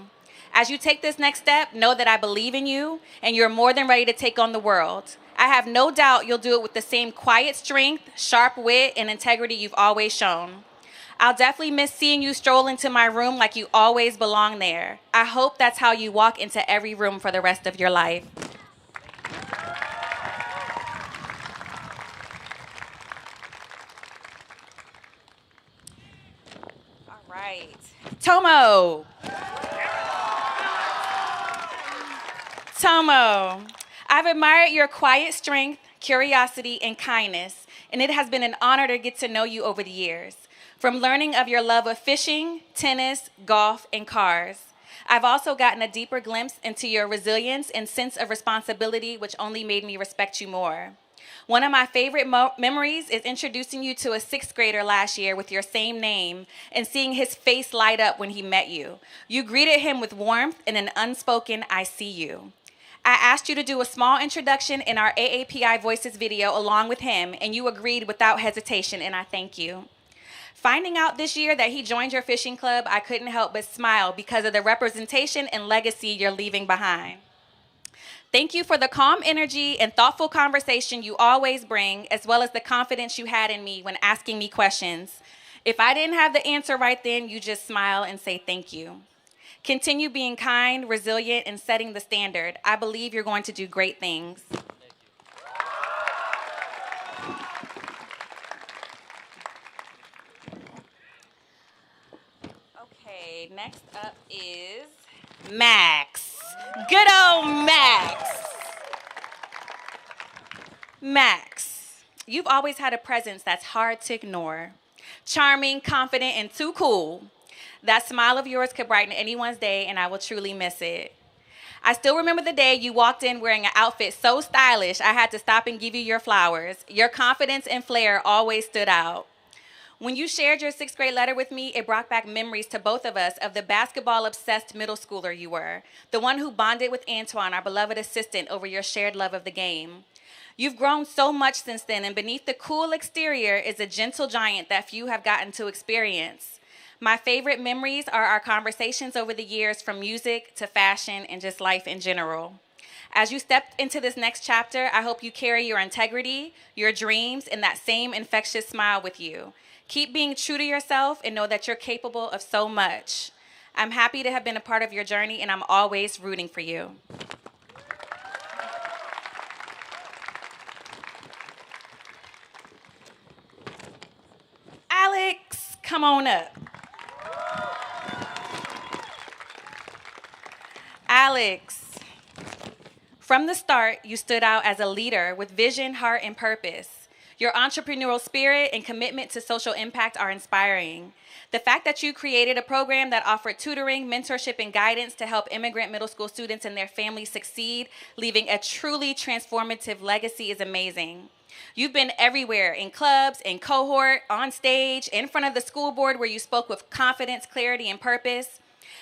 As you take this next step, know that I believe in you, and you're more than ready to take on the world. I have no doubt you'll do it with the same quiet strength, sharp wit, and integrity you've always shown. I'll definitely miss seeing you stroll into my room like you always belong there. I hope that's how you walk into every room for the rest of your life. All right. Tomo. Tomo, I've admired your quiet strength, curiosity, and kindness, and it has been an honor to get to know you over the years. From learning of your love of fishing, tennis, golf, and cars, I've also gotten a deeper glimpse into your resilience and sense of responsibility, which only made me respect you more. One of my favorite memories is introducing you to a 6th grader last year with your same name and seeing his face light up when he met you. You greeted him with warmth and an unspoken, "I see you." I asked you to do a small introduction in our AAPI Voices video along with him, and you agreed without hesitation, and I thank you. Finding out this year that he joined your fishing club, I couldn't help but smile because of the representation and legacy you're leaving behind. Thank you for the calm energy and thoughtful conversation you always bring, as well as the confidence you had in me when asking me questions. If I didn't have the answer right then, you just smile and say thank you. Continue being kind, resilient, and setting the standard. I believe you're going to do great things. Okay, next up is Max. Good old Max. Max, you've always had a presence that's hard to ignore. Charming, confident, and too cool. That smile of yours could brighten anyone's day, and I will truly miss it. I still remember the day you walked in wearing an outfit so stylish, I had to stop and give you your flowers. Your confidence and flair always stood out. When you shared your 6th grade letter with me, it brought back memories to both of us of the basketball-obsessed middle schooler you were, the one who bonded with Antoine, our beloved assistant, over your shared love of the game. You've grown so much since then, and beneath the cool exterior is a gentle giant that few have gotten to experience. My favorite memories are our conversations over the years, from music to fashion and just life in general. As you step into this next chapter, I hope you carry your integrity, your dreams, and that same infectious smile with you. Keep being true to yourself and know that you're capable of so much. I'm happy to have been a part of your journey, and I'm always rooting for you. Alex, come on up. Alex, from the start, you stood out as a leader with vision, heart, and purpose. Your entrepreneurial spirit and commitment to social impact are inspiring. The fact that you created a program that offered tutoring, mentorship, and guidance to help immigrant middle school students and their families succeed, leaving a truly transformative legacy, is amazing. You've been everywhere, in clubs, in cohort, on stage, in front of the school board, where you spoke with confidence, clarity, and purpose.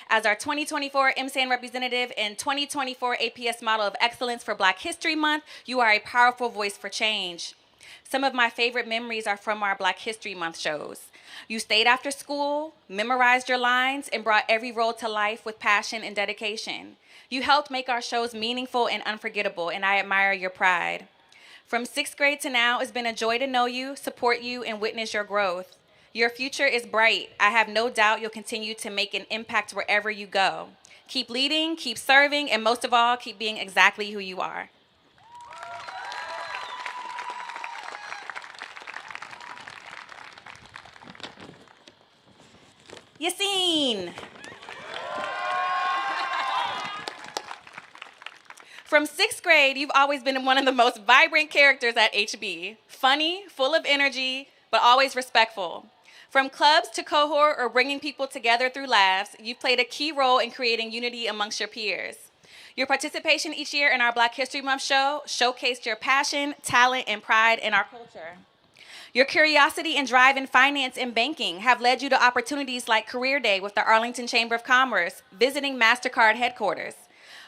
As our 2024 MSAN representative and 2024 APS Model of Excellence for Black History Month, you are a powerful voice for change. Some of my favorite memories are from our Black History Month shows. You stayed after school, memorized your lines, and brought every role to life with passion and dedication. You helped make our shows meaningful and unforgettable, and I admire your pride. From 6th grade to now, it's been a joy to know you, support you, and witness your growth. Your future is bright. I have no doubt you'll continue to make an impact wherever you go. Keep leading, keep serving, and most of all, keep being exactly who you are. Yassine. From 6th grade, you've always been one of the most vibrant characters at HB. Funny, full of energy, but always respectful. From clubs to cohort or bringing people together through laughs, you've played a key role in creating unity amongst your peers. Your participation each year in our Black History Month show showcased your passion, talent, and pride in our culture. Your curiosity and drive in finance and banking have led you to opportunities like Career Day with the Arlington Chamber of Commerce, visiting MasterCard headquarters.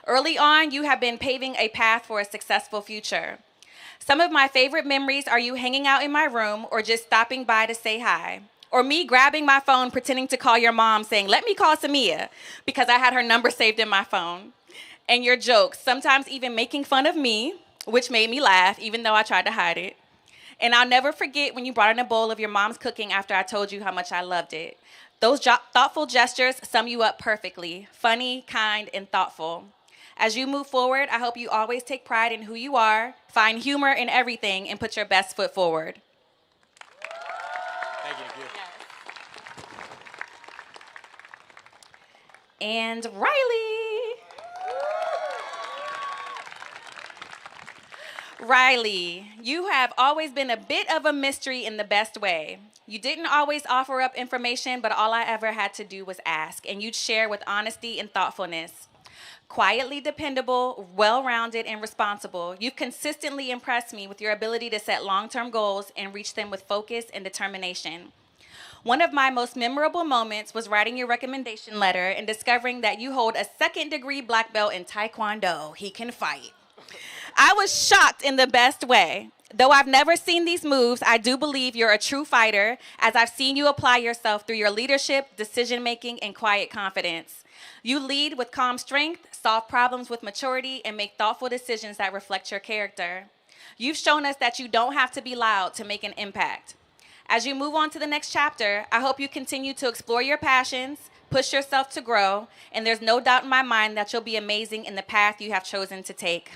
Early on, you have been paving a path for a successful future. Some of my favorite memories are you hanging out in my room or just stopping by to say hi. Or me grabbing my phone, pretending to call your mom, saying, "Let me call Samia," because I had her number saved in my phone. And your jokes, sometimes even making fun of me, which made me laugh, even though I tried to hide it. And I'll never forget when you brought in a bowl of your mom's cooking after I told you how much I loved it. Those thoughtful gestures sum you up perfectly. Funny, kind, and thoughtful. As you move forward, I hope you always take pride in who you are, find humor in everything, and put your best foot forward. Thank you. And Riley. Riley, you have always been a bit of a mystery in the best way. You didn't always offer up information, but all I ever had to do was ask, and you'd share with honesty and thoughtfulness. Quietly dependable, well-rounded, and responsible, you've consistently impressed me with your ability to set long-term goals and reach them with focus and determination. One of my most memorable moments was writing your recommendation letter and discovering that you hold a second-degree black belt in Taekwondo. He can fight. I was shocked in the best way. Though I've never seen these moves, I do believe you're a true fighter, as I've seen you apply yourself through your leadership, decision-making, and quiet confidence. You lead with calm strength, solve problems with maturity, and make thoughtful decisions that reflect your character. You've shown us that you don't have to be loud to make an impact. As you move on to the next chapter, I hope you continue to explore your passions, push yourself to grow, and there's no doubt in my mind that you'll be amazing in the path you have chosen to take.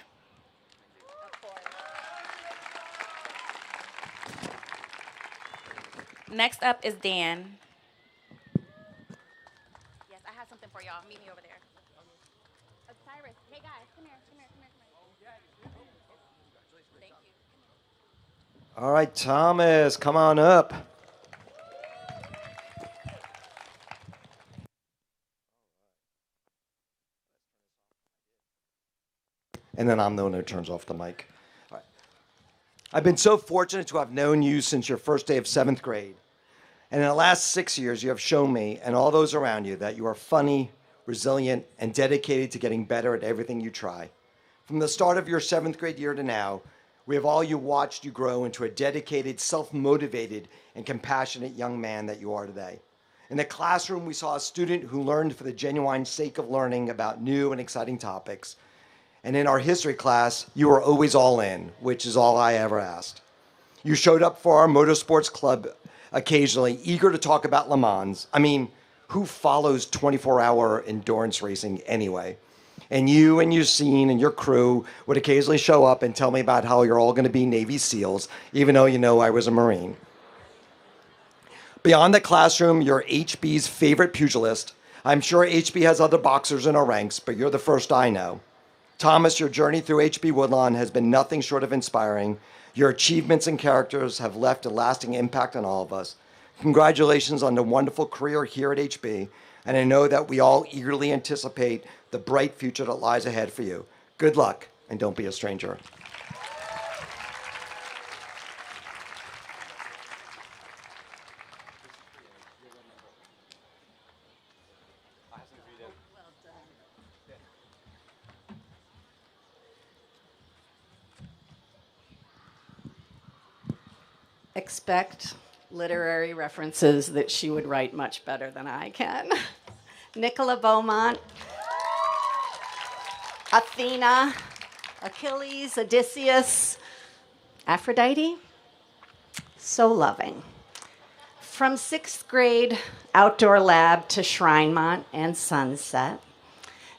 Next up is Dan. Yes, I have something for y'all. Meet me over there. Cyrus, hey guys, come here. Thank you. All right, Thomas, come on up. And then I'm the one who turns off the mic. All right. I've been so fortunate to have known you since your first day of 7th grade. And in the last 6 years, you have shown me and all those around you that you are funny, resilient, and dedicated to getting better at everything you try. From the start of your 7th grade year to now, we have all watched you grow into a dedicated, self-motivated, and compassionate young man that you are today. In the classroom, we saw a student who learned for the genuine sake of learning about new and exciting topics. And in our history class, you were always all in, which is all I ever asked. You showed up for our motorsports club occasionally, eager to talk about Le Mans. I mean, who follows 24-hour endurance racing anyway? And you and Yassine and your crew would occasionally show up and tell me about how you're all going to be Navy SEALs, even though you know I was a Marine. Beyond the classroom, you're HB's favorite pugilist. I'm sure HB has other boxers in our ranks, but you're the first I know. Thomas, your journey through HB Woodlawn has been nothing short of inspiring. Your achievements and characters have left a lasting impact on all of us. Congratulations on the wonderful career here at HB, and I know that we all eagerly anticipate the bright future that lies ahead for you. Good luck, and don't be a stranger. Expect literary references that she would write much better than I can. Nicola Beaumont, Athena, Achilles, Odysseus, Aphrodite, so loving. From 6th grade outdoor lab to Shrinemont and Sunset,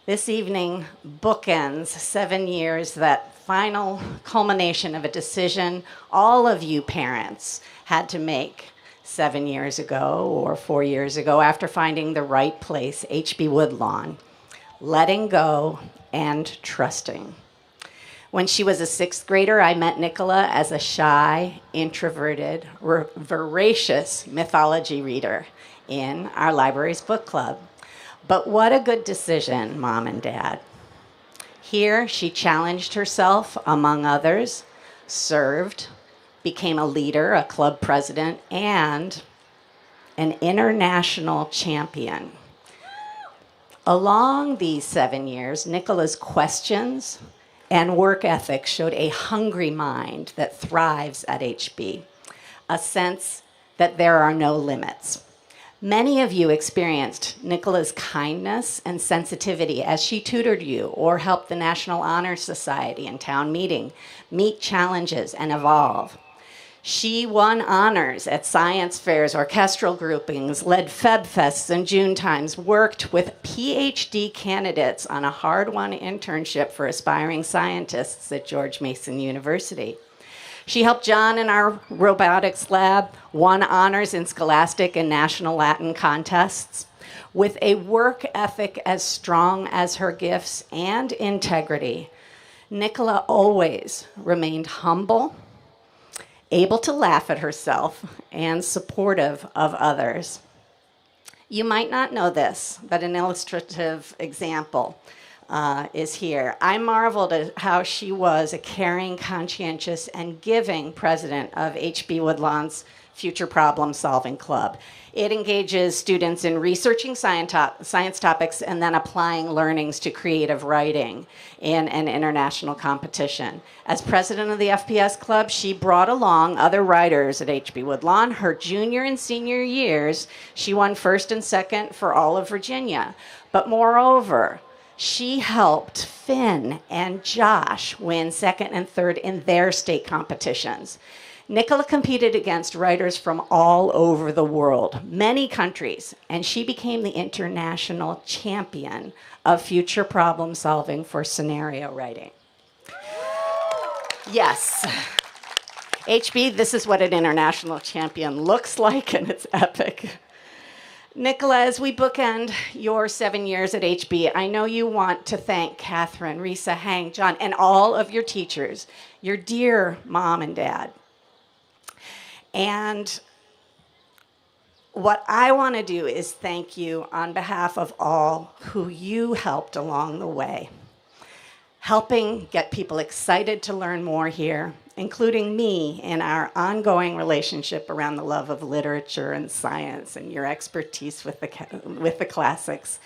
this evening bookends 7 years, that final culmination of a decision all of you parents had to make 7 years ago or 4 years ago after finding the right place, HB Woodlawn, letting go and trusting. When she was a 6th grader, I met Nicola as a shy, introverted, voracious mythology reader in our library's book club. But what a good decision, Mom and Dad. Here, she challenged herself, among others, served, became a leader, a club president, and an international champion. Along these 7 years, Nicola's questions and work ethic showed a hungry mind that thrives at HB, a sense that there are no limits. Many of you experienced Nicola's kindness and sensitivity as she tutored you or helped the National Honor Society and town meeting meet challenges and evolve. She won honors at science fairs, orchestral groupings, led Feb Fests and June Times, worked with PhD candidates on a hard-won internship for aspiring scientists at George Mason University. She helped John in our robotics lab, won honors in scholastic and national Latin contests. With a work ethic as strong as her gifts and integrity, Nicola always remained humble, able to laugh at herself, and supportive of others. You might not know this, but an illustrative example is here. I marveled at how she was a caring, conscientious, and giving president of H.B. Woodlawn's Future Problem Solving Club. It engages students in researching science topics and then applying learnings to creative writing in an international competition. As president of the FPS Club, she brought along other writers at H.B. Woodlawn. Her junior and senior years, she won first and second for all of Virginia. But moreover, she helped Finn and Josh win second and third in their state competitions. Nicola competed against writers from all over the world, many countries, and she became the international champion of future problem solving for scenario writing. Yes. HB, this is what an international champion looks like, and it's epic. Nicola, as we bookend your 7 years at HB, I know you want to thank Catherine, Risa, Hank, John, and all of your teachers, your dear mom and dad. And what I want to do is thank you on behalf of all who you helped along the way, helping get people excited to learn more here, including me in our ongoing relationship around the love of literature and science and your expertise with the classics.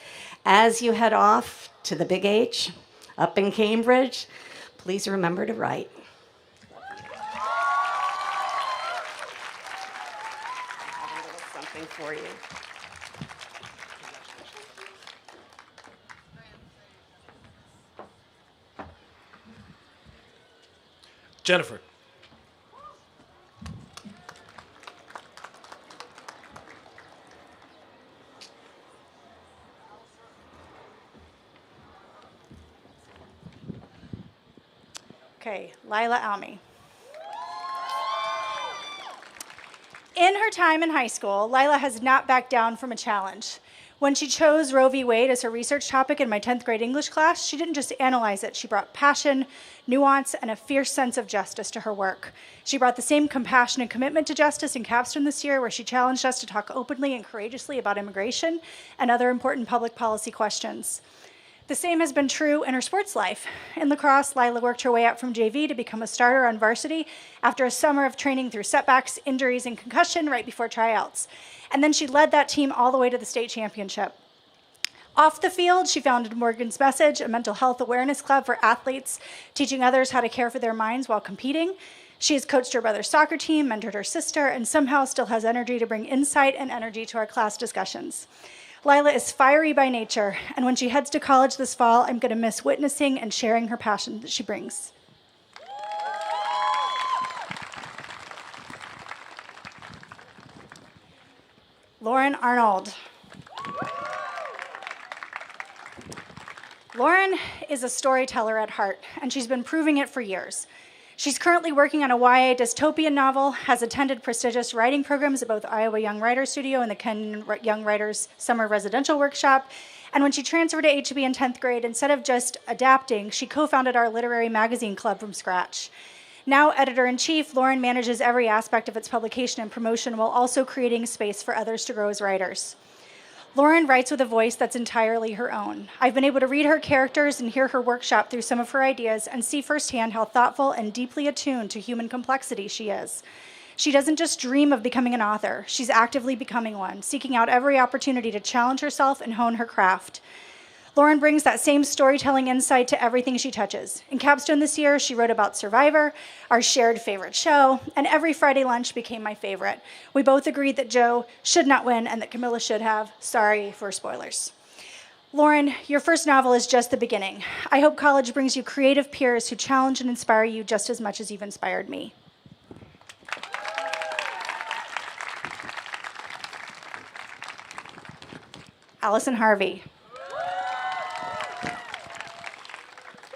As you head off to the Big H up in Cambridge, please remember to write. Something for you. Jennifer. Okay, Lila Almy. In her time in high school, Lila has not backed down from a challenge. When she chose Roe v. Wade as her research topic in my 10th grade English class, she didn't just analyze it. She brought passion, nuance, and a fierce sense of justice to her work. She brought the same compassion and commitment to justice in Capstone this year, where she challenged us to talk openly and courageously about immigration and other important public policy questions. The same has been true in her sports life. In lacrosse, Lila worked her way up from JV to become a starter on varsity after a summer of training through setbacks, injuries, and concussion right before tryouts. And then she led that team all the way to the state championship. Off the field, she founded Morgan's Message, a mental health awareness club for athletes, teaching others how to care for their minds while competing. She has coached her brother's soccer team, mentored her sister, and somehow still has energy to bring insight and energy to our class discussions. Lila is fiery by nature, and when she heads to college this fall, I'm going to miss witnessing and sharing her passion that she brings. Lauren Arnold. Lauren is a storyteller at heart, and she's been proving it for years. She's currently working on a YA dystopian novel, has attended prestigious writing programs at both Iowa Young Writers Studio and the Ken Young Writers Summer Residential Workshop. And when she transferred to HB in 10th grade, instead of just adapting, she co-founded our literary magazine club from scratch. Now editor-in-chief, Lauren manages every aspect of its publication and promotion while also creating space for others to grow as writers. Lauren writes with a voice that's entirely her own. I've been able to read her characters and hear her workshop through some of her ideas and see firsthand how thoughtful and deeply attuned to human complexity she is. She doesn't just dream of becoming an author, she's actively becoming one, seeking out every opportunity to challenge herself and hone her craft. Lauren brings that same storytelling insight to everything she touches. In Capstone this year, she wrote about Survivor, our shared favorite show, and every Friday lunch became my favorite. We both agreed that Joe should not win and that Camilla should have. Sorry for spoilers. Lauren, your first novel is just the beginning. I hope college brings you creative peers who challenge and inspire you just as much as you've inspired me. Allison Harvey.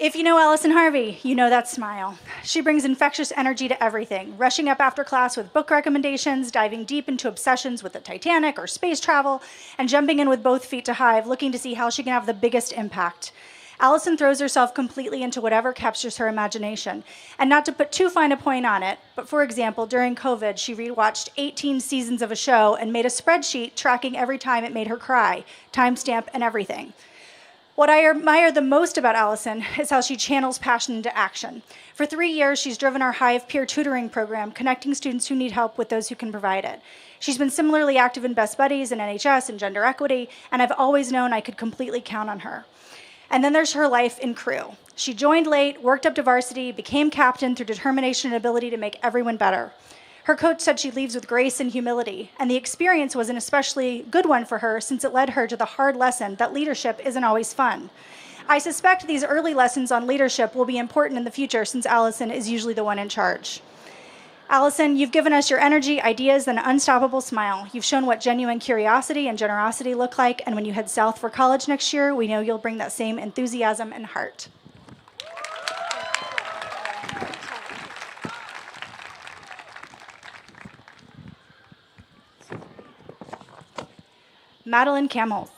If you know Allison Harvey, you know that smile. She brings infectious energy to everything, rushing up after class with book recommendations, diving deep into obsessions with the Titanic or space travel, and jumping in with both feet to hive, looking to see how she can have the biggest impact. Allison throws herself completely into whatever captures her imagination. And not to put too fine a point on it, but for example, during COVID, she rewatched 18 seasons of a show and made a spreadsheet tracking every time it made her cry, timestamp and everything. What I admire the most about Allison is how she channels passion into action. For 3 years, she's driven our Hive peer tutoring program, connecting students who need help with those who can provide it. She's been similarly active in Best Buddies and NHS and gender equity, and I've always known I could completely count on her. And then there's her life in crew. She joined late, worked up to varsity, became captain through determination and ability to make everyone better. Her coach said she leaves with grace and humility, and the experience was an especially good one for her since it led her to the hard lesson that leadership isn't always fun. I suspect these early lessons on leadership will be important in the future since Allison is usually the one in charge. Allison, you've given us your energy, ideas, and an unstoppable smile. You've shown what genuine curiosity and generosity look like, and when you head south for college next year, we know you'll bring that same enthusiasm and heart. Madeline Camels.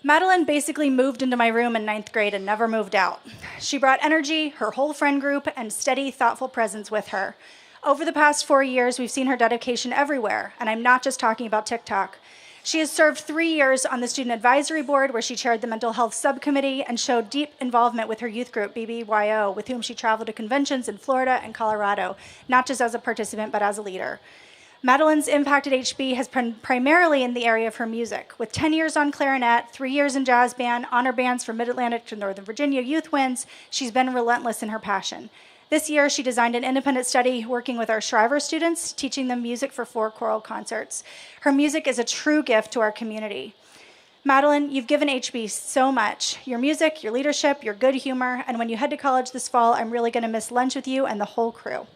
Madeline basically moved into my room in 9th grade and never moved out. She brought energy, her whole friend group, and steady, thoughtful presence with her. Over the past 4 years, we've seen her dedication everywhere, and I'm not just talking about TikTok. She has served 3 years on the Student Advisory Board, where she chaired the Mental Health Subcommittee and showed deep involvement with her youth group, BBYO, with whom she traveled to conventions in Florida and Colorado, not just as a participant, but as a leader. Madeline's impact at HB has been primarily in the area of her music, with 10 years on clarinet, 3 years in jazz band, honor bands from Mid-Atlantic to Northern Virginia Youth Winds. She's been relentless in her passion. This year, she designed an independent study working with our Shriver students, teaching them music for 4 choral concerts. Her music is a true gift to our community. Madeline, you've given HB so much. Your music, your leadership, your good humor, and when you head to college this fall, I'm really going to miss lunch with you and the whole crew.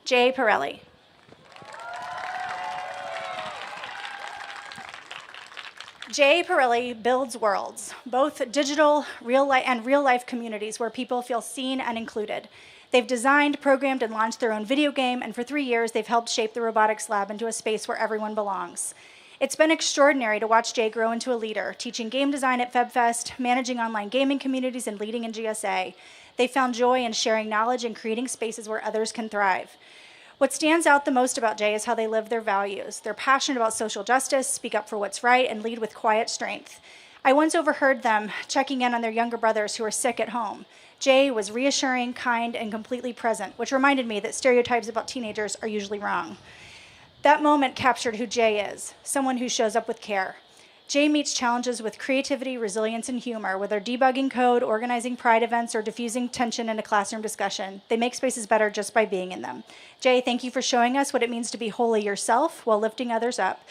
Jay Pirelli. Jay Pirelli builds worlds, both digital and real-life communities where people feel seen and included. They've designed, programmed, and launched their own video game, and for 3 years, they've helped shape the robotics lab into a space where everyone belongs. It's been extraordinary to watch Jay grow into a leader, teaching game design at FebFest, managing online gaming communities, and leading in GSA. They found joy in sharing knowledge and creating spaces where others can thrive. What stands out the most about Jay is how they live their values. They're passionate about social justice, speak up for what's right, and lead with quiet strength. I once overheard them checking in on their younger brothers who were sick at home. Jay was reassuring, kind, and completely present, which reminded me that stereotypes about teenagers are usually wrong. That moment captured who Jay is, someone who shows up with care. Jay meets challenges with creativity, resilience, and humor, whether debugging code, organizing pride events, or diffusing tension in a classroom discussion. They make spaces better just by being in them. Jay, thank you for showing us what it means to be wholly yourself while lifting others up.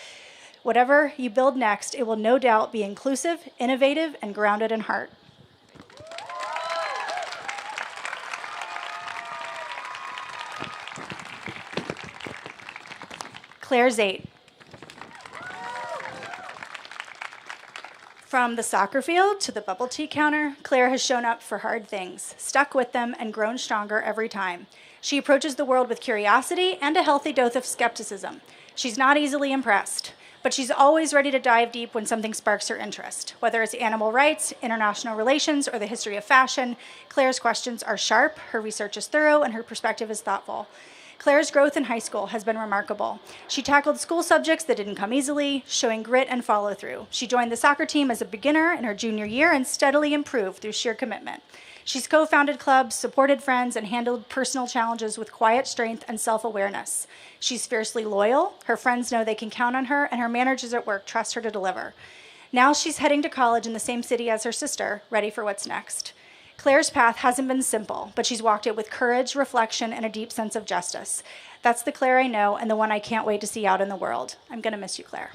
Whatever you build next, it will no doubt be inclusive, innovative, and grounded in heart. Claire Zate. From the soccer field to the bubble tea counter, Claire has shown up for hard things, stuck with them, and grown stronger every time. She approaches the world with curiosity and a healthy dose of skepticism. She's not easily impressed, but she's always ready to dive deep when something sparks her interest. Whether it's animal rights, international relations, or the history of fashion, Claire's questions are sharp, her research is thorough, and her perspective is thoughtful. Claire's growth in high school has been remarkable. She tackled school subjects that didn't come easily, showing grit and follow-through. She joined the soccer team as a beginner in her junior year and steadily improved through sheer commitment. She's co-founded clubs, supported friends, and handled personal challenges with quiet strength and self-awareness. She's fiercely loyal, her friends know they can count on her, and her managers at work trust her to deliver. Now she's heading to college in the same city as her sister, ready for what's next. Claire's path hasn't been simple, but she's walked it with courage, reflection, and a deep sense of justice. That's the Claire I know and the one I can't wait to see out in the world. I'm going to miss you, Claire.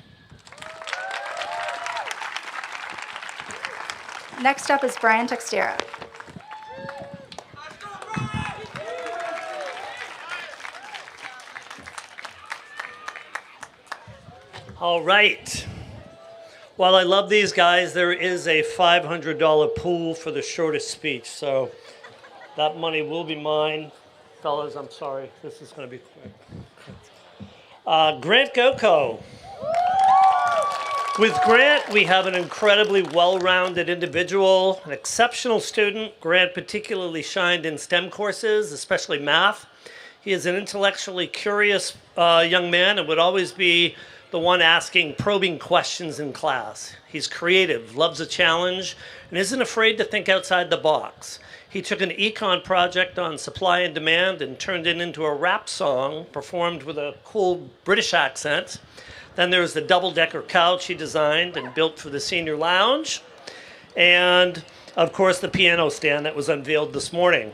Next up is Brian Textera. All right. While I love these guys, there is a $500 pool for the shortest speech, so that money will be mine. Fellas, I'm sorry. This is going to be quick. Grant Goko. With Grant, we have an incredibly well-rounded individual, an exceptional student. Grant particularly shined in STEM courses, especially math. He is an intellectually curious young man and would always be the one asking probing questions in class. He's creative, loves a challenge, and isn't afraid to think outside the box. He took an econ project on supply and demand and turned it into a rap song performed with a cool British accent. Then there was the double-decker couch he designed and built for the senior lounge. And, of course, the piano stand that was unveiled this morning.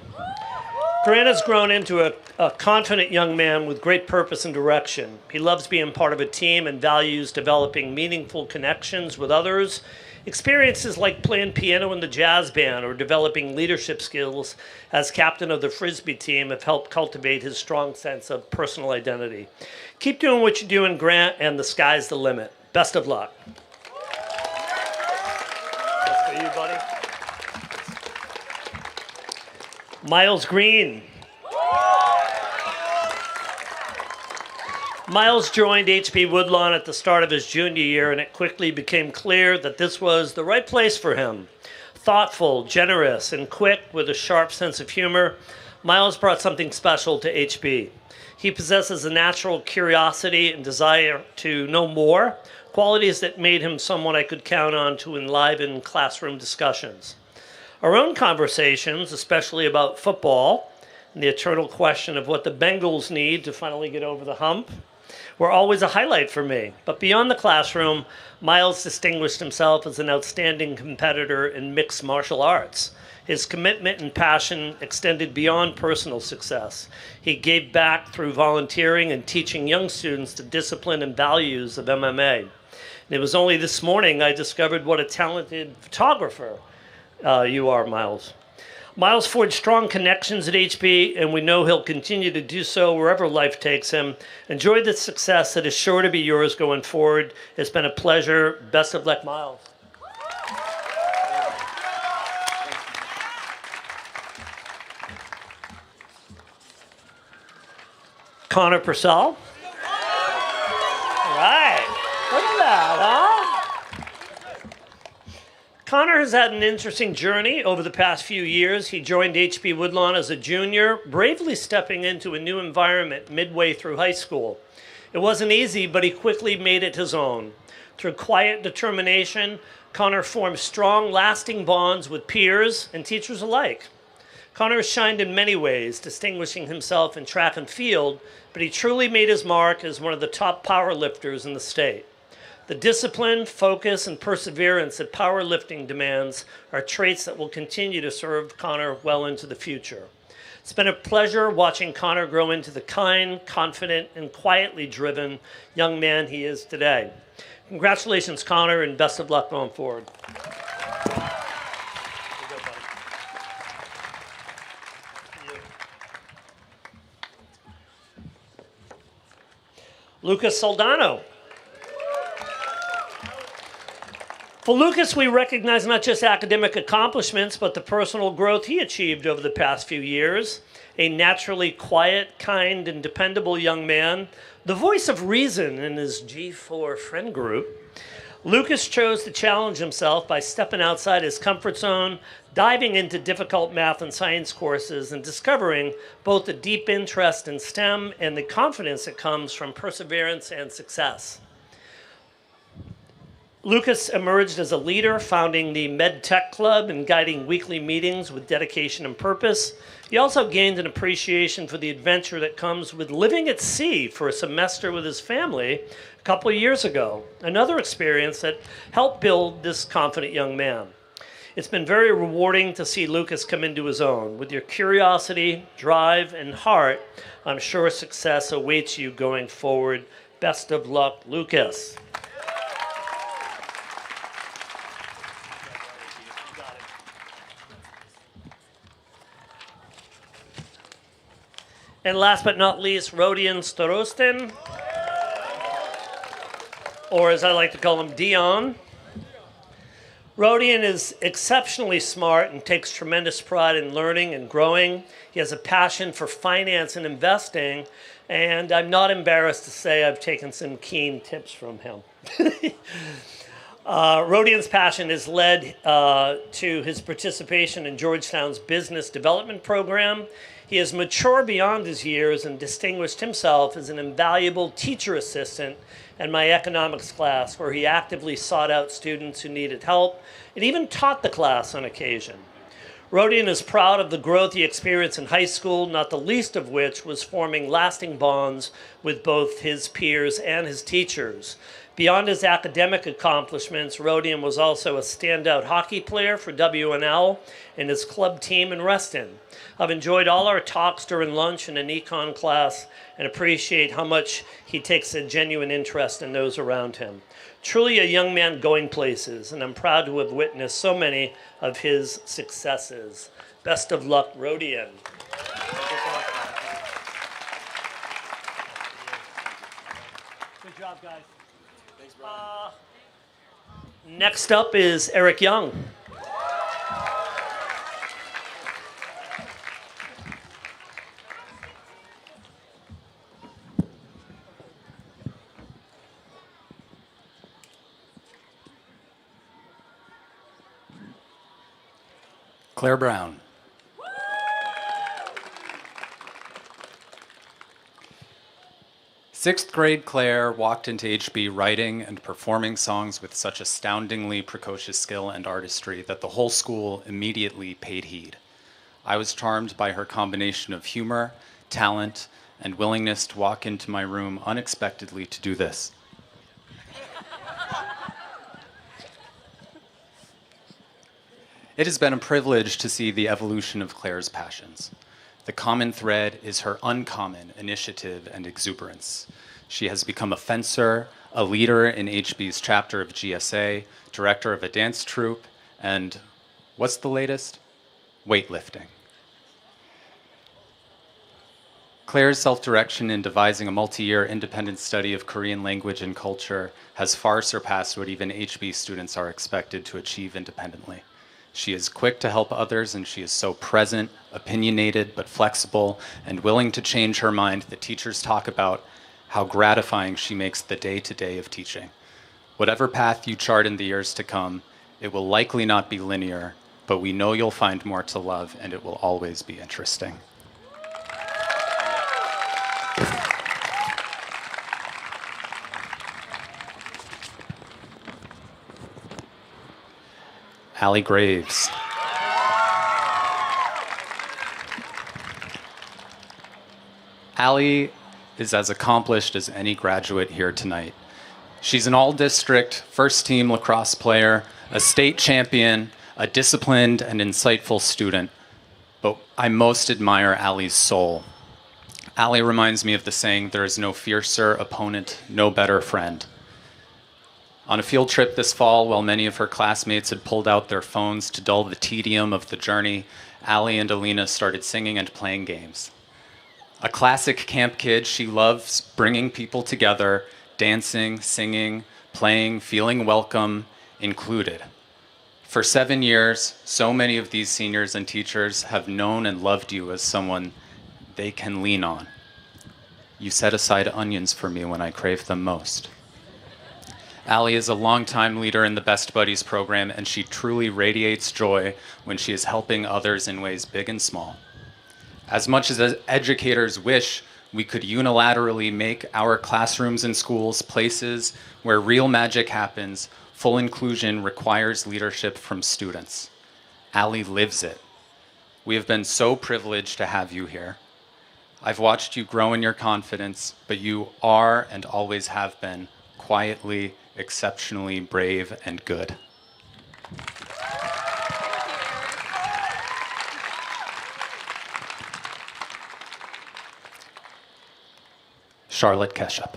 Grant has grown into a confident young man with great purpose and direction. He loves being part of a team and values developing meaningful connections with others. Experiences like playing piano in the jazz band or developing leadership skills as captain of the Frisbee team have helped cultivate his strong sense of personal identity. Keep doing what you're doing, Grant, and the sky's the limit. Best of luck. That's for you, buddy. Miles Green. Miles joined HP Woodlawn at the start of his junior year, and it quickly became clear that this was the right place for him. Thoughtful, generous, and quick with a sharp sense of humor, Miles brought something special to HB. He possesses a natural curiosity and desire to know more, qualities that made him someone I could count on to enliven classroom discussions. Our own conversations, especially about football, and the eternal question of what the Bengals need to finally get over the hump, were always a highlight for me. But beyond the classroom, Miles distinguished himself as an outstanding competitor in mixed martial arts. His commitment and passion extended beyond personal success. He gave back through volunteering and teaching young students the discipline and values of MMA. And it was only this morning I discovered what a talented photographer you are, Miles. Miles forged strong connections at HB, and we know he'll continue to do so wherever life takes him. Enjoy the success that is sure to be yours going forward. It's been a pleasure. Best of luck, Miles. Connor Purcell. All right. Look at that, huh? Connor has had an interesting journey over the past few years. He joined HB Woodlawn as a junior, bravely stepping into a new environment midway through high school. It wasn't easy, but he quickly made it his own. Through quiet determination, Connor formed strong, lasting bonds with peers and teachers alike. Connor has shined in many ways, distinguishing himself in track and field, but he truly made his mark as one of the top powerlifters in the state. The discipline, focus, and perseverance that powerlifting demands are traits that will continue to serve Connor well into the future. It's been a pleasure watching Connor grow into the kind, confident, and quietly driven young man he is today. Congratulations, Connor, and best of luck going forward. Lucas Soldano. For Lucas, we recognize not just academic accomplishments, but the personal growth he achieved over the past few years. A naturally quiet, kind, and dependable young man, the voice of reason in his G4 friend group, Lucas chose to challenge himself by stepping outside his comfort zone, diving into difficult math and science courses, and discovering both the deep interest in STEM and the confidence that comes from perseverance and success. Lucas emerged as a leader, founding the Med Tech Club and guiding weekly meetings with dedication and purpose. He also gained an appreciation for the adventure that comes with living at sea for a semester with his family a couple of years ago, another experience that helped build this confident young man. It's been very rewarding to see Lucas come into his own. With your curiosity, drive, and heart, I'm sure success awaits you going forward. Best of luck, Lucas. And last but not least, Rodion Starostin. or as I like to call him, Dion. Rodian is exceptionally smart and takes tremendous pride in learning and growing. He has a passion for finance and investing, and I'm not embarrassed to say I've taken some keen tips from him. Rodian's passion has led to his participation in Georgetown's business development program. He has matured beyond his years and distinguished himself as an invaluable teacher assistant in my economics class, where he actively sought out students who needed help and even taught the class on occasion. Rodian is proud of the growth he experienced in high school, not the least of which was forming lasting bonds with both his peers and his teachers. Beyond his academic accomplishments, Rodian was also a standout hockey player for WNL and his club team in Reston. I've enjoyed all our talks during lunch in an econ class and appreciate how much he takes a genuine interest in those around him. Truly a young man going places, and I'm proud to have witnessed so many of his successes. Best of luck, Rodian. Good job, guys. Thanks, Brian. Next up is Eric Young. Claire Brown. Sixth grade Claire walked into HB writing and performing songs with such astoundingly precocious skill and artistry that the whole school immediately paid heed. I was charmed by her combination of humor, talent, and willingness to walk into my room unexpectedly to do this. It has been a privilege to see the evolution of Claire's passions. The common thread is her uncommon initiative and exuberance. She has become a fencer, a leader in HB's chapter of GSA, director of a dance troupe, and what's the latest? Weightlifting. Claire's self-direction in devising a multi-year independent study of Korean language and culture has far surpassed what even HB students are expected to achieve independently. She is quick to help others, and she is so present, opinionated, but flexible, and willing to change her mind that teachers talk about how gratifying she makes the day-to-day of teaching. Whatever path you chart in the years to come, it will likely not be linear, but we know you'll find more to love, and it will always be interesting. Allie Graves. Allie is as accomplished as any graduate here tonight. She's an all-district, first-team lacrosse player, a state champion, a disciplined and insightful student. But I most admire Allie's soul. Allie reminds me of the saying, "There is no fiercer opponent, no better friend." On a field trip this fall, while many of her classmates had pulled out their phones to dull the tedium of the journey, Allie and Alina started singing and playing games. A classic camp kid, she loves bringing people together, dancing, singing, playing, feeling welcome, included. For 7 years, so many of these seniors and teachers have known and loved you as someone they can lean on. You set aside onions for me when I crave them most. Allie is a longtime leader in the Best Buddies program, and she truly radiates joy when she is helping others in ways big and small. As much as educators wish we could unilaterally make our classrooms and schools places where real magic happens, full inclusion requires leadership from students. Allie lives it. We have been so privileged to have you here. I've watched you grow in your confidence, but you are and always have been quietly, exceptionally brave and good. Charlotte Keshup.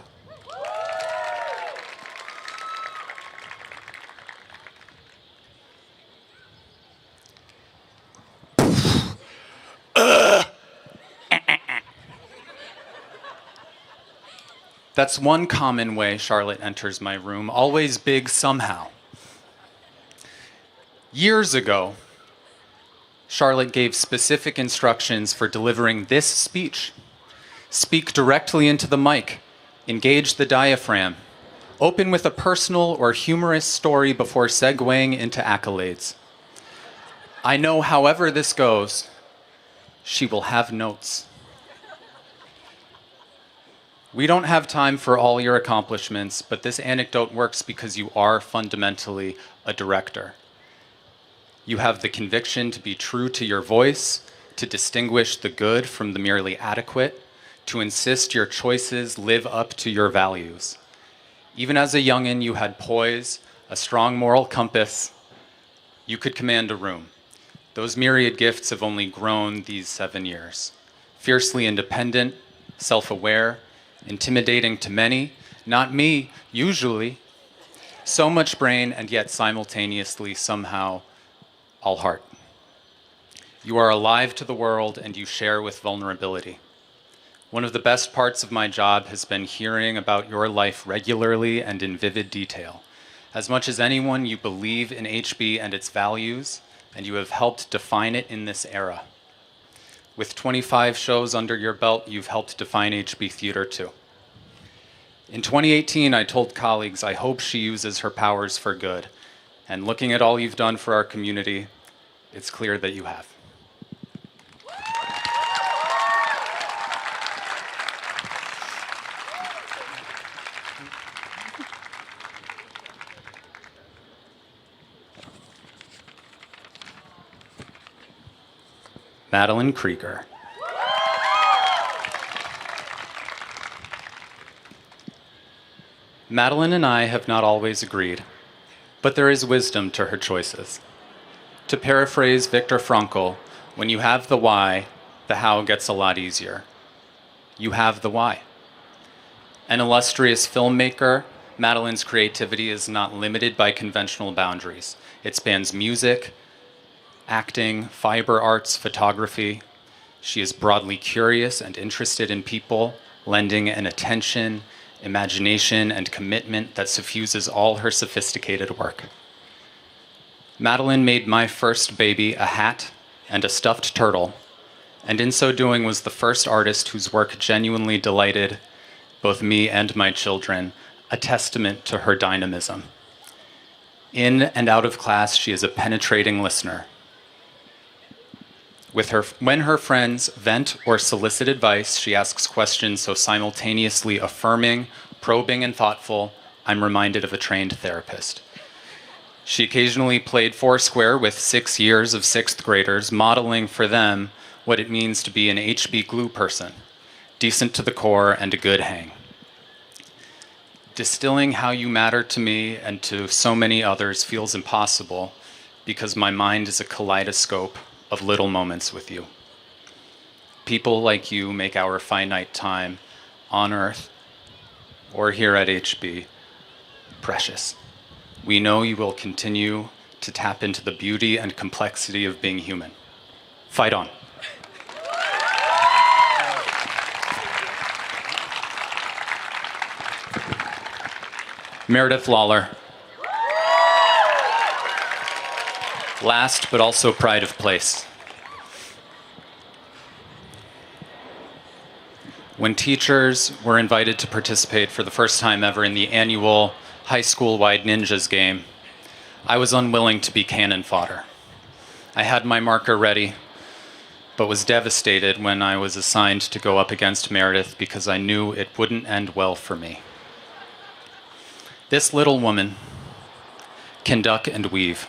That's one common way Charlotte enters my room, always big somehow. Years ago, Charlotte gave specific instructions for delivering this speech. Speak directly into the mic, engage the diaphragm, open with a personal or humorous story before segueing into accolades. I know however this goes, she will have notes. We don't have time for all your accomplishments, but this anecdote works because you are fundamentally a director. You have the conviction to be true to your voice, to distinguish the good from the merely adequate, to insist your choices live up to your values. Even as a youngin', you had poise, a strong moral compass. You could command a room. Those myriad gifts have only grown these 7 years. Fiercely independent, self-aware, intimidating to many, not me, usually. So much brain and yet simultaneously somehow all heart. You are alive to the world and you share with vulnerability. One of the best parts of my job has been hearing about your life regularly and in vivid detail. As much as anyone, you believe in HB and its values, and you have helped define it in this era. With 25 shows under your belt, you've helped define HB theater too. In 2018, I told colleagues I hope she uses her powers for good. And looking at all you've done for our community, it's clear that you have. Madeline Krieger. Madeline and I have not always agreed, but there is wisdom to her choices. To paraphrase Viktor Frankl, when you have the why, the how gets a lot easier. You have the why. An illustrious filmmaker, Madeline's creativity is not limited by conventional boundaries. It spans music, acting, fiber arts, photography. She is broadly curious and interested in people, lending an attention, imagination, and commitment that suffuses all her sophisticated work. Madeline made my first baby a hat and a stuffed turtle, and in so doing was the first artist whose work genuinely delighted both me and my children, a testament to her dynamism. In and out of class, she is a penetrating listener. When her friends vent or solicit advice, she asks questions so simultaneously affirming, probing, and thoughtful, I'm reminded of a trained therapist. She occasionally played foursquare with 6 years of sixth graders, modeling for them what it means to be an HB glue person, decent to the core and a good hang. Distilling how you matter to me and to so many others feels impossible because my mind is a kaleidoscope of little moments with you. People like you make our finite time on Earth or here at HB precious. We know you will continue to tap into the beauty and complexity of being human. Fight on. Meredith Lawler. Last, but also pride of place. When teachers were invited to participate for the first time ever in the annual high school-wide Ninjas game, I was unwilling to be cannon fodder. I had my marker ready, but was devastated when I was assigned to go up against Meredith because I knew it wouldn't end well for me. This little woman can duck and weave.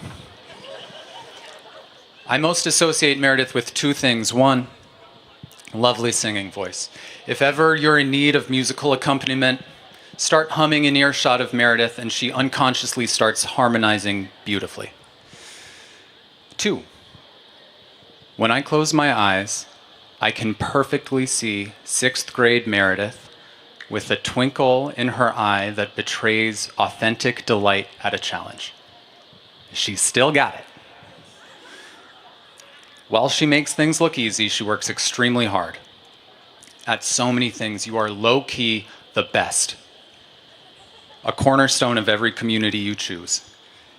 I most associate Meredith with two things. One, lovely singing voice. If ever you're in need of musical accompaniment, start humming in earshot of Meredith and she unconsciously starts harmonizing beautifully. Two, when I close my eyes, I can perfectly see sixth grade Meredith with a twinkle in her eye that betrays authentic delight at a challenge. She's still got it. While she makes things look easy, she works extremely hard. At so many things, you are low-key the the best. A cornerstone of every community you choose.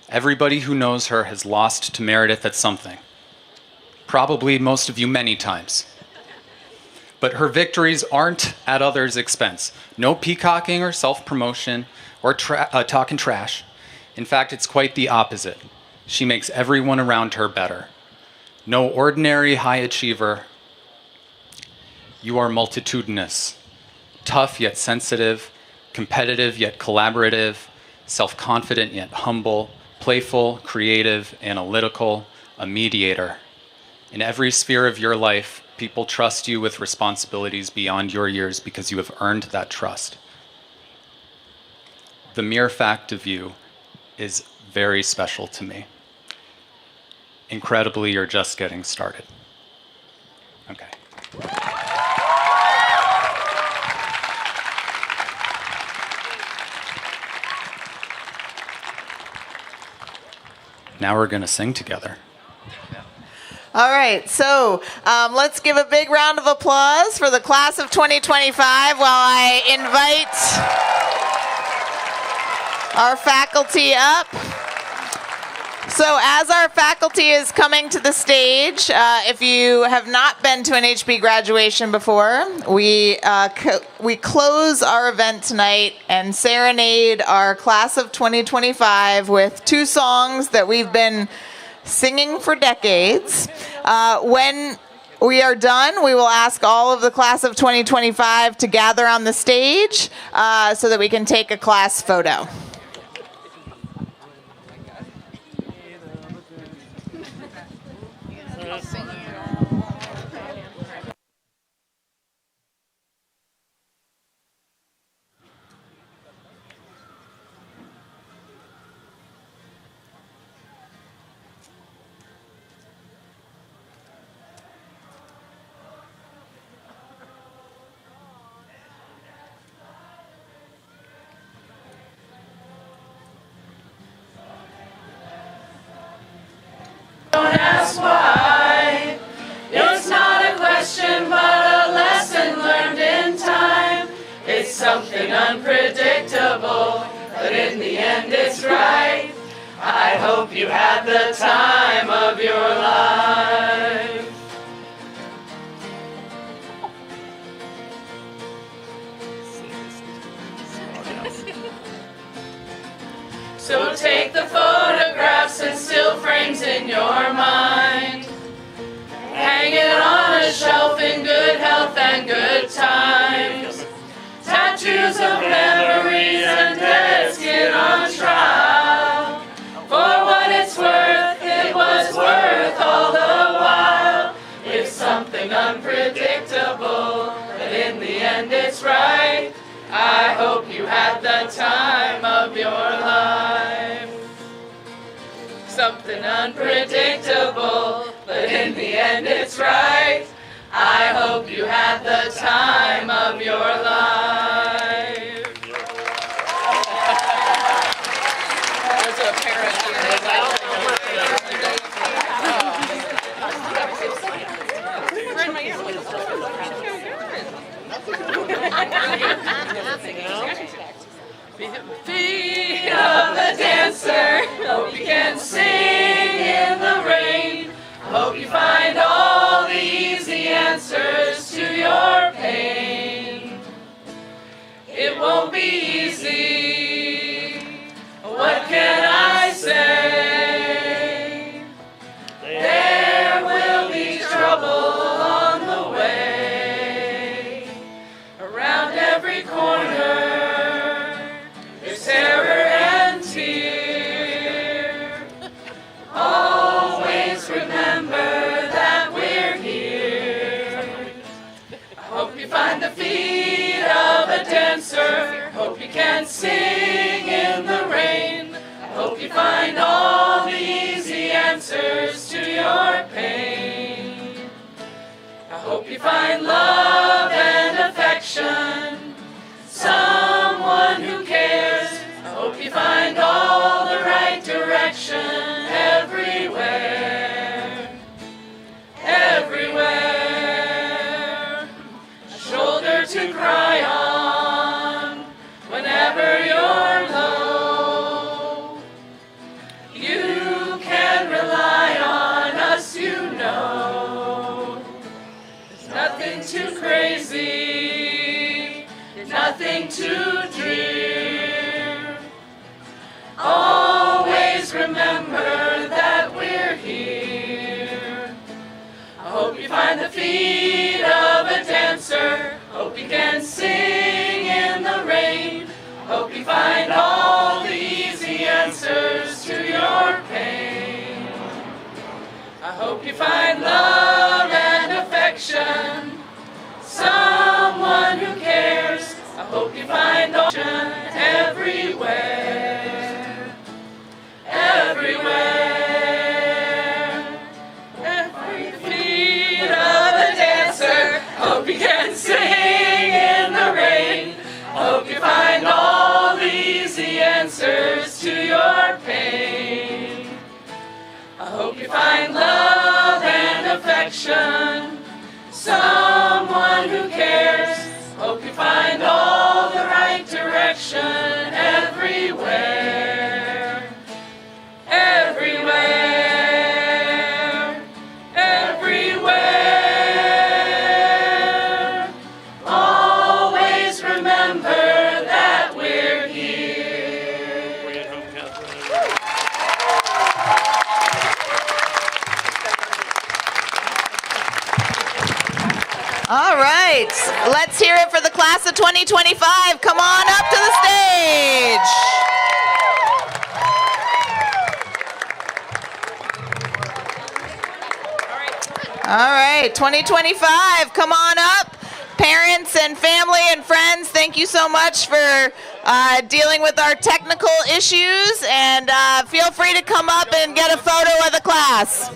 Everybody who knows her has lost to Meredith at something. Probably most of you many times. But her victories aren't at others' expense. No peacocking or self-promotion or talking trash. In fact, it's quite the opposite. She makes everyone around her better. No ordinary high achiever. You are multitudinous, tough yet sensitive, competitive yet collaborative, self-confident yet humble, playful, creative, analytical, a mediator. In every sphere of your life, people trust you with responsibilities beyond your years because you have earned that trust. The mere fact of you is very special to me. Incredibly, you're just getting started. Okay. Now we're going to sing together. All right, so let's give a big round of applause for the class of 2025 while I invite our faculty up. So as our faculty is coming to the stage, if you have not been to an HB graduation before, we close our event tonight and serenade our class of 2025 with 2 songs that we've been singing for decades. When we are done, we will ask all of the class of 2025 to gather on the stage so that we can take a class photo. Don't ask why. It's not a question, but a lesson learned in time. It's something unpredictable, but in the end it's right. I hope you had the time of your life. So take the photographs and still frames in your mind. Hang it on a shelf in good health and good times. Tattoos of memories and dead skin on trial. For what it's worth, it was worth all the while. It's something unpredictable, but in the end it's right. I hope you had the time of your life. Something unpredictable, but in the end it's right. I hope you had the time of your life. There's a parent Feet of a dancer, hope you can sing in the rain. Hope you find all the easy answers to your pain. It won't be easy, what can I say? There will be trouble on the way. Around every corner terror and tear. Always remember that we're here. I hope you find the feet of a dancer. Hope you can sing in the rain. I hope you find all the easy answers to your pain. I hope you find love and affection. Someone who cares. I hope you find all the right direction everywhere. Everywhere. A shoulder to cry on. Nothing too crazy, nothing too dear. Always remember that we're here. I hope you find the feet of a dancer. Hope you can sing in the rain. Hope you find all the easy answers to your pain. I hope you find love and affection, someone who cares. I hope you find option everywhere, everywhere. Every feet of a dancer. Hope you can sing in the rain. Hope you find all the easy answers to your pain. I hope you find love and affection, someone who cares. Hope you find all the right direction everywhere, everywhere, everywhere. Always remember that we're here. Bring it home, Kathleen. All right, let's hear it for the class of 2025. Come on up to the stage. All right, 2025, come on up. Parents and family and friends, thank you so much for dealing with our technical issues, and feel free to come up and get a photo of the class.